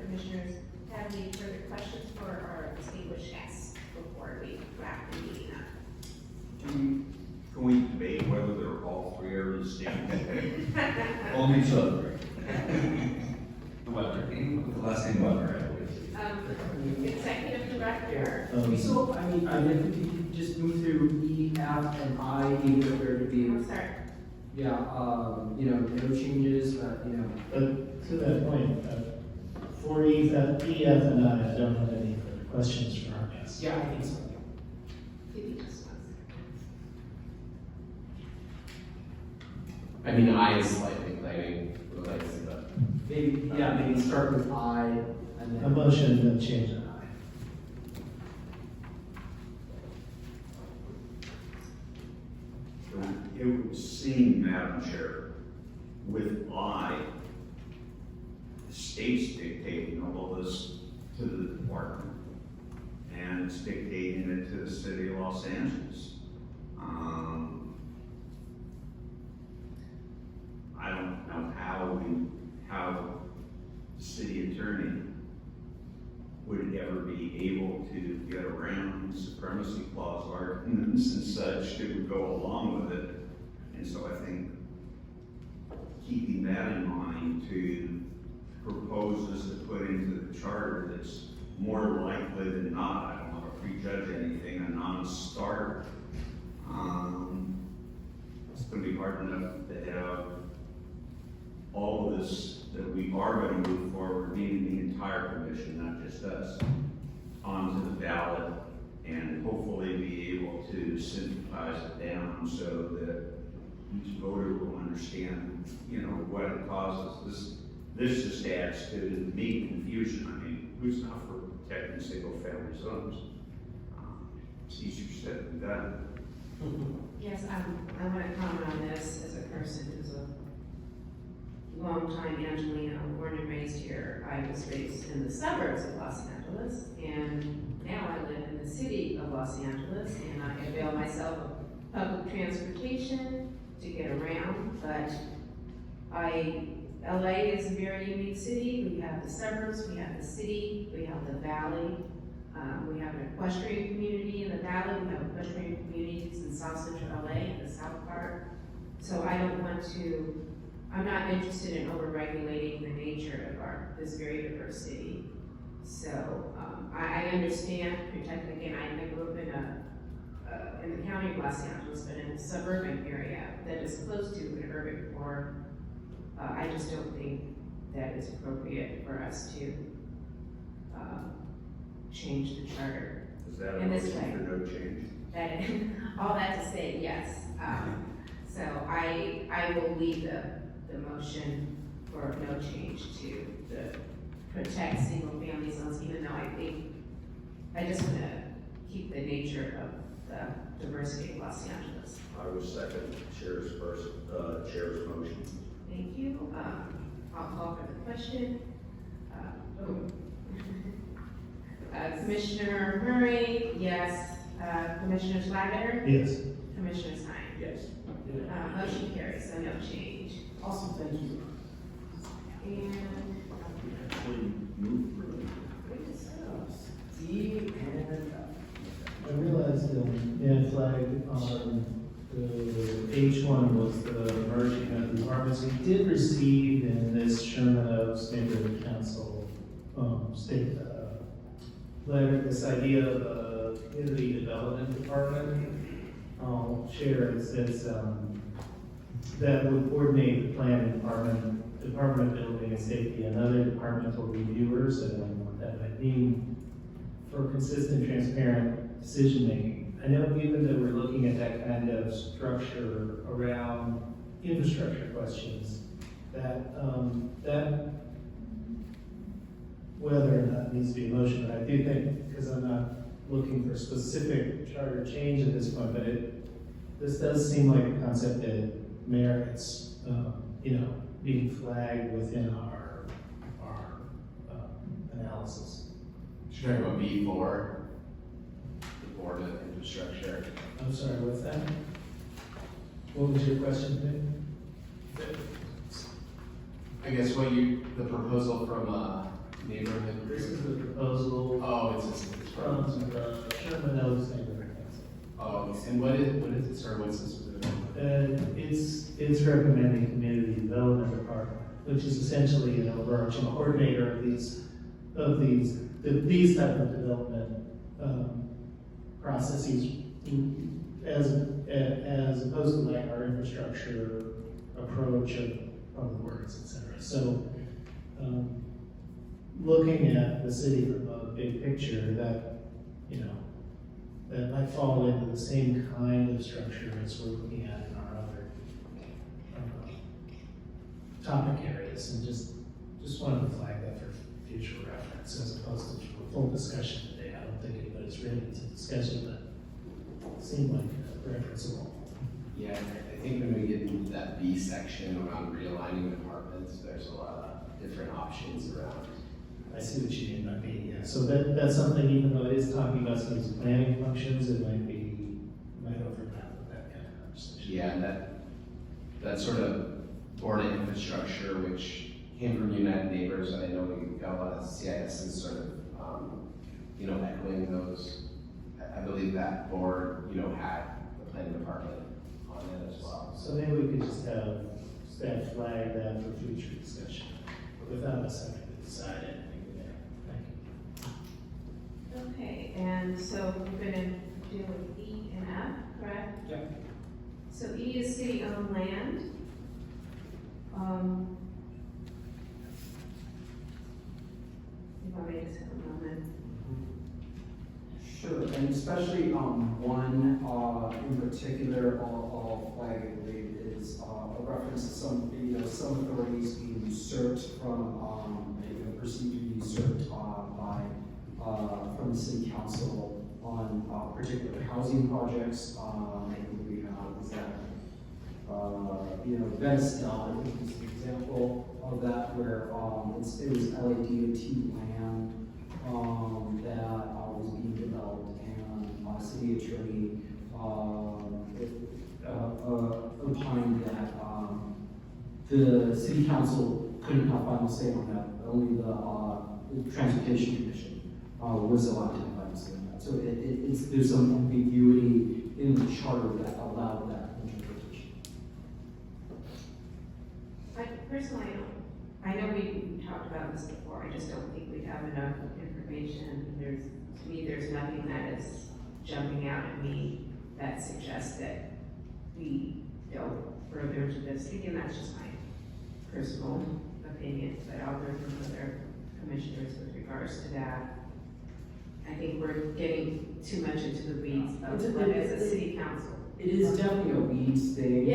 commissioners have any further questions for our distinguished guests before we wrap the meeting up? Can we debate whether they're all three areas standing? On each other. The last name Weber. Executive Director. So, I mean, if we could just move through E, F, and I, even if there to be, I'm sorry. yeah, no changes, but, But to that point, for E, F, and I don't have any further questions for our guests. yeah, I think so. Give me just one second. I mean, I is slightly claiming, but. Maybe start with I, and then. A motion to change an I. It would seem, Madam Chair, with the state's dictating all of this to the department, and it's dictating it to the city of Los Angeles. I don't know how the city attorney would ever be able to get around supremacy clause arguments and such that would go along with it. And so I think keeping that in mind to propose to put into the charter that's more likely than not, I don't want to prejudge anything, a non-starter. It's going to be hard enough to have all of this that we are going to move forward, meaning the entire commission, not just us, onto the ballot and hopefully be able to synthesize it down so that each voter will understand, what it causes. This just adds to me confusion. I mean, who's not for protecting single-family zones? It's easier said than done. Yes, I want to comment on this as a person who's a longtime Angelina, born and raised here. I was raised in the suburbs of Los Angeles, and now I live in the city of Los Angeles, and I avail myself of public transportation to get around, but LA is a very unique city. We have the suburbs, we have the city, we have the valley. We have an equestrian community in the valley, we have equestrian communities in South Central LA, the south part. So I'm not interested in over-regulating the nature of this very diverse city. So I understand, again, I grew up in the county of Los Angeles, but in a suburban area that is close to an urban core. I just don't think that it's appropriate for us to change the charter Is that a in this motion way. for no change? All that to say, yes. So I will leave the motion for no change to the protect single-family zones, even though I just want to keep the nature of the diversity of Los Angeles. I will second Chair's motion. Thank you. I'll call for the question. Commissioner Murray, yes. Commissioner Schlager? Yes. Commissioner Stein? Yes. Motion carries, so no change. Awesome, thank you. And actually move through. D and F. I realized in flag on the H1 was the merging of departments. We did receive in this Sherman Oaks Neighborhood Council state letter, this idea of a community development department. I'll share, it says that would coordinate the planning department, Department of Building and Safety, and other departmental reviewers, and I don't know what that might mean, for consistent, transparent decision-making. I know even though we're looking at that kind of structure around infrastructure questions, that whether or not it needs to be a motion, but I do think, because I'm not looking for specific charter change at this point, but this does seem like a concept that merits, being flagged within our analysis. Should I go B4, the Board of Infrastructure? I'm sorry, what's that? What was your question, I guess the proposal from neighborhood. This is the proposal. Oh, it's from the Sherman Oaks Neighborhood Council. Oh, and what is it, sorry, what's this? It's recommending community development department, which is essentially an overarching coordinator of these type of development processes, as opposed to like our infrastructure approach of public works, et cetera. So, looking at the city from a big picture, that that might fall into the same kind of structure as we're looking at in our other topic areas, and just wanted to flag that for future reference as opposed to a full discussion today. I don't think anybody's ready to discuss it, but it seemed like referenceable. Yeah, I think when we get into that B section around realigning departments, there's a lot of different options around. I see what you mean by B, yeah. So that's something, even though it is talking about some of these planning functions, it might overlap with that kind of conversation. Yeah, and that sort of Board of Infrastructure, which came from United Neighbors, and I know we got a lot of CISs sort of, echoing those. I believe that board, had the planning department on it as well. So maybe we could just have staff flag that for future discussion, without us having to decide anything there. Thank you. Okay, and so we're gonna deal with E and F, correct? Yeah. So E is city-owned land. If I may just have a moment. Sure, and especially one in particular, I'll flag it is a reference to some authorities being usurped from, perceived to be usurped from the city council on particular housing projects. And we have is that, Venice, I think is an example of that where it was LADOT land that was being developed, and city attorney opined that the city council couldn't have final say on that. Only the transportation commission was allowed to have final say on that. So there's some ambiguity in the charter that allowed that interpretation. Personally, I know we talked about this before, I just don't think we have enough information. To me, there's nothing that is jumping out at me that suggests that we don't further into this. Again, that's just my personal opinion, but I'll learn from other commissioners with regards to that. I think we're getting too much into the weeds of what as a city council. It is definitely a weeds thing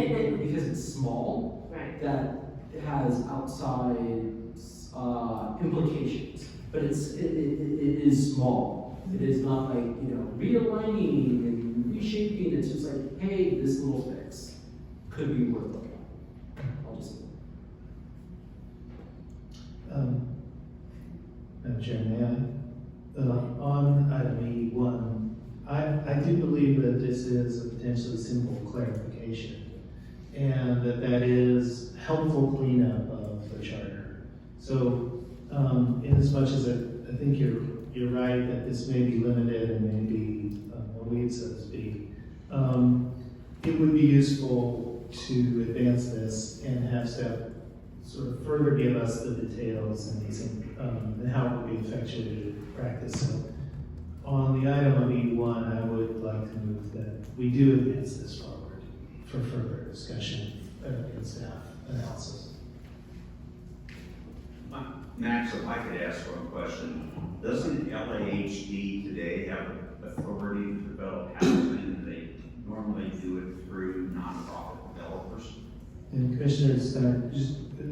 because it's small. Right. That has outside implications, but it is small. It is not like realigning and reshaping. It's just like, hey, this little fix could be worth looking at. I'll just. Madam Chair, may I? On item E1, I do believe that this is a potentially simple clarification, and that is helpful cleanup of the charter. So in as much as I think you're right that this may be limited and may be a weed, so to speak. It would be useful to advance this and have staff sort of further give us the details and these, and how it would be effectuated in practice. So on the item of E1, I would like to move that we do advance this forward for further discussion and staff analysis. Max, if I could ask one question. Doesn't LAHD today have authority to develop housing, and they normally do it through nonprofit developers? And Commissioner Stein,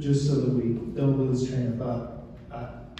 just so that we don't lose train of thought,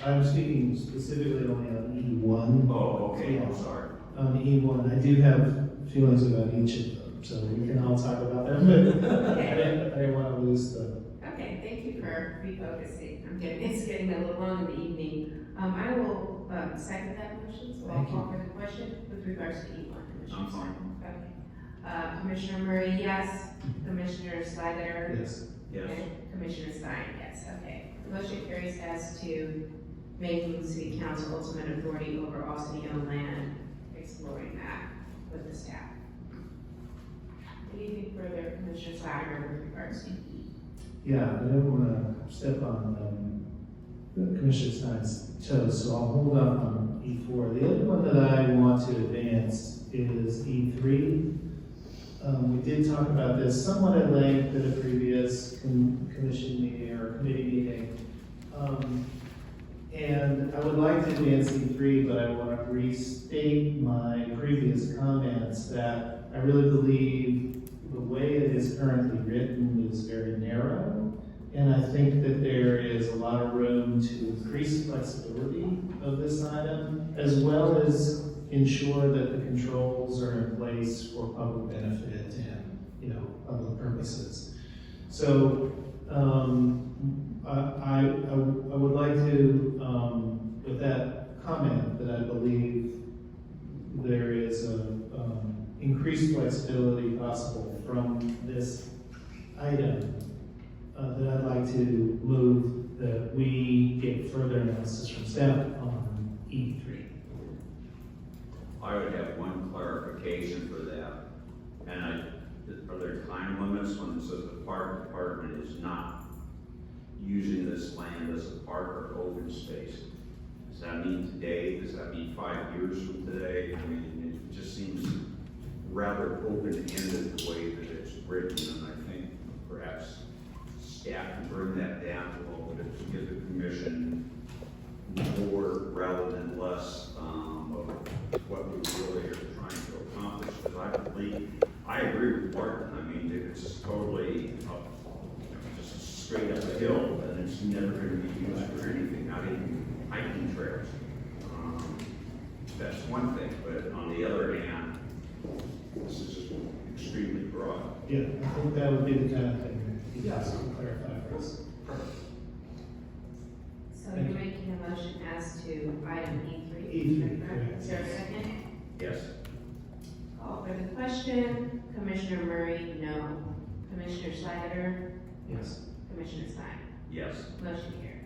I'm speaking specifically only on E1. Oh, okay, I'm sorry. On E1, I do have feelings about each of them, so we can all talk about them, but I didn't want to lose the. Okay, thank you for refocusing. It's getting a little long in the evening. I will second that motion, so I'll call for the question with regards to E1. I'm fine. Okay. Commissioner Murray, yes. Commissioner Slider? Yes. Yes. Okay. Commissioner Stein, yes. Okay. The motion carries as to making the city council ultimate authority over all city-owned land, exploring that with the staff. Anything further, Commissioner Slider, with regards to E? Yeah, I don't want to step on Commissioner Stein's toes, so I'll hold up on E4. The other one that I want to advance is E3. We did talk about this somewhat at length at a previous commission meeting or committee meeting. And I would like to advance E3, but I want to restate my previous comments that I really believe the way it is currently written is very narrow, and I think that there is a lot of room to increase flexibility of this item, as well as ensure that the controls are in place for public benefit and, public purposes. So, I would like to, with that comment, that I believe there is increased flexibility possible from this item, that I'd like to move that we get further analysis from staff on E3. I would have one clarification for that. And are there time limits when it says the park department is not using this land as a park or open space? Does that mean today? Does that mean 5 years from today? I mean, it just seems rather open-ended the way that it's written, and I think perhaps staff can bring that down a little bit to give the commission more rather than less of what we really are trying to accomplish. Because I agree with Martin. I mean, if it's totally just straight up the hill, then it's never going to be used for anything, not even hiking trails. That's one thing, but on the other hand, this is just extremely broad. Yeah, I think that would be the kind of thing that you guys can clarify for us. So you're making a motion as to item E3? E3, correct. Is there a second? Yes. Call for the question. Commissioner Murray, no. Commissioner Slider? Yes. Commissioner Stein? Yes. Motion carries.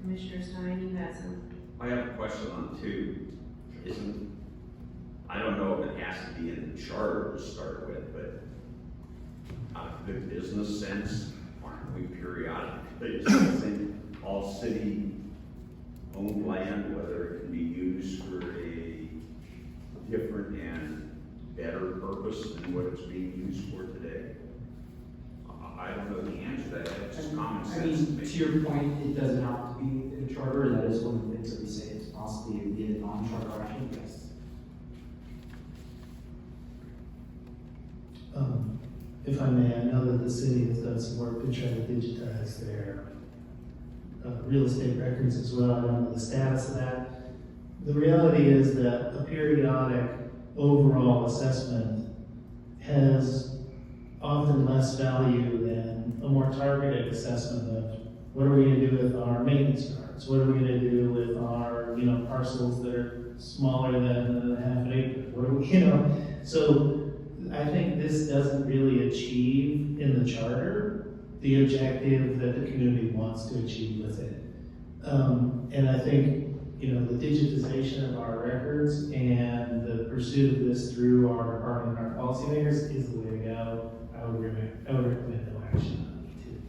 Commissioner Stein, you had some. I have a question on 2. I don't know if it has to be in the charter to start with, but out of good business sense, aren't we periodically assessing all city-owned land, whether it can be used for a different and better purpose than what it's being used for today? I don't know the answer to that. It's just common sense. To your point, it doesn't have to be in the charter, and that is one of the things that we say it's possibly in a non-charter action, yes. If I may, I know that the city has done some work to try to digitize their real estate records as well. I don't know the status of that. The reality is that a periodic overall assessment has often less value than a more targeted assessment of what are we going to do with our maintenance yards? What are we going to do with our, parcels that are smaller than half an acre? What are we, So I think this doesn't really achieve in the charter the objective that the community wants to achieve with it. And I think, the digitization of our records and the pursuit of this through our department and our policymakers is the way to go. I would recommend no action on it too.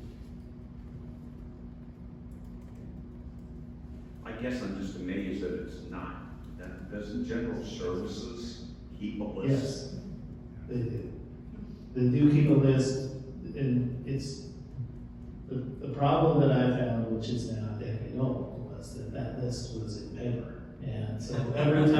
I guess I'm just amazed that it's not. Doesn't General Services keep a list? Yes, they do. They do keep a list, and it's, the problem that I found, which is now a decade old, was that list was in paper. And so every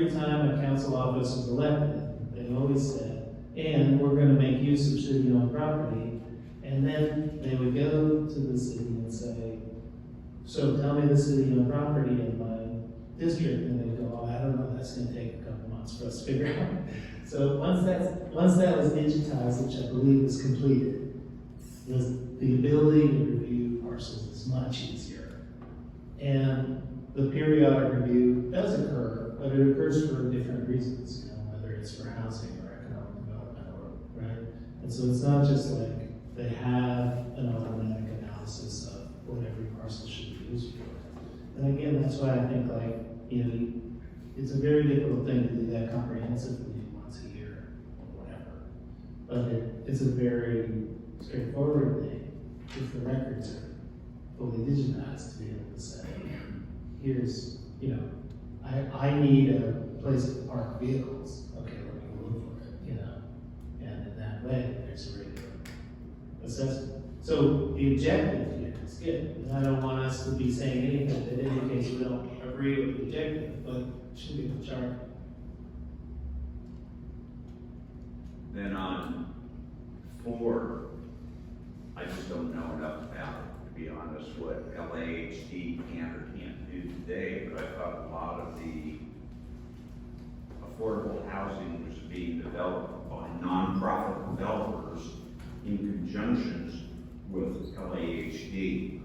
time a council office was elected, they always said, and we're gonna make use of city-owned property. And then they would go to the city and say, so tell me the city-owned property in my district, and they'd go, oh, I don't know, that's gonna take a couple months for us to figure out. So once that was digitized, which I believe was completed, was the ability to review parcels is much easier. And the periodic review does occur, but it occurs for different reasons, whether it's for housing or economic development or, right? And so it's not just like they have an automatic analysis of what every parcel should be used for. And again, that's why I think it's a very difficult thing to do that comprehensively once a year or whatever. But it's a very straightforward thing if the records are fully digitized to be able to say, here's, I need a place to park vehicles. Okay, let me go look for it, and in that way, there's a regular assessment. So the objective here is good, and I don't want us to be saying anything that indicates we don't agree with the objective, but it should be the chart. Then on 4, I just don't know enough about it, to be honest, what LAHD can or can't do today, but I thought a lot of the affordable housing was being developed by nonprofit developers in conjunction with LAHD.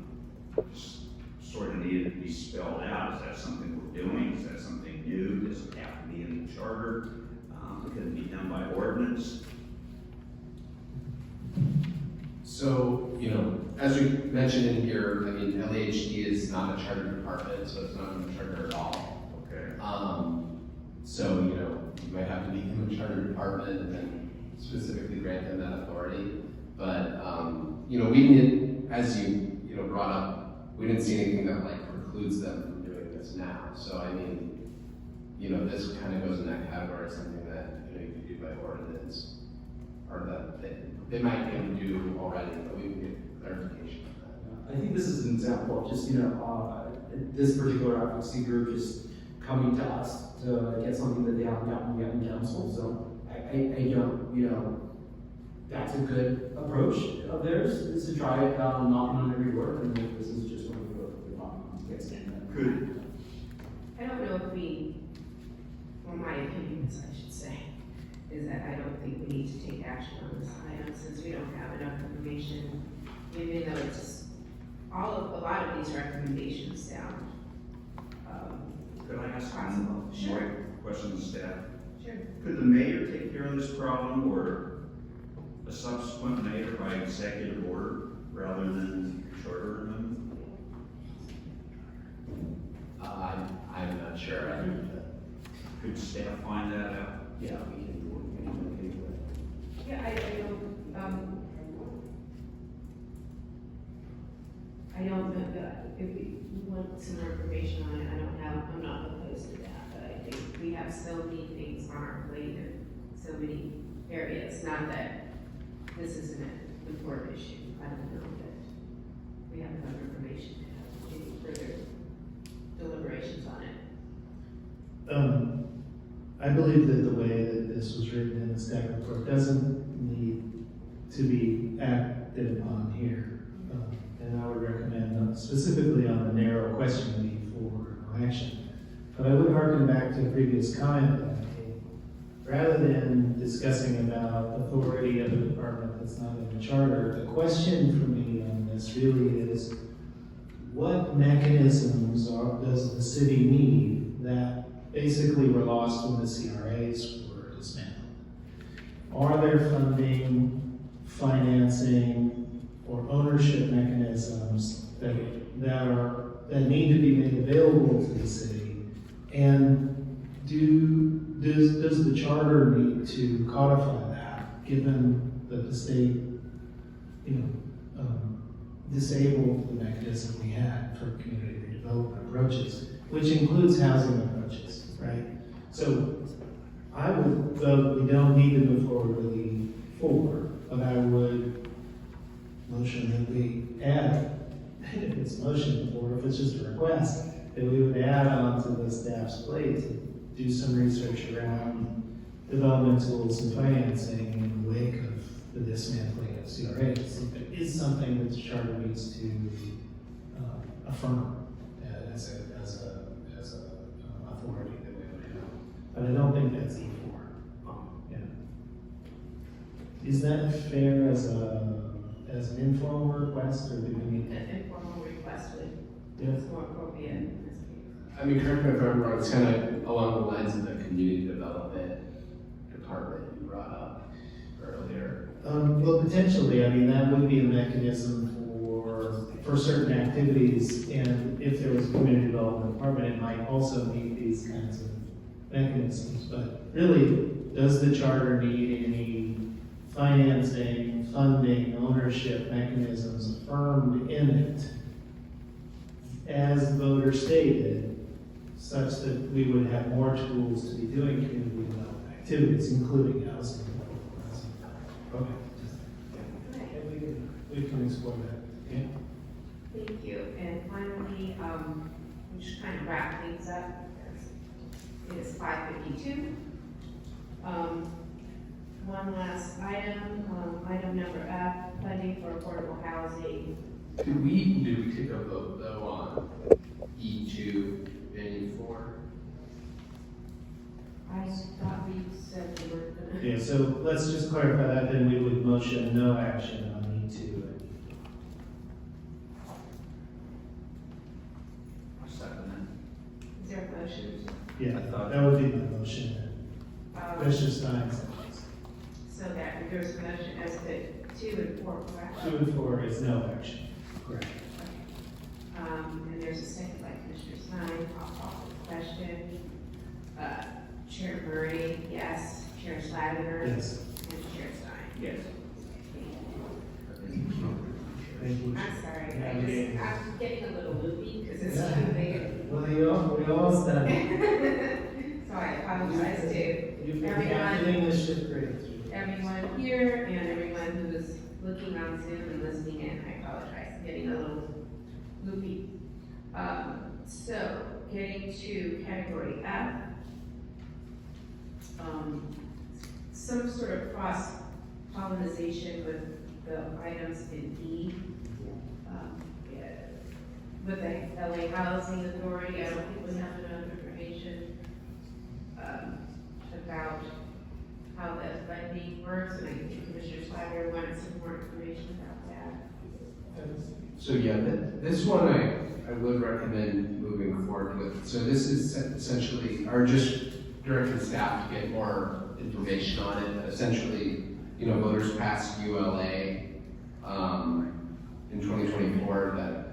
Sort of needed to be spelled out. Is that something we're doing? Is that something new? Does it have to be in the charter? Can it be done by ordinance? So, as we mentioned in here, LAHD is not a charter department, so it's not in the charter at all. Okay. So, you might have to become a charter department and then specifically grant them that authority. But, we didn't, as you, brought up, we didn't see anything that precludes them from doing this now. So, this kind of goes in that category, something that, you could do by ordinance, or that they might be able to do already, but we can get clarification on that. I think this is an example of just, this particular advocacy group just coming to us to get something that they haven't gotten yet in council. So I don't, that's a good approach of theirs, is to try it, knocking on every door, and this is just one of the knocking on to get something. Good. I don't know if well, my opinions, I should say, is that I don't think we need to take action on this item since we don't have enough information, even though it's a lot of these recommendations sound Could I ask possible. one Sure. more question to staff? Sure. Could the mayor take care of this problem, or a subsequent mayor by executive order rather than charter amendment? I'm not sure. Could staff find that out? Yeah, we can do it. Yeah, I don't know that, if we want some more information on it, I'm not opposed to that, but I think we have so many things on our plate in so many areas, not that this isn't an important issue, I don't know that we have enough information to have any further deliberations on it. I believe that the way that this was written in the staff report doesn't need to be acted upon here. And I would recommend specifically on the narrow question need for no action. But I would harken back to a previous comment that I made. Rather than discussing about authority of a department that's not in the charter, the question for me on this really is, what mechanisms does the city need that basically were lost when the CRAs were dismantled? are there funding, financing, or ownership mechanisms that need to be made available to the city? And does the charter need to codify that, given that the state, disabled the mechanism we had for community redevelopment approaches, which includes housing approaches, right? So I would, though we don't need to move forward with E4, but I would motion that we add, if it's motion or if it's just a request, that we would add on to the staff's plate to do some research around development tools and financing in the wake of the dismantling of CRAs. It is something that the charter needs to affirm as a authority that we would have. But I don't think that's E4. Is that fair as an informal request, or do we need? An informal request Yeah. is more appropriate in this case. I mean, correct me if I'm wrong, it's kind of along the lines of the community development department you brought up earlier. Well, potentially, I mean, that would be a mechanism for certain activities, and if there was a community development department, it might also need these kinds of mechanisms. But really, does the charter need any financing, funding, ownership mechanisms affirmed in it, as the voter stated, such that we would have more tools to be doing community development activities, including housing? Okay. We can explore that. Yeah. Thank you. And finally, we should kind of wrap things up. It is 5:52. One last item, item number F, funding for affordable housing. Did we take a vote though on E2 and E4? I thought we said we were gonna. Yeah, so let's just clarify that, then we would motion no action on E2. Is there a motion? Yeah, that would be my motion. Commissioner Stein seconds. So that there's a motion as to 2 and 4, correct? 2 and 4 is no action. Correct. And there's a second by Commissioner Stein. I'll call the question. Chair Murray, yes. Chair Slaviger? Yes. And Chair Stein? Yes. Thank you. I'm sorry, I'm getting a little loopy because it's too big. Well, we all said. So I apologize to You've been everyone. captaining this ship great. Everyone here and everyone who is looking on Zoom and listening in, I apologize, I'm getting a little loopy. So, getting to category F, some sort of cross-pollinization with the items in E. With the LA Housing Authority, I don't think we have enough information about how the funding works, and I think Commissioner Slider wanted some more information about that. So yeah, this one I would recommend moving forward with. So this is essentially, or just directing staff to get more information on it. Essentially, voters passed ULA in 2024 that,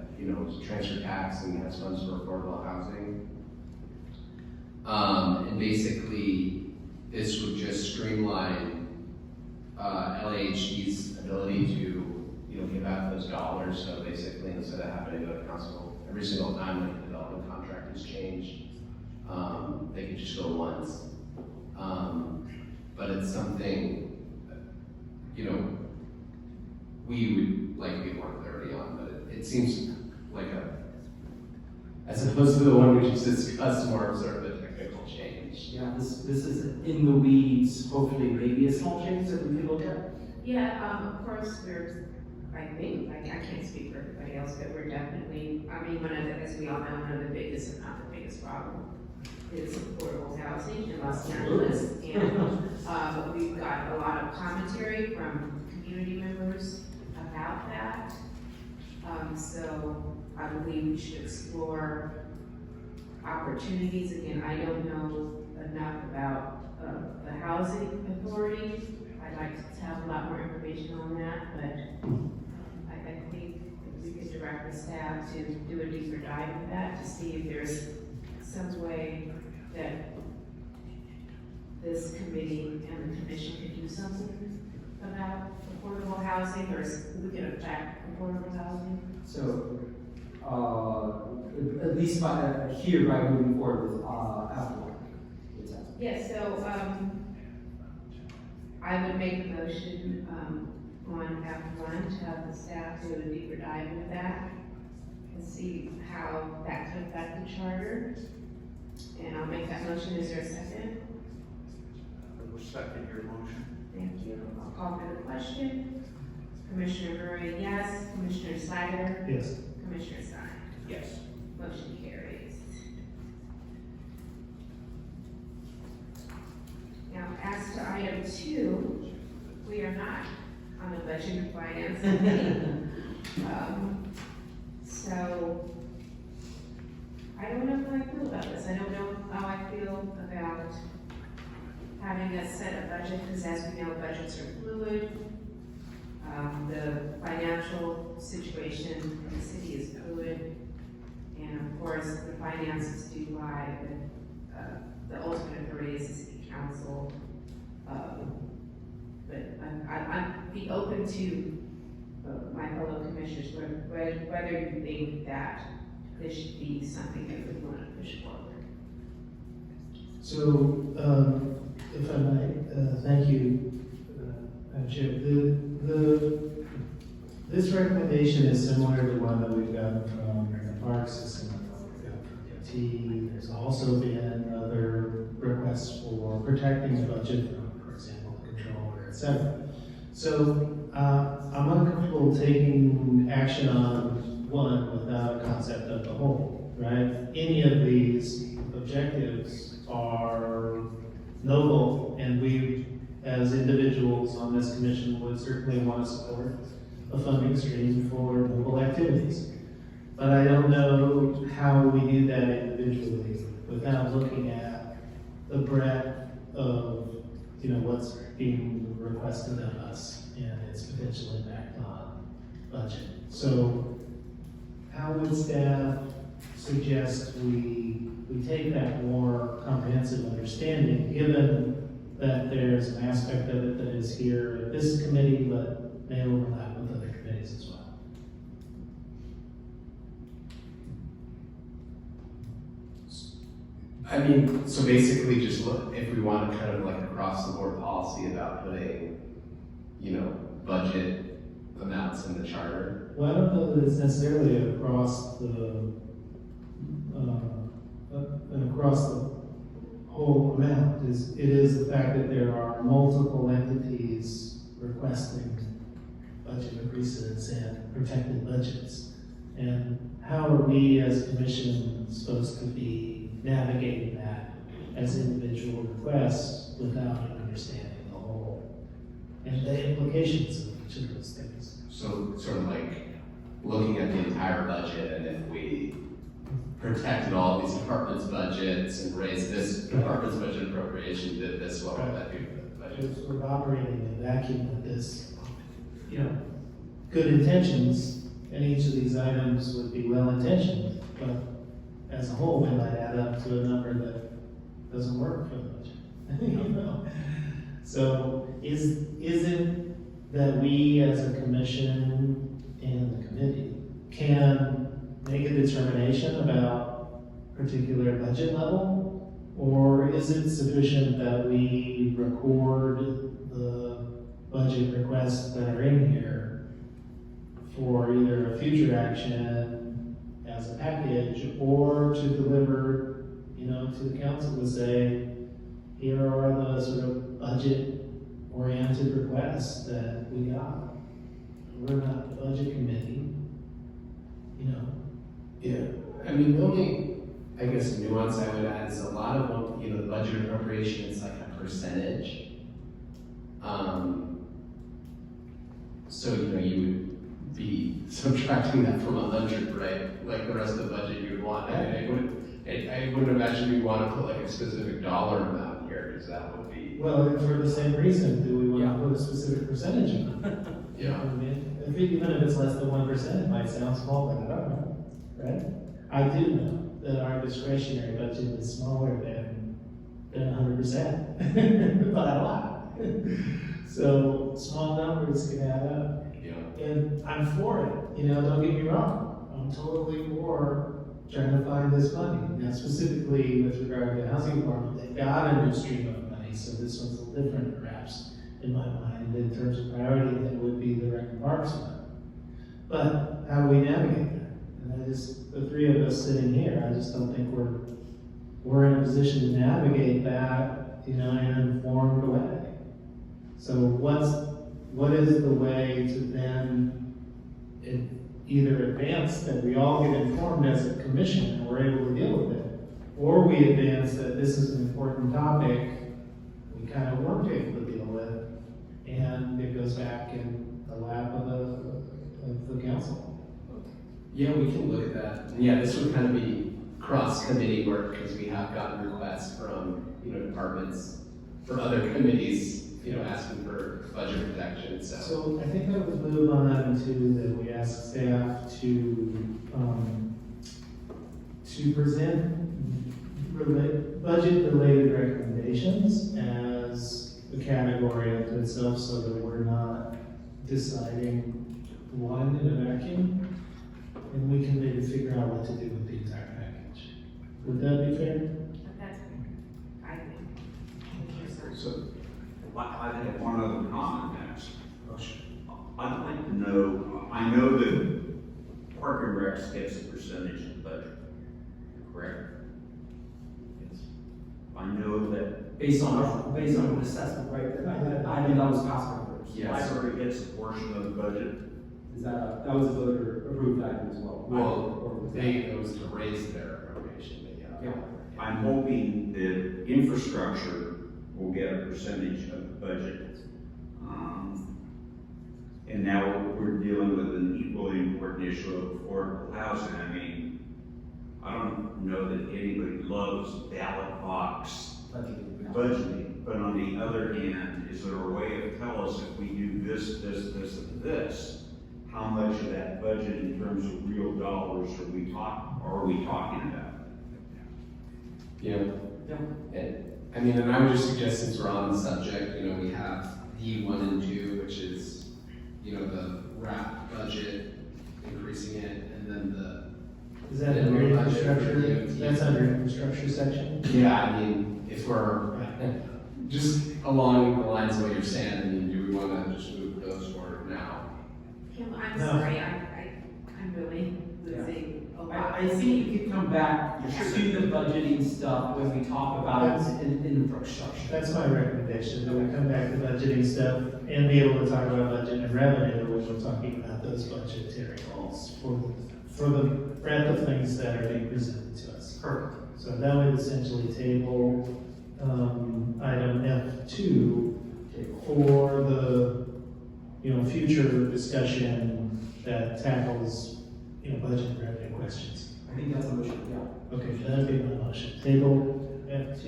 transfer tax and has funds for affordable housing. And basically, this would just streamline LAHD's ability to, give out those dollars. So basically, instead of having to go to council every single time like the development contract is changed, they could just go once. But it's something, we would like to get more clarity on, but it seems like as opposed to the one we just discussed, more of sort of a technical change. Yeah, this is in the weeds, hopefully maybe a small change that we can look at. Yeah, of course, I think, I can't speak for everybody else, but we're definitely, as we all know, one of the biggest, if not the biggest problem is affordable housing in Los Angeles. And we've got a lot of commentary from community members about that. So I believe we should explore opportunities. Again, I don't know enough about the housing authority. I I'd like to have a lot more information on that, but I think we could direct the staff to do a deeper dive with that to see if there's some way that this committee and the commission could do something about affordable housing, or we can affect affordable housing. So, at least here, by moving forward with Apple. Yes, so, I would make a motion, on Act 1 to have the staff do a deeper dive into that and see how that could affect the charter. And I'll make that motion. Is there a second? I will second your motion. Thank you. I'll call for the question. Commissioner Murray, yes. Commissioner Slager? Yes. Commissioner Stein? Yes. Motion carries. Now, as to item 2, we are not on the budget and finance committee. So, I don't know how I feel about this. I don't know how I feel about having a set of budget, because as we know, budgets are fluid. The financial situation in the city is fluid. And of course, the finances do lie, the ultimate authority is the city council. But I'd be open to my fellow commissioners, whether you think that this should be something that we want to push forward. So, if I might, thank you, Madam Chair. This recommendation is similar to one that we've gotten from the Parks System, we've got from DOT. There's also been other requests for protecting the budget from, for example, the controller, et cetera. So, I'm uncomfortable taking action on one without a concept of the whole, right? Any of these objectives are noble, and we, as individuals on this commission, would certainly want to support a funding stream for noble activities. But I don't know how we do that individually without looking at the breadth of, what's being requested of us and its potential impact on budget. So how would staff suggest we take that more comprehensive understanding, given that there's an aspect of it that is here at this committee, but may overlap with other committees as well? I mean, so basically just look, if we want to kind of like across the board policy about putting, budget amounts in the charter. Well, I don't know that it's necessarily across the whole amount. It is the fact that there are multiple entities requesting budget increases and protected budgets. And how are we as a commission supposed to be navigating that as individual requests without understanding the whole and the implications of each of those things? So sort of like looking at the entire budget, and if we protected all of these departments' budgets and raised this department's budget appropriation, did this, what would that do for the budget? Sort of operating in a vacuum with this, good intentions, and each of these items would be well-intentioned, but as a whole, they might add up to a number that doesn't work for the budget. So is it that we as a commission and the committee can make a determination about particular budget level? Or is it sufficient that we record the budget requests that are in here for either a future action as a package, or to deliver, to the council to say, here are the sort of budget-oriented requests that we got. We're not the budget committee, Yeah, I mean, the only, I guess, nuance I would add is a lot of, the budget appropriation is like a percentage. So, you would be subtracting that from 100, right? Like the rest of the budget you would want. I wouldn't imagine you'd want to put like a specific dollar amount here. because that would be. Well, and for the same reason, do we want to put a specific percentage on it? Yeah. I mean, I think even if it's less than 1%, it might sound small, but I don't know, right? I do know that our discretionary budget is smaller than 100%, by a lot. So small numbers can add up. Yeah. And I'm for it, you know, don't get me wrong. I'm totally for trying to find this money. Now specifically with regard to the housing department, they've got a new stream of money, so this one's a little different perhaps in my mind in terms of priority than would be the rec and parks one. But how do we navigate that? And I just, the three of us sitting here, I just don't think we're in a position to navigate that, you know, in an informed way. So what is the way to then either advance that we all get informed as a commission and we're able to deal with it, or we advance that this is an important topic we kind of weren't able to deal with, and it goes back in the lap of the council. Yeah, we can look at that. And yeah, this would kind of be cross-committee work because we have gotten requests from, you know, departments for other committees, you know, asking for budget protection, so. So I think I would move on item 2 that we ask staff to present budget-related recommendations as a category unto itself so that we're not deciding one in a vacuum, and we can maybe figure out what to do with the entire package. Would that be fair? That's, I think. So, I have one other comment next. I'd like to know, I know that Park and Recs gets a percentage of the budget, correct? Yes. I know that. Based on an assessment, right? I think that was passed by first. Library gets a portion of the budget. Is that was a voter approved item as well? Well, it was to raise their appropriation, but yeah. I'm hoping that infrastructure will get a percentage of the budget. And now we're dealing with an equally important issue of affordable housing. I mean, I don't know that anybody loves ballot box budgeting, but on the other hand, is there a way to tell us if we do this, and this, how much of that budget in terms of real dollars are we talking about? Yeah. I mean, and I would just suggest, since we're on the subject, you know, we have D1 and 2, which is, you know, the wrap budget, increasing it, and then Is that under infrastructure? That's under infrastructure section? Yeah, I mean, if we're just along the lines of what you're saying, I mean, do we want to just move those forward now? Kim, I'm sorry, I'm really losing a lot. I think you can come back to the budgeting stuff when we talk about it in infrastructure. That's my recommendation, that we come back to budgeting stuff and be able to talk about budget and revenue when we're talking about those budgetary goals for the breadth of things that are being presented to us. Perfect. So that would essentially table item F2 for the, you know, future discussion that tackles, you know, budget and revenue questions. I think that's a motion, yeah. Okay, that'd be my motion. Table F2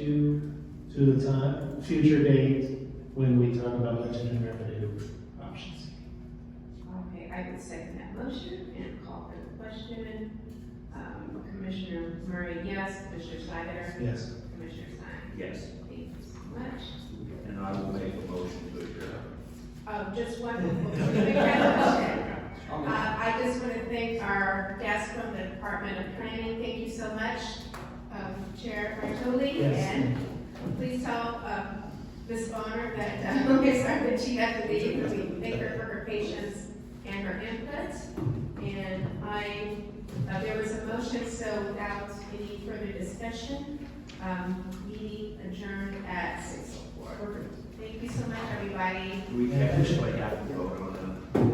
to the time, future date, when we talk about budget and revenue options. Okay, I would second that motion and call for the question. Commissioner Murray, yes. Commissioner Snyder? Yes. Commissioner Stein? Yes. Thank you so much. And I will make a motion to adjourn. Just one quick question. I just want to thank our guests from the Department of Planning. Thank you so much, Chair Martoli. Yes. And please tell Ms. Bonner that we're sorry that she had to leave, but we thank her for her patience and her input. And there was a motion, so without any further discussion, meeting adjourned at 6:04. Thank you so much, everybody. We actually have to vote on